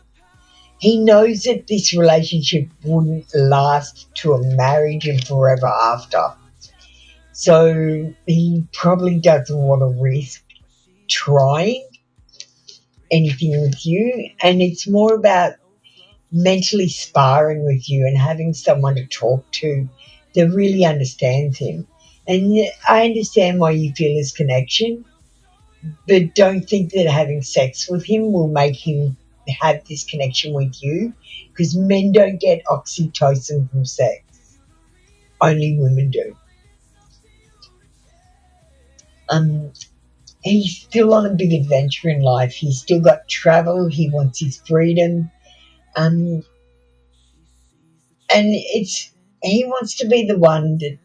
He knows that this relationship wouldn't last to a marriage and forever after. So he probably doesn't want to risk trying anything with you. And it's more about mentally sparring with you and having someone to talk to that really understands him. And I understand why you feel this connection, but don't think that having sex with him will make him have this connection with you, because men don't get oxytocin from sex. Only women do. He's still on a big adventure in life. He's still got travel. He wants his freedom. And he wants to be the one to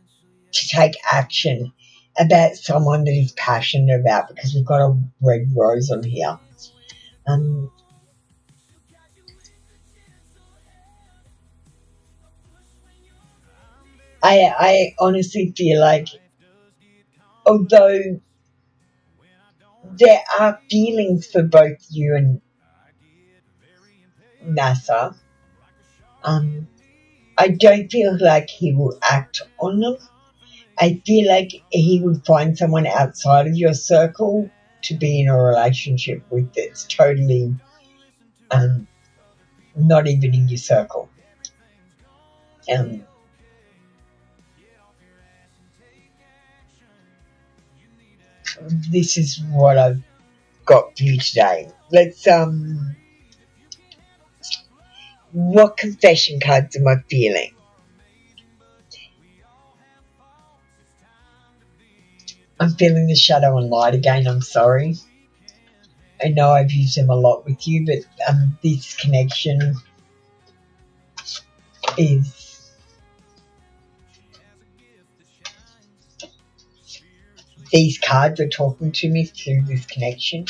take action about someone that he's passionate about, because we've got a red rose on here. I honestly feel like, although there are feelings for both you and NASA, I don't feel like he will act on them. I feel like he would find someone outside of your circle to be in a relationship with that's totally not even in your circle. This is what I've got for you today. Let's what confession cards am I feeling? I'm feeling the shadow and light again. I'm sorry. I know I've used them a lot with you, but this connection is these cards are talking to me through this connection.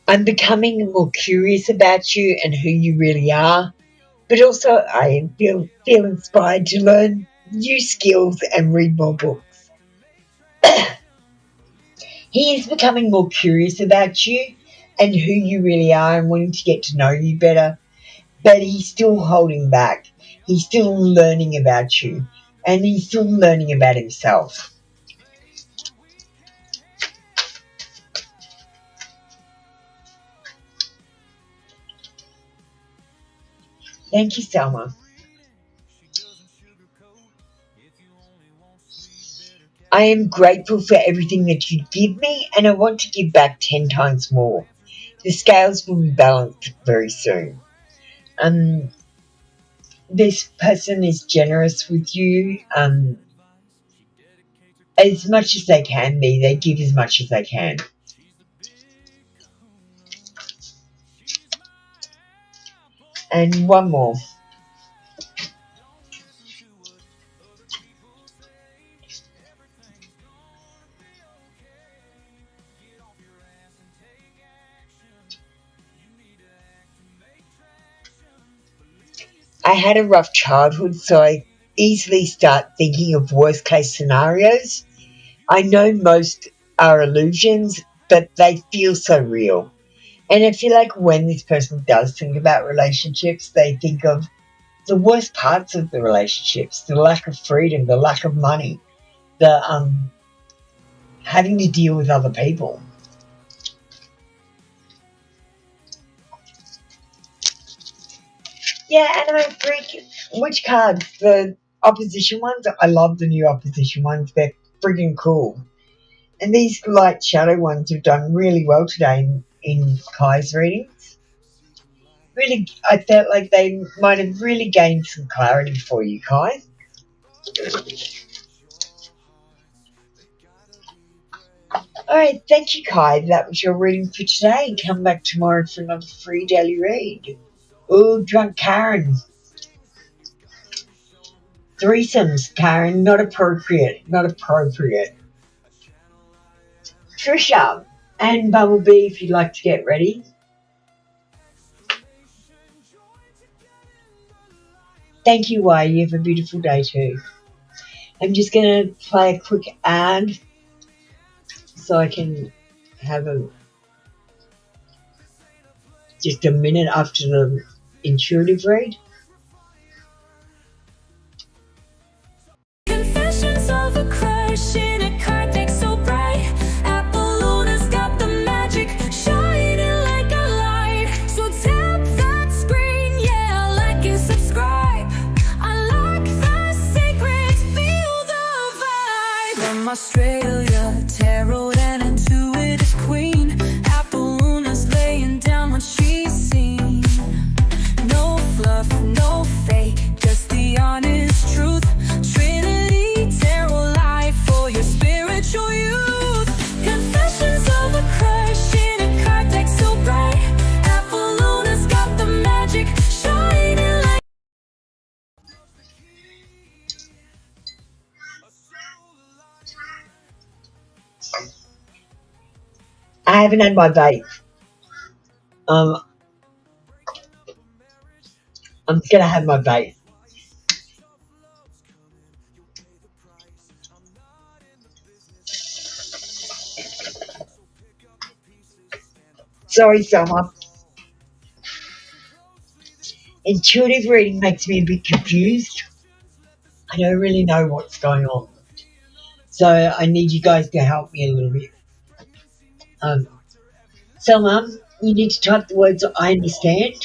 I'm becoming more curious about you and who you really are, but also I feel inspired to learn new skills and read more books. He is becoming more curious about you and who you really are and wanting to get to know you better, but he's still holding back. He's still learning about you, and he's still learning about himself. Thank you, Selma. I am grateful for everything that you give me, and I want to give back 10 times more. The scales will be balanced very soon. This person is generous with you as much as they can be. They give as much as they can. And one more. I had a rough childhood, so I easily start thinking of worst case scenarios. I know most are illusions, but they feel so real. And I feel like when this person does think about relationships, they think of the worst parts of the relationships: the lack of freedom, the lack of money, the having to deal with other people. Yeah, Anime Freak. Which cards? The opposition ones? I love the new opposition ones. They're friggin' cool. And these light shadow ones have done really well today in Kai's readings. Really, I felt like they might have really gained some clarity for you, Kai. Alright, thank you, Kai. That was your reading for today. Come back tomorrow for another free daily read. Ooh, drunk Karen. Threesomes, Karen. Not appropriate. Not appropriate. Trisha and Bumblebee, if you'd like to get ready. Thank you, Wai. You have a beautiful day too. I'm just going to play a quick ad so I can have just a minute after the intuitive read. Confessions of a crush in a card deck so bright. Apollona's got the magic, shining like a light. So tap that screen, yeah, like and subscribe. Unlock the secrets, feel the vibe. From Australia, tarot and intuitive queen. Apollona's laying down what she's seen. No fluff, no fake, just the honest truth. Trinity Tarot Life for your spiritual youth. Confessions of a crush in a card deck so bright. Apollona's got the magic, shining like. I haven't had my vape. I'm going to have my vape. Sorry, Selma. Intuitive reading makes me a bit confused. I don't really know what's going on. So I need you guys to help me a little bit. Selma, you need to type the words I understand.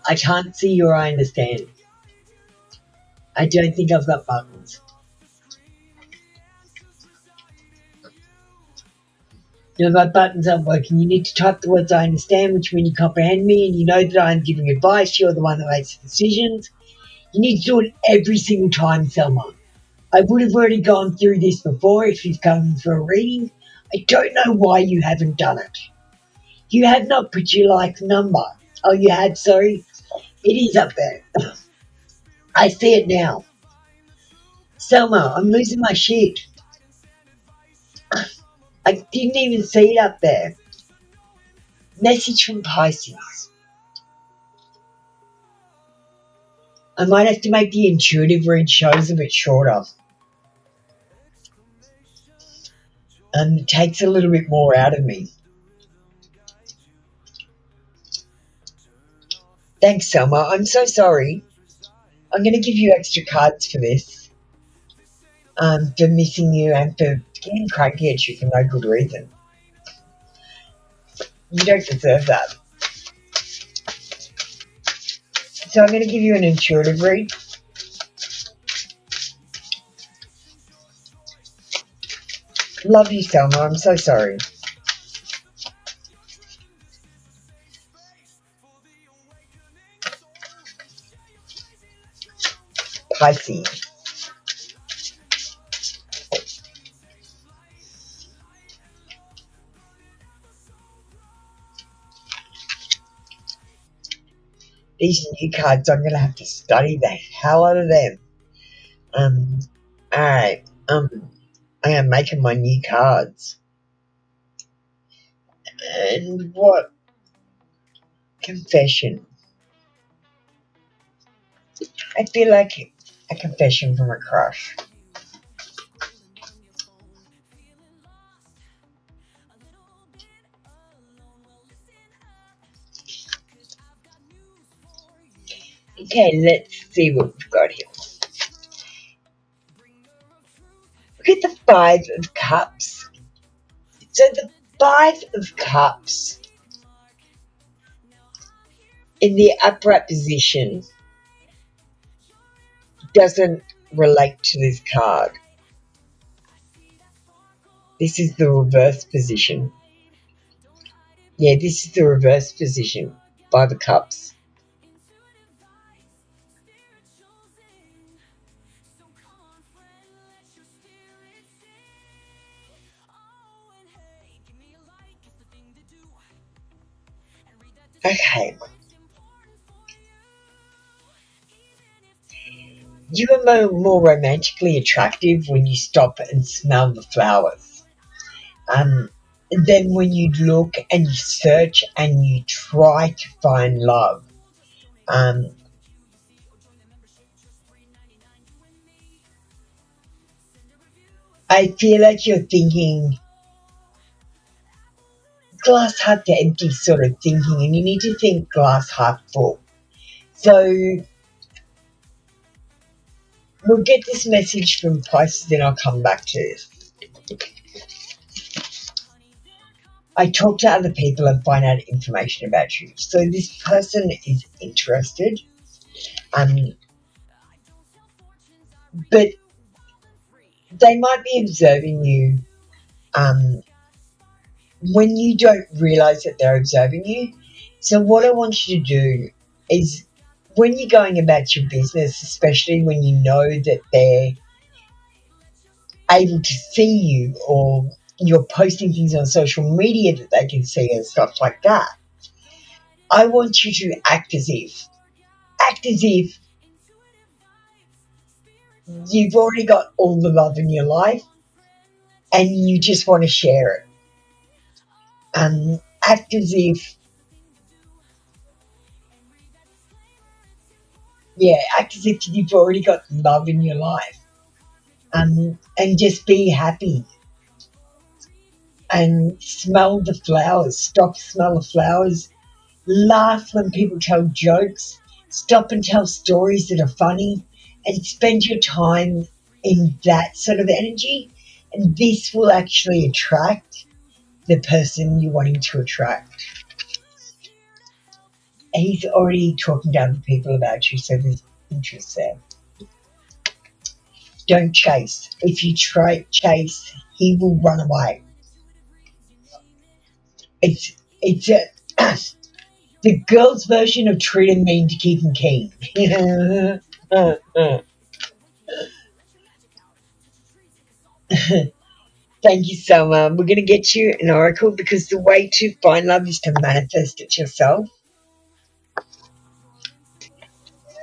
I can't see your I understand. I don't think I've got buttons. No, my buttons aren't working. You need to type the words I understand, which mean you comprehend me and you know that I'm giving advice. You're the one that makes the decisions. You need to do it every single time, Selma. I would have already gone through this before if you've come for a reading. I don't know why you haven't done it. You have not put your like number. Oh, you had, sorry. It is up there. I see it now. Selma, I'm losing my shit. I didn't even see it up there. Message from Pisces. I might have to make the intuitive read shows a bit shorter. It takes a little bit more out of me. Thanks, Selma. I'm so sorry. I'm going to give you extra cards for this. For missing you and for getting cranky at you for no good reason. You don't deserve that. So I'm going to give you an intuitive read. Love you, Selma. I'm so sorry. Pisces. These new cards, I'm going to have to study the hell out of them. Alright. I am making my new cards. And what? Confession. I feel like a confession from a crush. Okay, let's see what we've got here. Look at the Five of Cups. So the Five of Cups in the upright position doesn't relate to this card. This is the reverse position. Yeah, this is the reverse position. Five of Cups. Okay. You are more romantically attractive when you stop and smell the flowers. Then when you look and you search and you try to find love. I feel like you're thinking glass half empty sort of thinking, and you need to think glass half full. So we'll get this message from Pisces, then I'll come back to this. I talk to other people and find out information about you. So this person is interested, but they might be observing you when you don't realize that they're observing you. So what I want you to do is, when you're going about your business, especially when you know that they're able to see you, or you're posting things on social media that they can see and stuff like that, I want you to act as if you've already got all the love in your life and you just want to share it. Act as if you've already got love in your life, and just be happy and smell the flowers. Stop, smell the flowers. Laugh when people tell jokes. Stop and tell stories that are funny, and spend your time in that sort of energy, and this will actually attract the person you're wanting to attract. He's already talking to other people about you, so there's interest there. Don't chase. If you try chase, he will run away. It's the girl's version of treat him mean to keep him keen. Thank you so much. We're going to get you an oracle, because the way to find love is to manifest it yourself.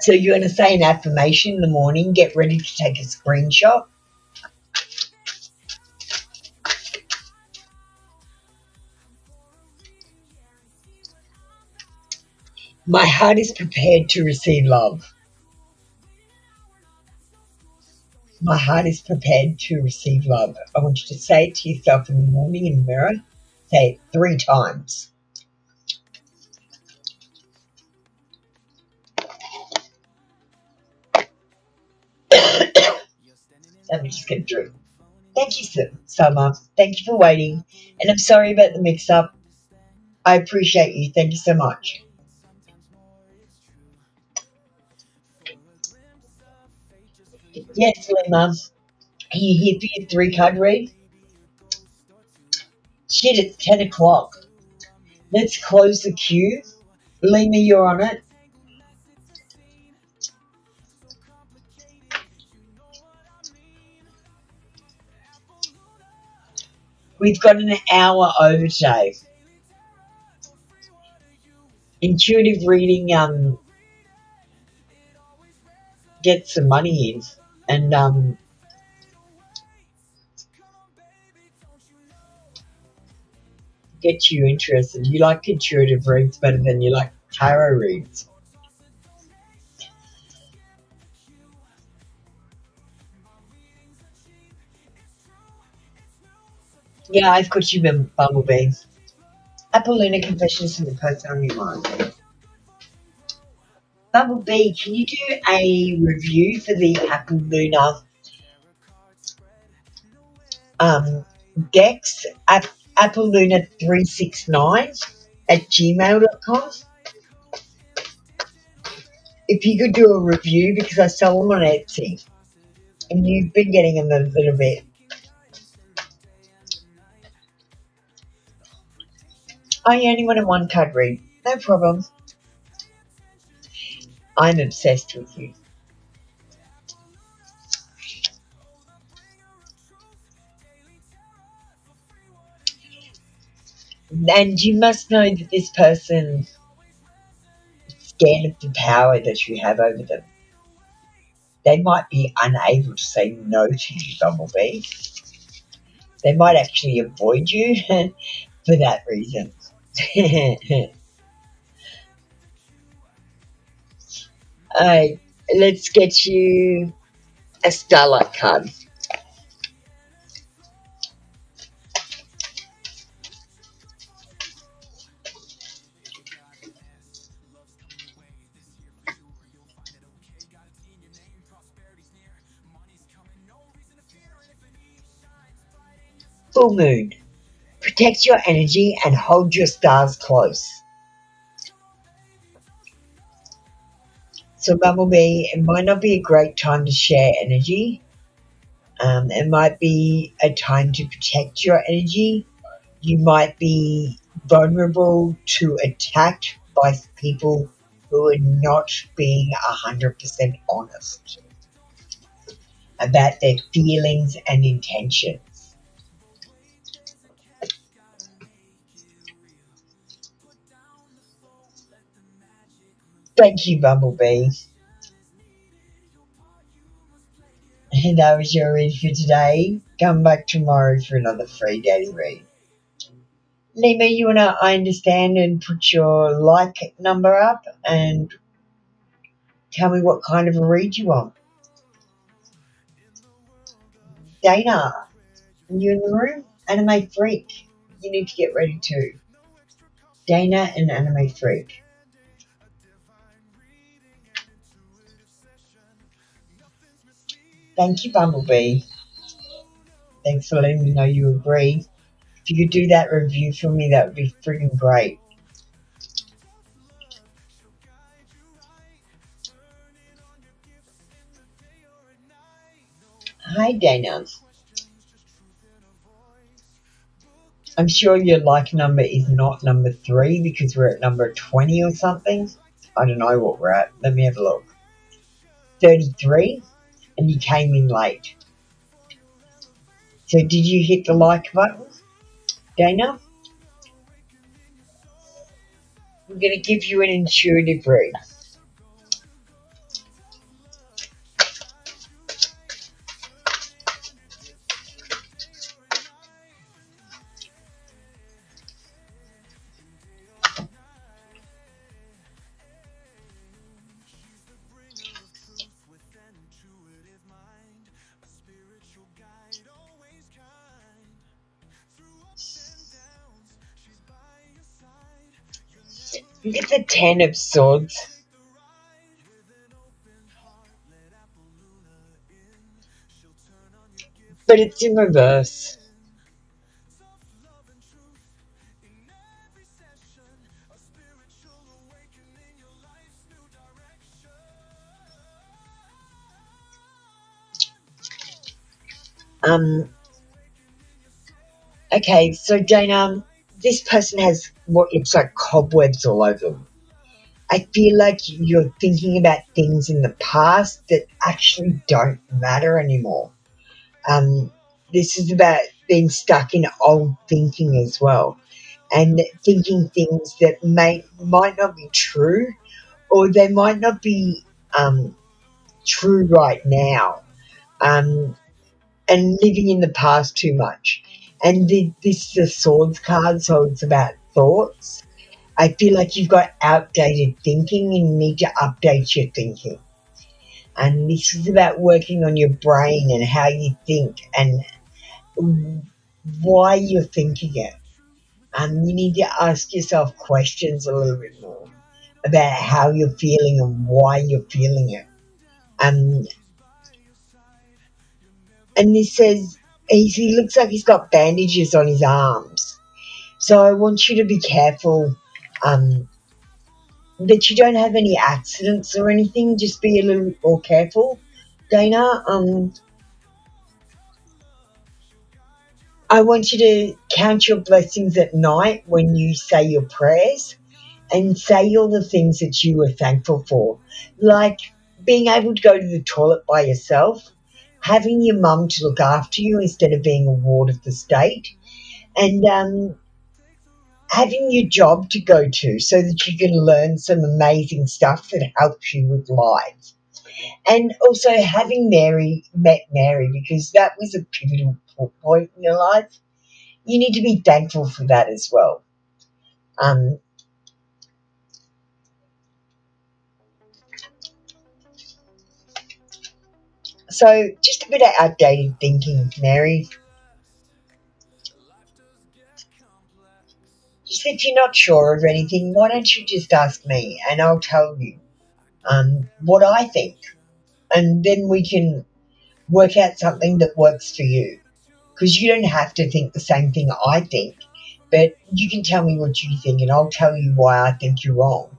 So you're going to say an affirmation in the morning. Get ready to take a screenshot. My heart is prepared to receive love. My heart is prepared to receive love. I want you to say it to yourself in the morning in the mirror. Say it 3 times. Let me just get through. Thank you so much. Thank you for waiting. And I'm sorry about the mix-up. I appreciate you. Thank you so much. Yes, Lima. Are you here for your 3-card read? Shit, it's 10 o'clock. Let's close the queue. Lima, you're on it. We've got an hour over today. Intuitive reading gets some money in, and get you interested. You like intuitive reads better than you like tarot reads. Yeah, I've got you, Bumblebee. Apollina Confessions from the person on your mind. Bumblebee, can you do a review for the Apollina Dex at appleluna369@gmail.com. If you could do a review, because I sell them on Etsy, and you've been getting them a little bit. Oh, you only want a one card read. No problem. I'm obsessed with you. And you must know that this person is scared of the power that you have over them. They might be unable to say no to you, Bumblebee. They might actually avoid you for that reason. Alright, let's get you a Starlight card. Full Moon. Protect your energy and hold your stars close. So Bumblebee, it might not be a great time to share energy. It might be a time to protect your energy. You might be vulnerable to attack by people who are not being 100% honest about their feelings and intentions. Thank you, Bumblebee. And that was your read for today. Come back tomorrow for another free daily read. Lima, you want to I understand and put your like number up and tell me what kind of a read you want. Dana, are you in the room? Anime Freak, you need to get ready too. Dana and Anime Freak. Thank you, Bumblebee. Thanks for letting me know you agree. If you could do that review for me, that would be freaking great. Hi, Dana. I'm sure your like number is not number 3 because we're at number 20 or something. I don't know what we're at. Let me have a look. 33, and you came in late. So did you hit the like button, Dana? I'm going to give you an intuitive read. Look at the 10 of Swords. But it's in reverse. Okay, so Dana, this person has what looks like cobwebs all over them. I feel like you're thinking about things in the past that actually don't matter anymore. This is about being stuck in old thinking as well, and thinking things that might not be true, or they might not be true right now, and living in the past too much. And this is a Swords card, so it's about thoughts. I feel like you've got outdated thinking and you need to update your thinking. And this is about working on your brain and how you think and why you're thinking it. You need to ask yourself questions a little bit more about how you're feeling and why you're feeling it. And this says he looks like he's got bandages on his arms. So I want you to be careful that you don't have any accidents or anything. Just be a little more careful, Dana. I want you to count your blessings at night when you say your prayers and say all the things that you were thankful for, like being able to go to the toilet by yourself, having your mum to look after you instead of being a ward of the state, and having your job to go to so that you can learn some amazing stuff that helps you with life. And also having met Mary, because that was a pivotal point in your life. You need to be thankful for that as well. So just a bit of outdated thinking, Mary. Just if you're not sure of anything, why don't you just ask me and I'll tell you what I think. And then we can work out something that works for you. Because you don't have to think the same thing I think, but you can tell me what you think and I'll tell you why I think you're wrong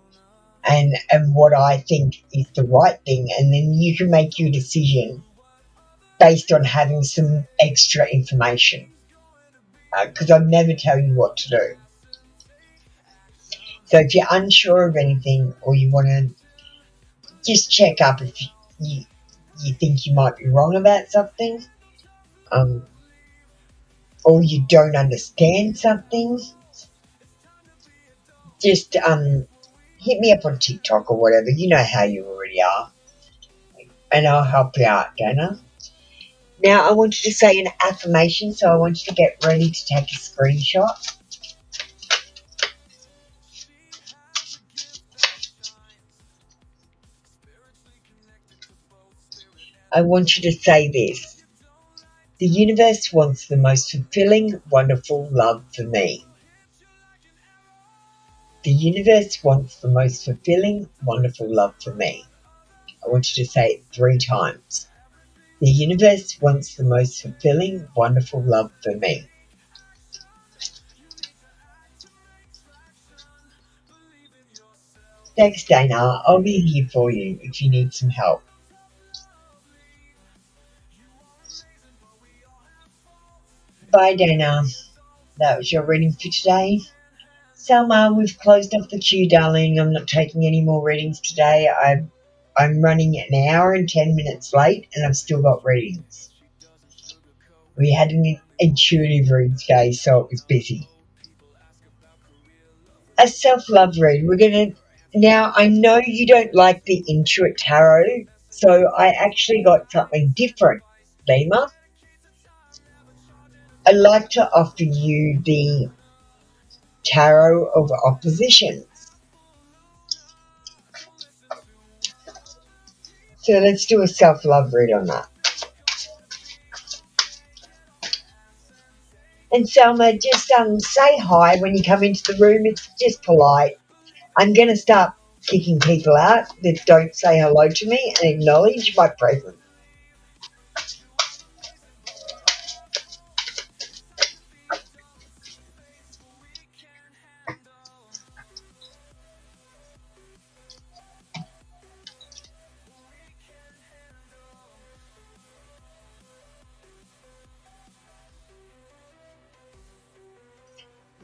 and what I think is the right thing. And then you can make your decision based on having some extra information. Because I'd never tell you what to do. So if you're unsure of anything or you want to just check up if you think you might be wrong about something, or you don't understand something, just hit me up on TikTok or whatever. You know how you already are. And I'll help you out, Dana. Now I want you to say an affirmation, so I want you to get ready to take a screenshot. I want you to say this. The universe wants the most fulfilling, wonderful love for me. The universe wants the most fulfilling, wonderful love for me. I want you to say it 3 times. The universe wants the most fulfilling, wonderful love for me. Thanks, Dana. I'll be here for you if you need some help. Bye, Dana. That was your reading for today. Selma, we've closed off the queue, darling. I'm not taking any more readings today. I'm running an hour and 10 minutes late and I've still got readings. We had an intuitive read today, so it was busy. A self-love read. Now, I know you don't like the Intuit Tarot, so I actually got something different, Lima. I'd like to offer you the Tarot of Oppositions. So let's do a self-love read on that. And Selma, just say hi when you come into the room. It's just polite. I'm going to start kicking people out that don't say hello to me and acknowledge my presence.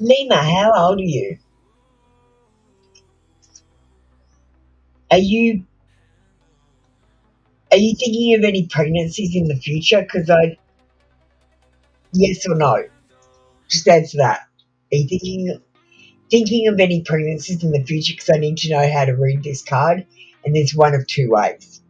Lima, how old are you? Are you thinking of any pregnancies in the future? Yes or no? Just answer that. Are you thinking of any pregnancies in the future? Because I need to know how to read this card, and there's one of 2 ways.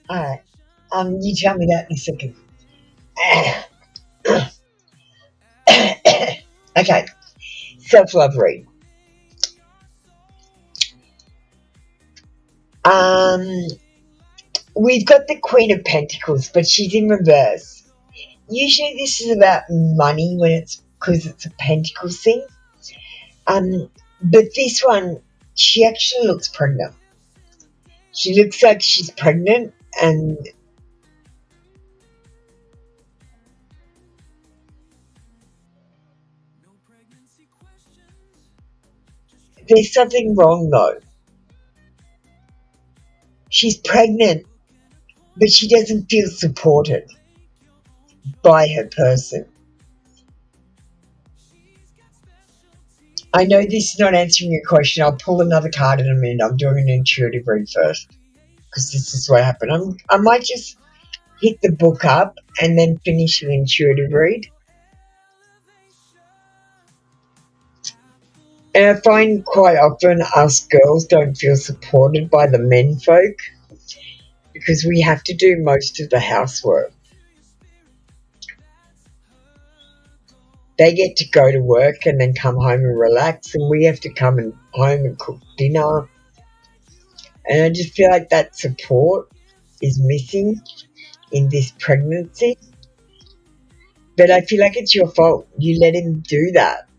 All right. You tell me that in a second. Okay, self-love read. We've got the Queen of Pentacles, but she's in reverse. Usually this is about money when it's because it's a Pentacles thing. But this one, she actually looks pregnant. She looks like she's pregnant, and there's something wrong though. She's pregnant, but she doesn't feel supported by her person. I know this is not answering your question. I'll pull another card in a minute. I'm doing an intuitive read first because this is what happened. I might just hit the book up and then finish an intuitive read. And I find quite often us girls don't feel supported by the men folk because we have to do most of the housework. They get to go to work and then come home and relax, and we have to come home and cook dinner. And I just feel like that support is missing in this pregnancy. But I feel like it's your fault. You let him do that.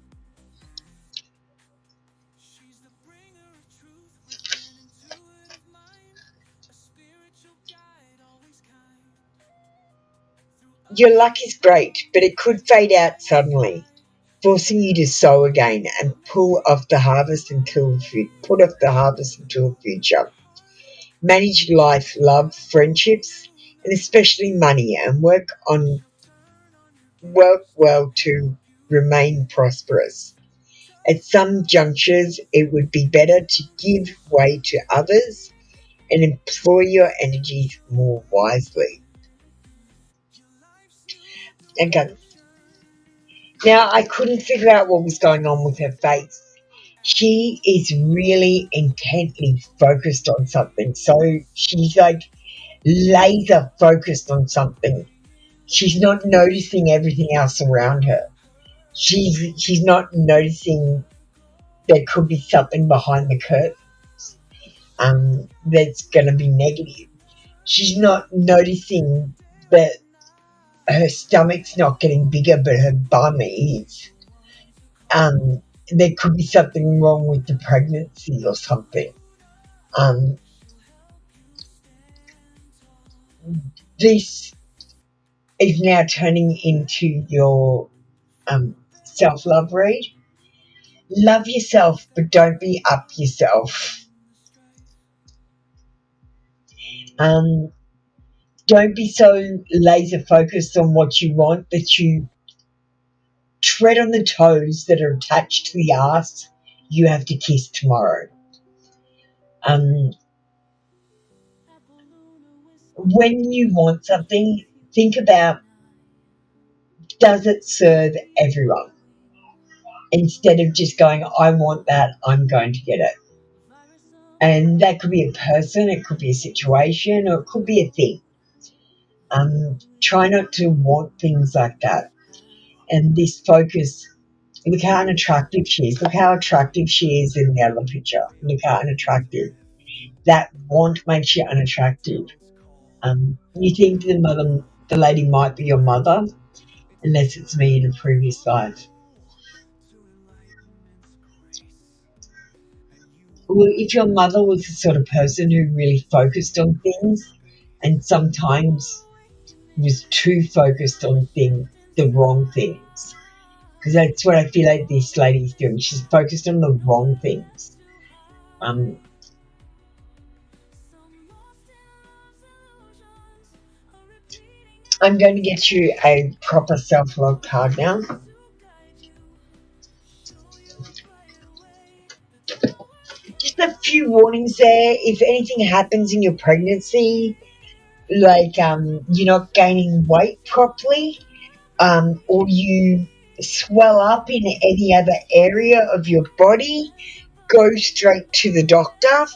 Your luck is great, but it could fade out suddenly, forcing you to sow again and put off the harvest until the future. Manage life, love, friendships, and especially money, and work well to remain prosperous. At some junctures, it would be better to give way to others and employ your energies more wisely. Okay. Now, I couldn't figure out what was going on with her face. She is really intently focused on something. So she's like laser focused on something. She's not noticing everything else around her. She's not noticing there could be something behind the curtains that's going to be negative. She's not noticing that her stomach's not getting bigger, but her bum is. There could be something wrong with the pregnancy or something. This is now turning into your self-love read. Love yourself, but don't be up yourself. Don't be so laser focused on what you want that you tread on the toes that are attached to the ass you have to kiss tomorrow. When you want something, think about, does it serve everyone? Instead of just going, I want that, I'm going to get it. And that could be a person, it could be a situation, or it could be a thing. Try not to want things like that. And this focus, look how unattractive she is. Look how attractive she is in the other picture. Look how unattractive. That want makes you unattractive. You think the lady might be your mother, unless it's me in a previous life. Well, if your mother was the sort of person who really focused on things and sometimes was too focused on the wrong things, because that's what I feel like this lady's doing. She's focused on the wrong things. I'm going to get you a proper self-love card now. Just a few warnings there. If anything happens in your pregnancy, like you're not gaining weight properly, or you swell up in any other area of your body, go straight to the doctor.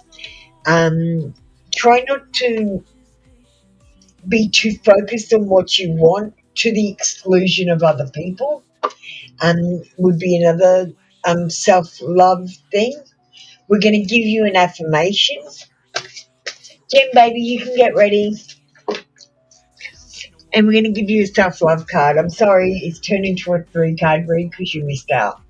Try not to be too focused on what you want to the exclusion of other people. Would be another self-love thing. We're going to give you an affirmation. Jen, baby, you can get ready. And we're going to give you a self-love card. I'm sorry, it's turned into a 3-card read because you missed out.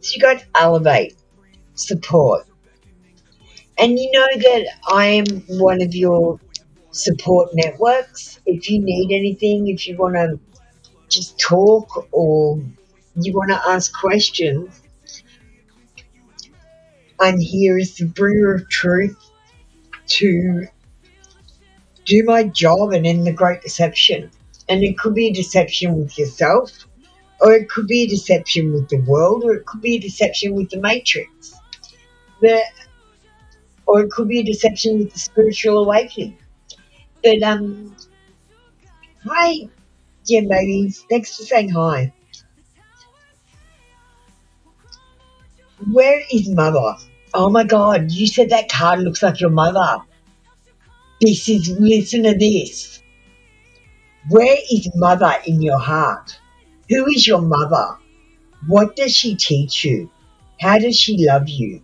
So you got elevate, support. And you know that I am one of your support networks. If you need anything, if you want to just talk or you want to ask questions, I'm here as the bringer of truth to do my job and end the great deception. And it could be a deception with yourself, or it could be a deception with the world, or it could be a deception with the matrix. Or it could be a deception with the spiritual awakening. But hi, Jen babies. Thanks for saying hi. Where is mother? Oh my God, you said that card looks like your mother. Listen to this. Where is mother in your heart? Who is your mother? What does she teach you? How does she love you?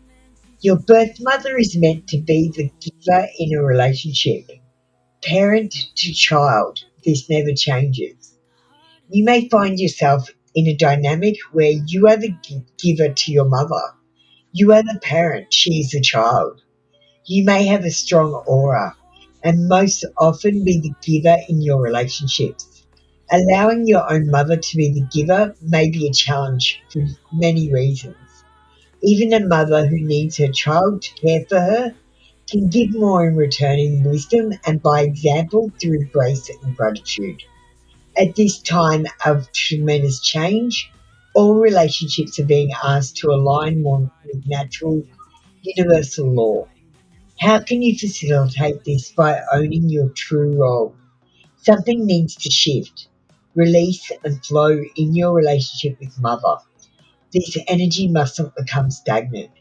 Your birth mother is meant to be the giver in a relationship. Parent to child, this never changes. You may find yourself in a dynamic where you are the giver to your mother. You are the parent, she is the child. You may have a strong aura and most often be the giver in your relationships. Allowing your own mother to be the giver may be a challenge for many reasons. Even a mother who needs her child to care for her can give more in return in wisdom and by example through grace and gratitude. At this time of tremendous change, all relationships are being asked to align more with natural universal law. How can you facilitate this by owning your true role? Something needs to shift, release and flow in your relationship with mother. This energy mustn't become stagnant.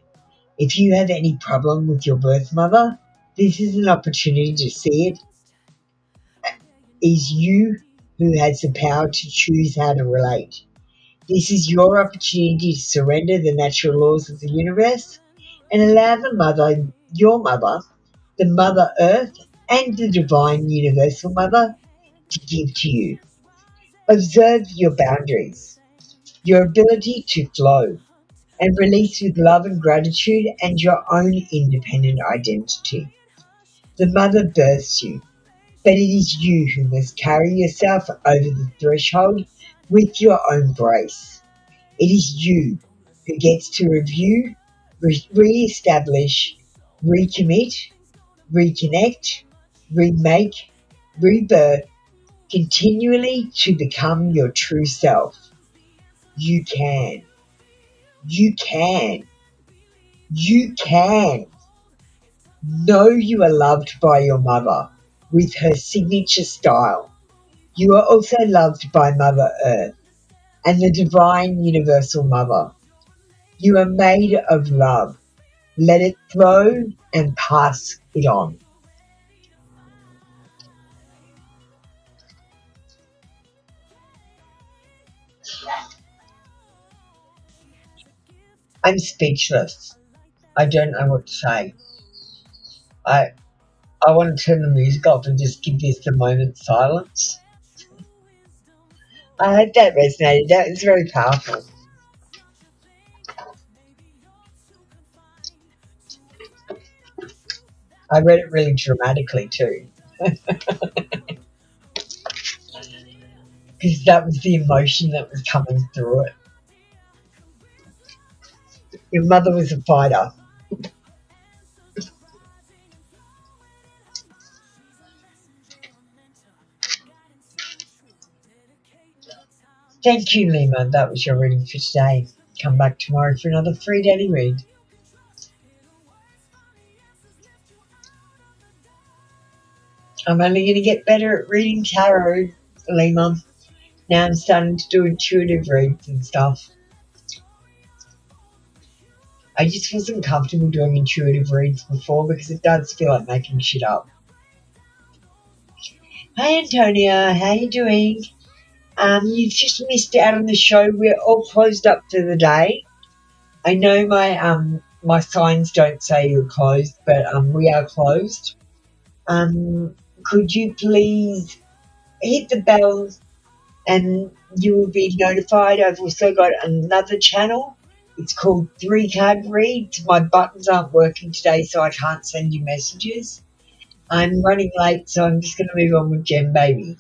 If you have any problem with your birth mother, this is an opportunity to see it is you who has the power to choose how to relate. This is your opportunity to surrender the natural laws of the universe and allow the mother, your mother, the Mother Earth, and the Divine Universal Mother to give to you. Observe your boundaries, your ability to flow, and release with love and gratitude and your own independent identity. The mother births you, but it is you who must carry yourself over the threshold with your own grace. It is you who gets to review, re-establish, recommit, reconnect, remake, rebirth, continually to become your true self. You can. You can. You can. Know you are loved by your mother with her signature style. You are also loved by Mother Earth and the Divine Universal Mother. You are made of love. Let it flow and pass it on. I'm speechless. I don't know what to say. I want to turn the music off and just give this a moment's silence. I hope that resonated. That was very powerful. I read it really dramatically too. Because that was the emotion that was coming through it. Your mother was a fighter. Thank you, Lima. That was your reading for today. Come back tomorrow for another free daily read. I'm only going to get better at reading tarot, Lima. Now I'm starting to do intuitive reads and stuff. I just wasn't comfortable doing intuitive reads before because it does feel like making shit up. Hey Antonia, how you doing? You've just missed out on the show. We're all closed up for the day. I know my signs don't say you're closed, but we are closed. Could you please hit the bell and you will be notified. I've also got another channel. It's called 3 Card Reads. My buttons aren't working today, so I can't send you messages. I'm running late, so I'm just going to move on with Gem Baby.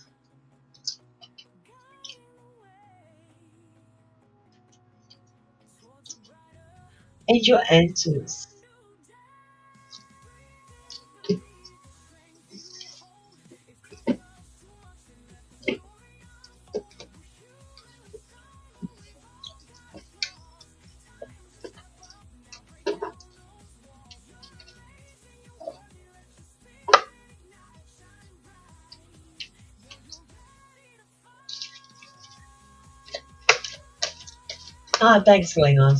And your answers. Thanks, Lena.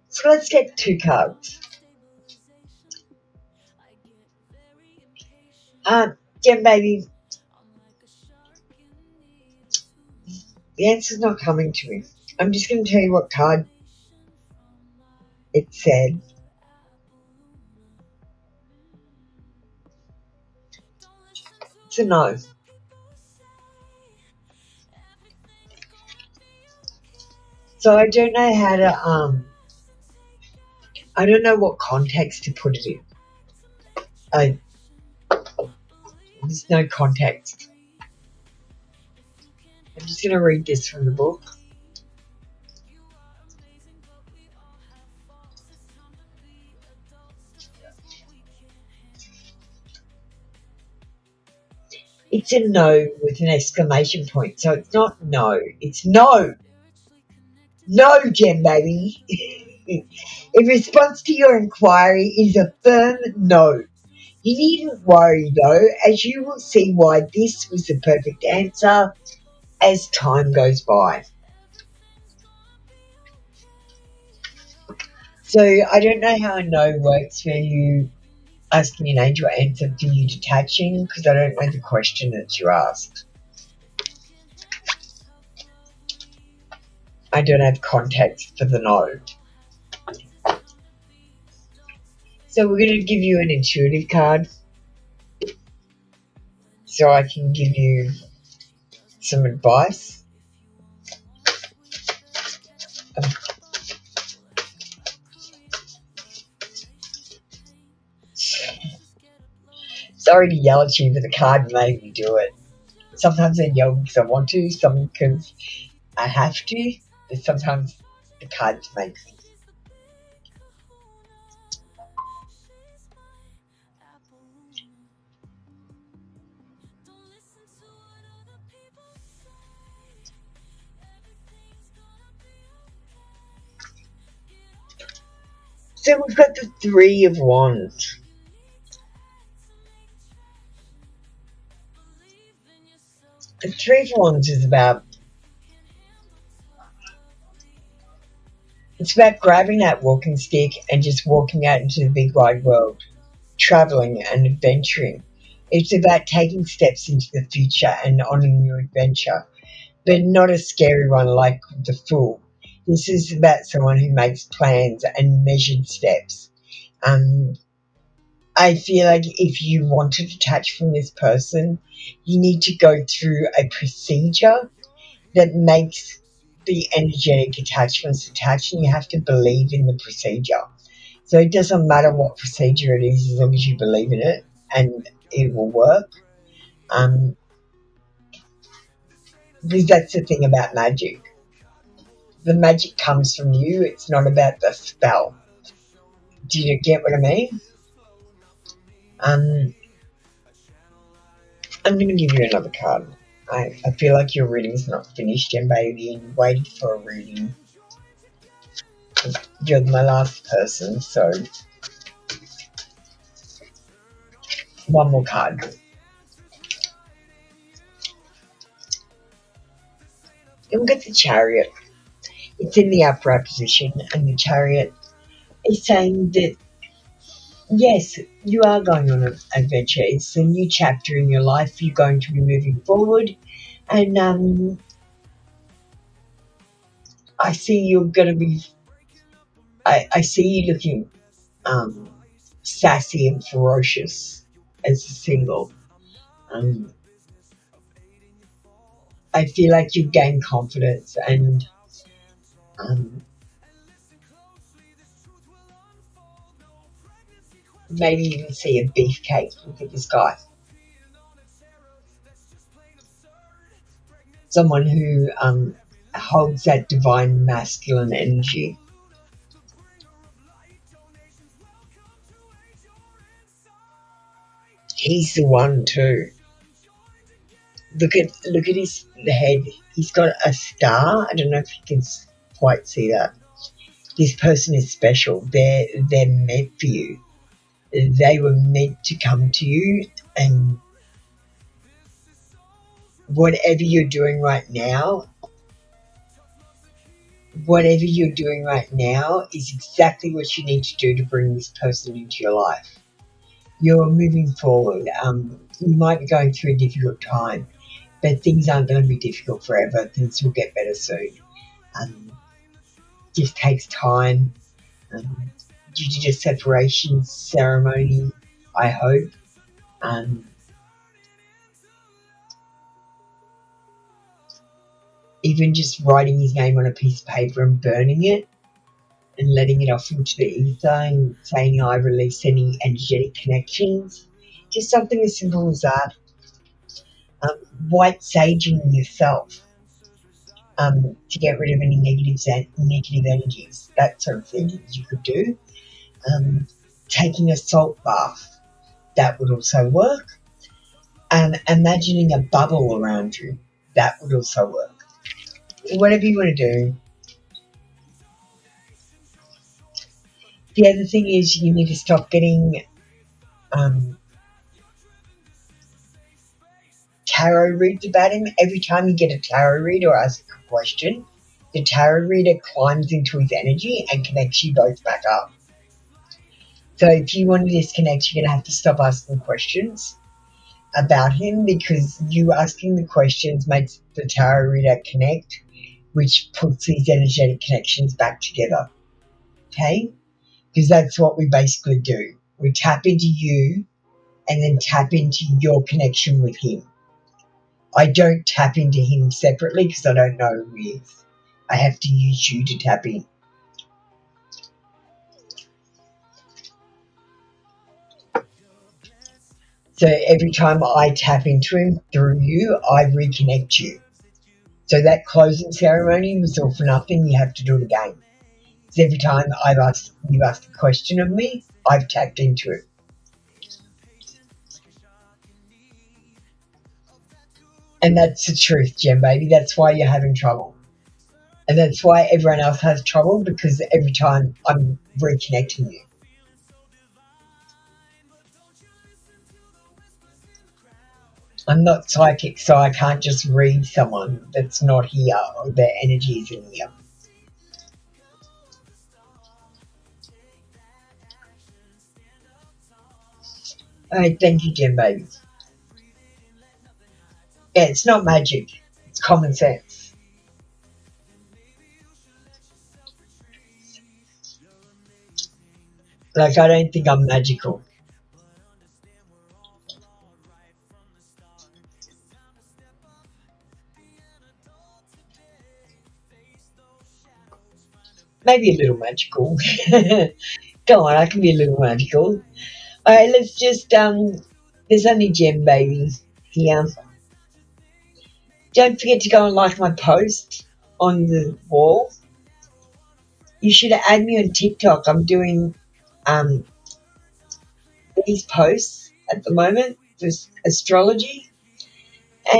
So let's get 2 cards. Gem Baby, the answer's not coming to me. I'm just going to tell you what card it said. It's a no. So I don't know how to, I don't know what context to put it in. There's no context. I'm just going to read this from the book. It's a no with an exclamation point. So it's not no. It's no. No, Gem Baby. In response to your inquiry is a firm no. You needn't worry though, as you will see why this was the perfect answer as time goes by. So I don't know how a no works for you asking an angel answer for you detaching because I don't know the question that you asked. I don't have context for the no. So we're going to give you an intuitive card so I can give you some advice. Sorry to yell at you, but the card made me do it. Sometimes I yell because I want to, some because I have to, but sometimes the cards make me. So we've got the 3 of Wands. The 3 of Wands is about, it's about grabbing that walking stick and just walking out into the big wide world, traveling and adventuring. It's about taking steps into the future and honouring your adventure, but not a scary one like the Fool. This is about someone who makes plans and measured steps. I feel like if you want to detach from this person, you need to go through a procedure that makes the energetic attachments attached, and you have to believe in the procedure. So it doesn't matter what procedure it is as long as you believe in it and it will work. Because that's the thing about magic. The magic comes from you. It's not about the spell. Do you get what I mean? I'm going to give you another card. I feel like your reading's not finished, Gem Baby, and you waited for a reading. You're my last person, so One more card. And we'll get the Chariot. It's in the upright position, and the Chariot is saying that, yes, you are going on an adventure. It's a new chapter in your life. You're going to be moving forward. And I see you're going to be, I see you looking sassy and ferocious as a single. I feel like you've gained confidence and maybe even see a beefcake. Look at this guy. Someone who holds that divine masculine energy. He's the one too. Look at his head. He's got a star. I don't know if you can quite see that. This person is special. They're meant for you. They were meant to come to you, and whatever you're doing right now is exactly what you need to do to bring this person into your life. You're moving forward. You might be going through a difficult time, but things aren't going to be difficult forever. Things will get better soon. Just takes time. Due to the separation ceremony, I hope. Even just writing his name on a piece of paper and burning it and letting it off into the ether and saying I release any energetic connections. Just something as simple as that. White saging yourself to get rid of any negative energies, that sort of thing you could do. Taking a salt bath, that would also work. Imagining a bubble around you, that would also work. Whatever you want to do. The other thing is you need to stop getting tarot reads about him. Every time you get a tarot read or ask a question, the tarot reader climbs into his energy and connects you both back up. So if you want to disconnect, you're going to have to stop asking questions about him, because you asking the questions makes the tarot reader connect, which puts these energetic connections back together. Okay? Because that's what we basically do. We tap into you and then tap into your connection with him. I don't tap into him separately because I don't know who he is. I have to use you to tap in. So every time I tap into him through you, I reconnect you. So that closing ceremony was all for nothing. You have to do it again. So every time you've asked a question of me, I've tapped into it. And that's the truth, Gem Baby. That's why you're having trouble. And that's why everyone else has trouble, because every time I'm reconnecting you. I'm not psychic, so I can't just read someone that's not here or their energy isn't here. All right, thank you, Gem Baby. Yeah, it's not magic. It's common sense. Like, I don't think I'm magical. Maybe a little magical. Come on, I can be a little magical. All right, let's just, there's only Gem Baby here. Don't forget to go and like my post on the wall. You should add me on TikTok. I'm doing these posts at the moment for astrology.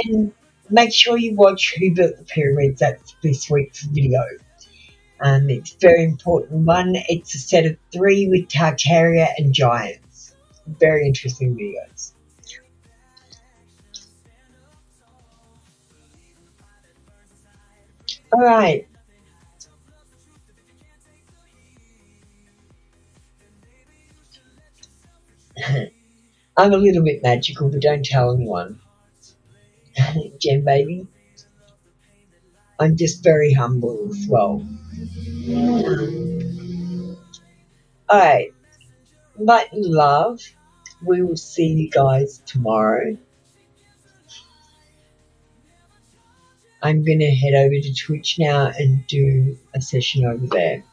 And make sure you watch Who Built the Pyramids. That's this week's video. It's a very important one. It's a set of 3 with Tartaria and Giants. Very interesting videos. All right. I'm a little bit magical, but don't tell anyone. Jen baby, I'm just very humble as well. All right. Light and love. We will see you guys tomorrow. I'm going to head over to Twitch now and do a session over there.